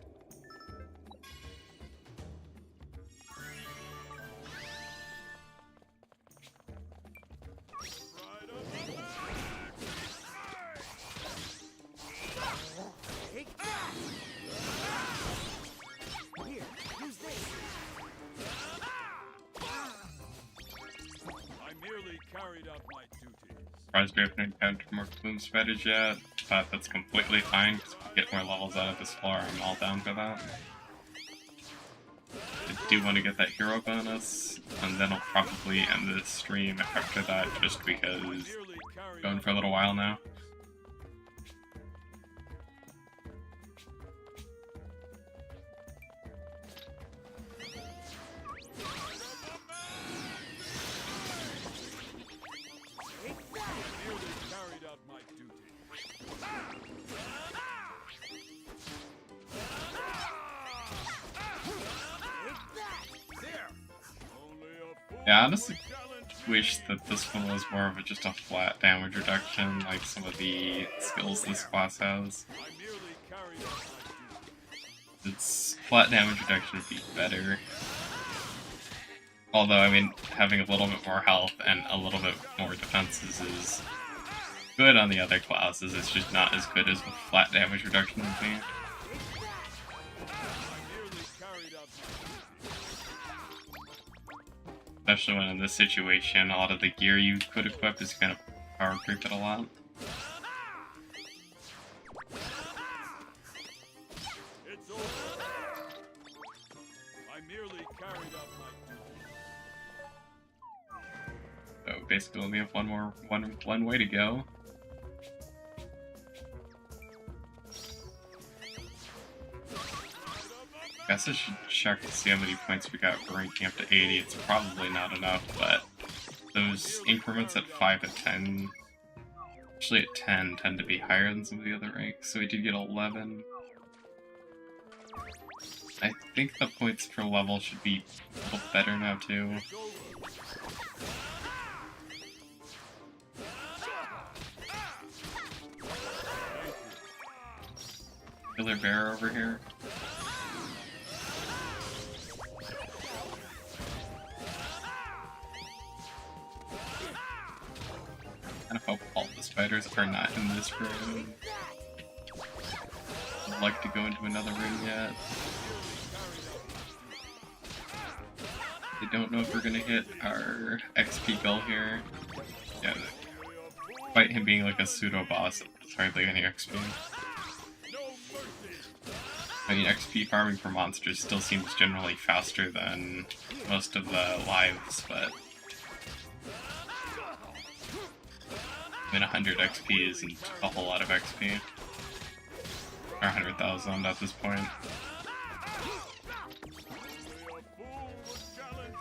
Surprised we haven't encountered more plume spiders yet, but that's completely fine because if we get more levels out of this floor, I'm all down for that. I do want to get that hero bonus, and then I'll probably end the stream after that just because I'm going for a little while now. Yeah, I honestly wish that this one was more of just a flat damage reduction, like some of the skills this class has. Its flat damage reduction would be better. Although, I mean, having a little bit more health and a little bit more defenses is good on the other classes, it's just not as good as a flat damage reduction would be. Especially when in this situation, a lot of the gear you could equip is going to power creep it a lot. So basically, we only have one way to go. I guess I should check to see how many points we got for ranking up to 80. It's probably not enough, but those increments at 5 and 10, actually at 10, tend to be higher than some of the other ranks. So we did get 11. I think the points per level should be a little better now too. Killer bear over here. I hope all the spiders are not in this room. I'd like to go into another room yet. I don't know if we're gonna hit our XP goal here. Yeah, despite him being like a pseudo boss, it's hardly any XP. I mean, XP farming for monsters still seems generally faster than most of the lives, but I mean, 100 XP isn't a whole lot of XP. Or 100,000 at this point.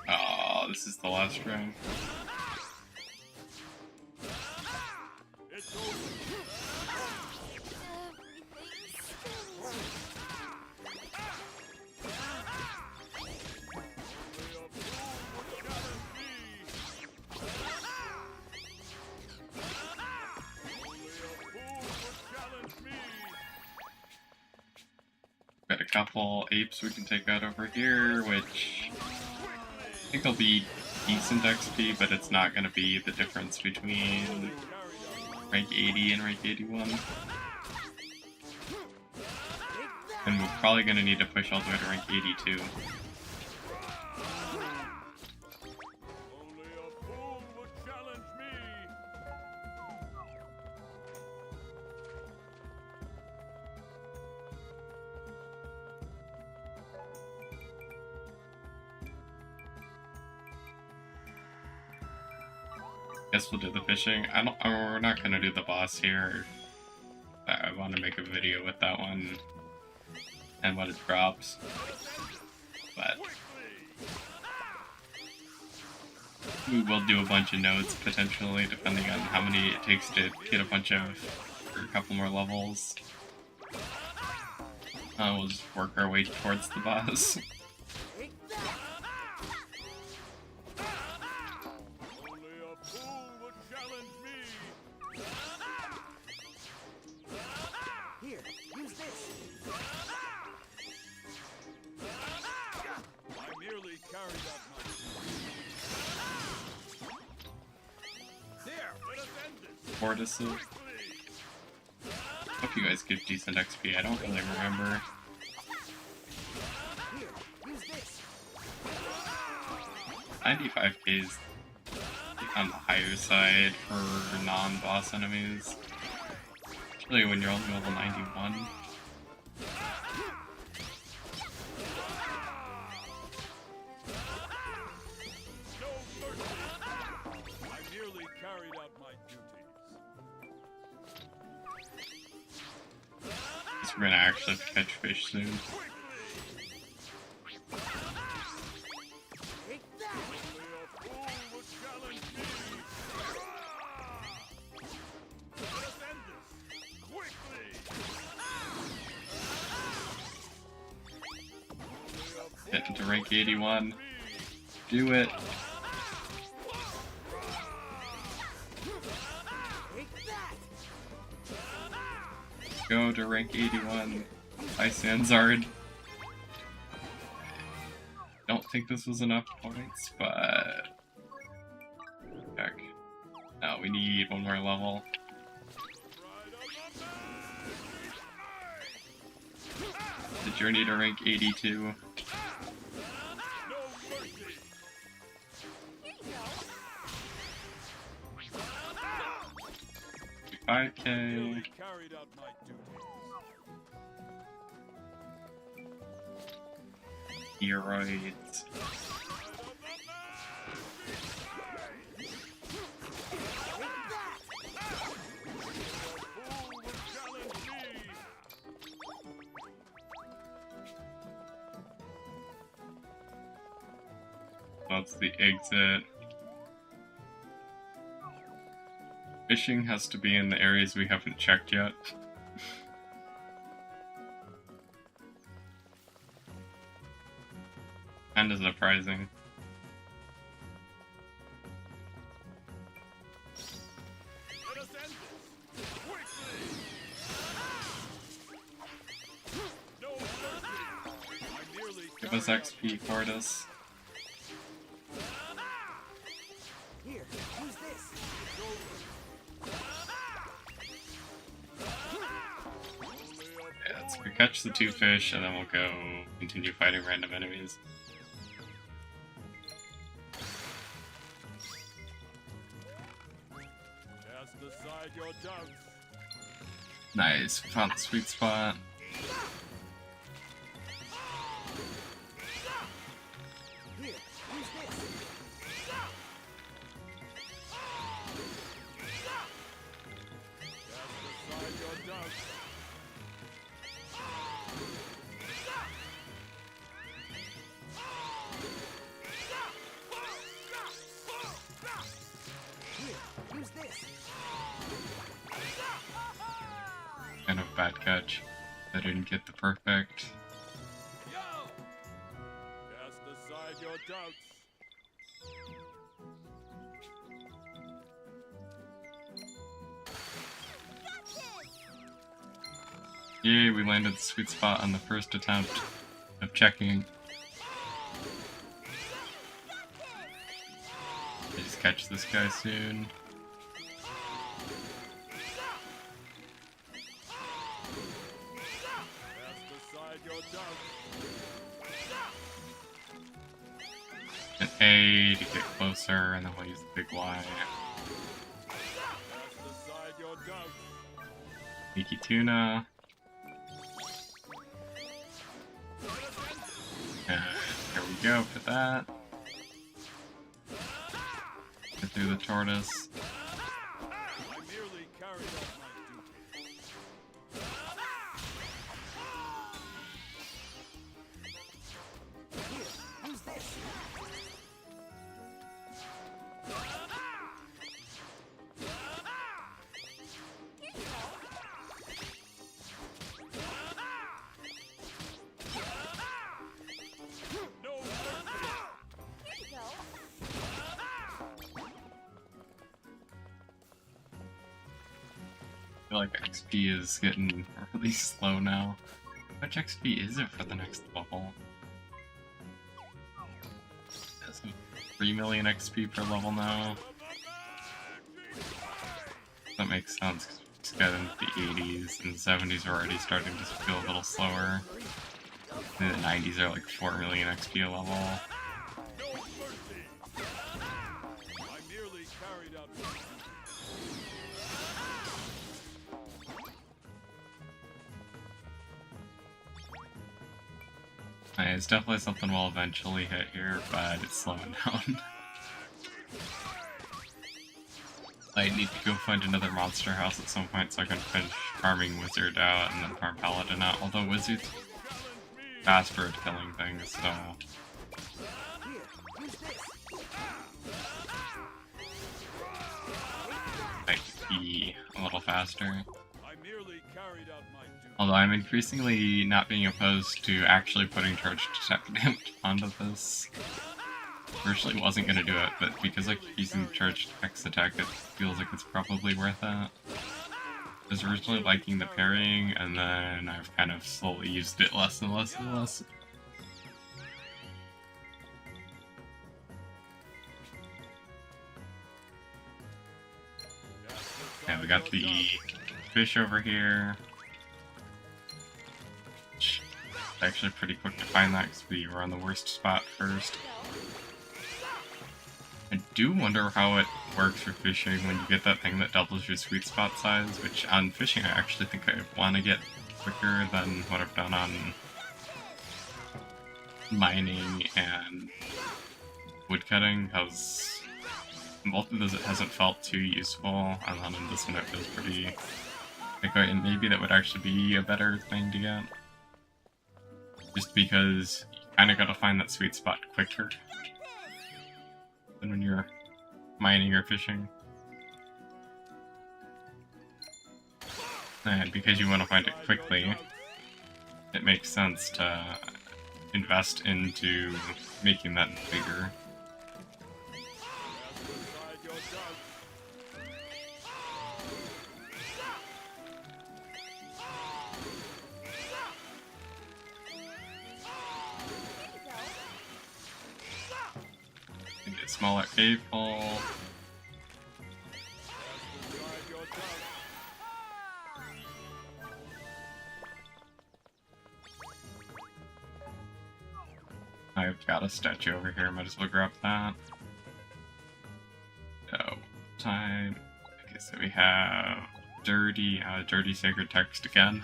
Oh, this is the last room. Got a couple apes we can take out over here, which I think will be decent XP, but it's not going to be the difference between rank 80 and rank 81. And we're probably going to need to push all the way to rank 82. Guess we'll do the fishing. We're not gonna do the boss here. I want to make a video with that one and what it drops. But we will do a bunch of nodes potentially, depending on how many it takes to get a bunch of, or a couple more levels. We'll just work our way towards the boss. Tortoises. Hope you guys give decent XP. I don't really remember. 95k is on the higher side for non-boss enemies. Especially when you're only level 91. We're gonna actually have to catch fish soon. Get into rank 81. Do it. Go to rank 81. Hi, Sanzard. Don't think this was enough points, but heck. No, we need one more level. The journey to rank 82. 5k. Steroids. That's the exit. Fishing has to be in the areas we haven't checked yet. Kinda surprising. Let us end this quickly. No mercy. I nearly Give us XP, Cordis. Here, use this. Yeah, let's catch the 2 fish, and then we'll go continue fighting random enemies. Cast aside your doubts. Nice, found the sweet spot. Here, use this. Cast aside your doubts. Here, use this. Kind of bad catch. I didn't get the perfect. Yo! Cast aside your doubts. Yay, we landed the sweet spot on the first attempt of checking. Just catch this guy soon. Cast aside your doubts. An A to get closer, and then we'll use the big Y. Cast aside your doubts. Sneaky tuna. And here we go for that. Get through the tortoise. I merely carried out my duty. Here, use this. No mercy. Here you go. I feel like XP is getting really slow now. How much XP is it for the next level? That's 3 million XP per level now. That makes sense, because we just got into the 80s, and the 70s are already starting to feel a little slower. And the 90s are like 4 million XP a level. No mercy. I merely carried out my duty. It's definitely something we'll eventually hit here, but it's slowing down. I need to go find another monster house at some point so I can finish farming Wizard out and then farm Paladin out, although Wizard's faster at killing things, so... Here, use this. might be a little faster. I merely carried out my duty. Although I'm increasingly not being opposed to actually putting charged attack damage onto this. Originally wasn't going to do it, but because I keep using charged X attack, it feels like it's probably worth it. I was originally liking the parrying, and then I've kind of slowly used it less and less and less. Yeah, we got the fish over here. It's actually pretty quick to find that because we were on the worst spot first. I do wonder how it works for fishing when you get that thing that doubles your sweet spot size, which on fishing I actually think I want to get quicker than what I've done on mining and woodcutting, because in both of those it hasn't felt too useful, and then in this one it feels pretty quick, and maybe that would actually be a better thing to get. Just because you kind of gotta find that sweet spot quicker than when you're mining or fishing. And because you want to find it quickly, it makes sense to invest into making that bigger. Get smaller A-fall. I've got a statue over here, might as well grab that. So, time. Okay, so we have dirty sacred text again.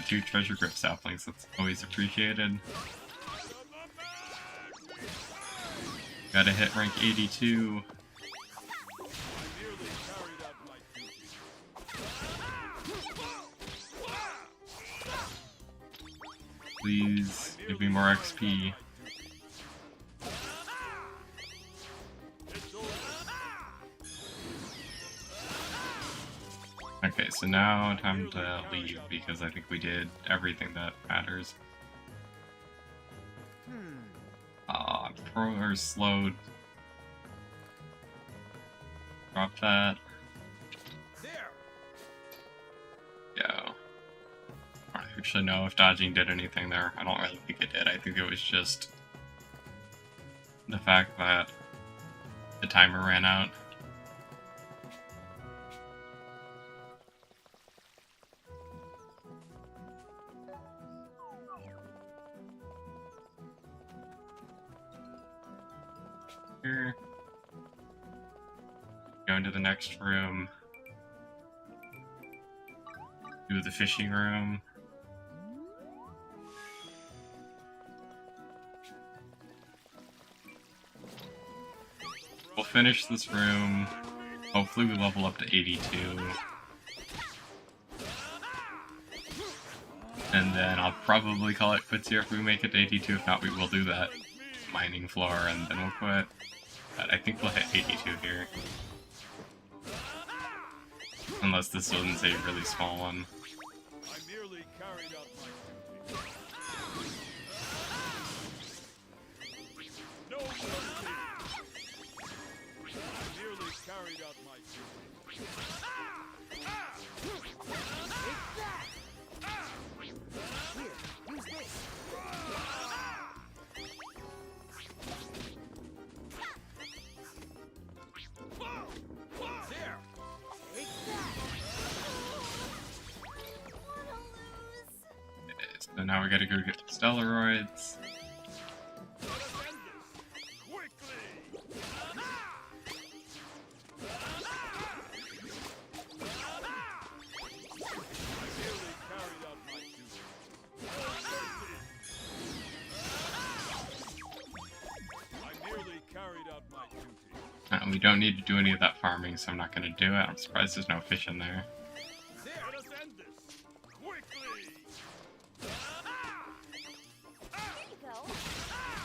2 treasure grip saplings, that's always appreciated. Gotta hit rank 82. Please give me more XP. Okay, so now time to leave because I think we did everything that matters. Pro or slowed. Drop that. Go. I don't actually know if dodging did anything there. I don't really think it did. I think it was just the fact that the timer ran out. Here. Go into the next room. Do the fishing room. We'll finish this room. Hopefully we level up to 82. And then I'll probably call it quits here if we make it to 82. If not, we will do that mining floor and then we'll quit. But I think we'll hit 82 here. Unless this one's a really small one. I merely carried out my duty. No mercy. I merely carried out my duty. Take that! Here, use this. There. Take that. So now we gotta go get the steroids. We don't need to do any of that farming, so I'm not gonna do it. I'm surprised there's no fish in there.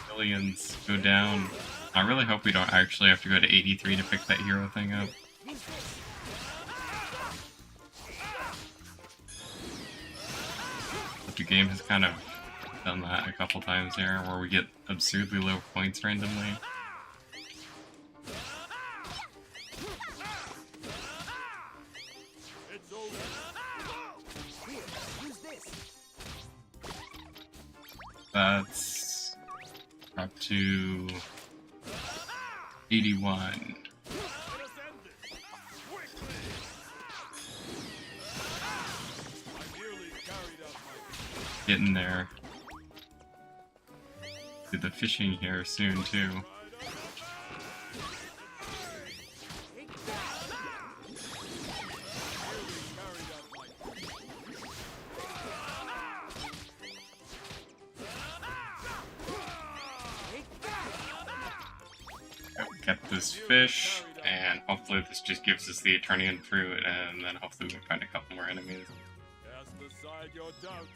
Millions go down. I really hope we don't actually have to go to 83 to pick that hero thing up. But the game has kind of done that a couple times here, where we get absurdly low points randomly. That's up to 81. Getting there. Do the fishing here soon too. Get this fish, and hopefully this just gives us the Eternian fruit, and then hopefully we can find a couple more enemies. Cast aside your doubts.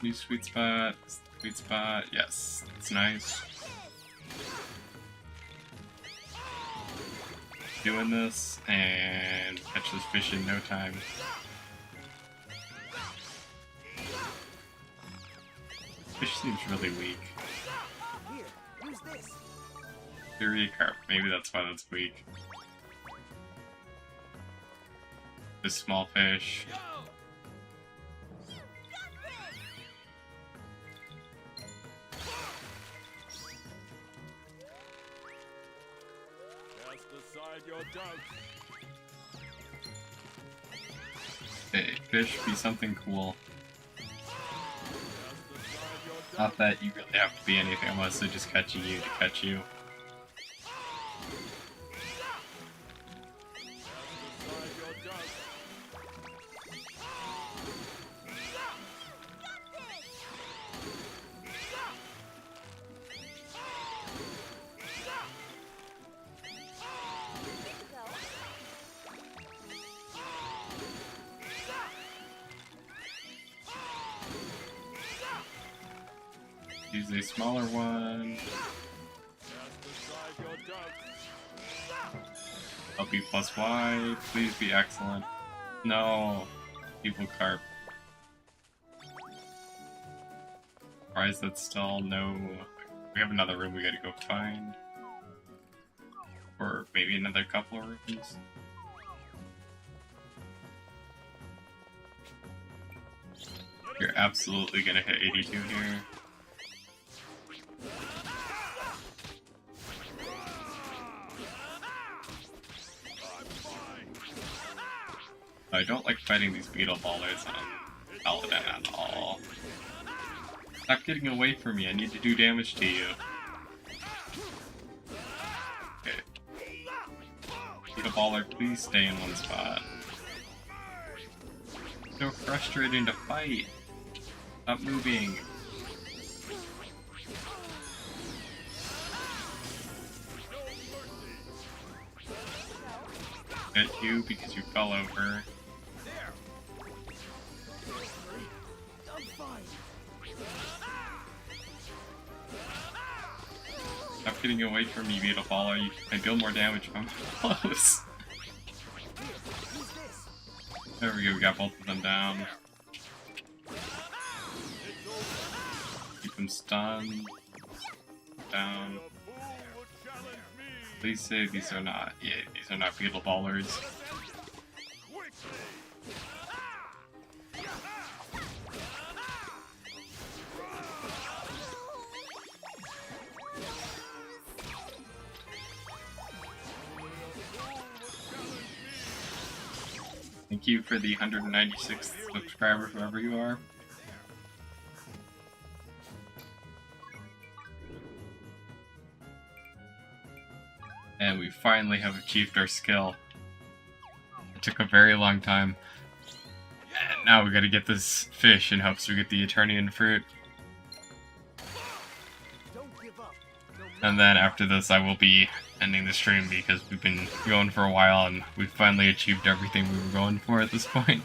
New sweet spot, yes, it's nice. Doing this and catch this fish in no time. Fish seems really weak. Here, use this. Theory carp, maybe that's why that's weak. This small fish. Cast aside your doubts. Hey, fish, be something cool. Cast aside your doubts. Not that you really have to be anything, I'm mostly just catching you to catch you. Cast aside your doubts. Use a smaller one. Cast aside your doubts. LP plus Y, please be excellent. No, evil carp. Why is that still no? We have another room we gotta go find. Or maybe another couple of rooms. You're absolutely gonna hit 82 here. I don't like fighting these beetle ballers on Paladin at all. Stop getting away from me, I need to do damage to you. Okay. Beetle baller, please stay in one spot. So frustrating to fight. Stop moving. Hit you because you fell over. I'm fine. Stop getting away from me, beetle baller. You can deal more damage if I'm close. Here, use this. There we go, we got both of them down. Keep them stunned. Down. The fool will challenge me. Please say these are not, yeah, these are not beetle ballers. Quickly. Thank you for the 196th subscriber, whoever you are. And we finally have achieved our skill. It took a very long time. And now we gotta get this fish in hopes we get the Eternian fruit. Don't give up. No And then after this I will be ending the stream because we've been going for a while and we've finally achieved everything we were going for at this point.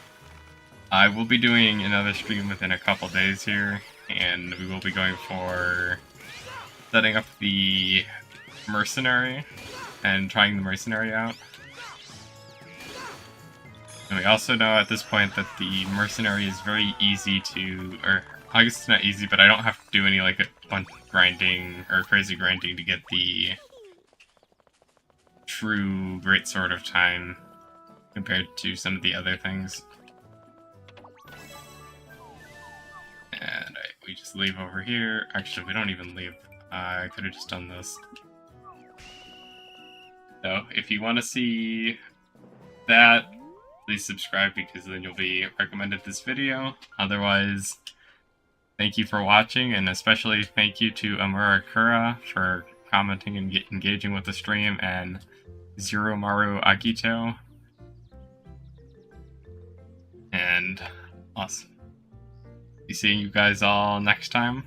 I will be doing another stream within a couple days here, and we will be going for setting up the mercenary and trying the mercenary out. And we also know at this point that the mercenary is very easy to, or I guess it's not easy, but I don't have to do any like a bunch of grinding or crazy grinding to get the true great sword of time compared to some of the other things. And we just leave over here. Actually, we don't even leave. I could have just done this. So, if you want to see that, please subscribe because then you'll be recommended this video. Otherwise, thank you for watching, and especially thank you to Amurakura for commenting and engaging with the stream, and Zeromaru Agito. And awesome. Be seeing you guys all next time.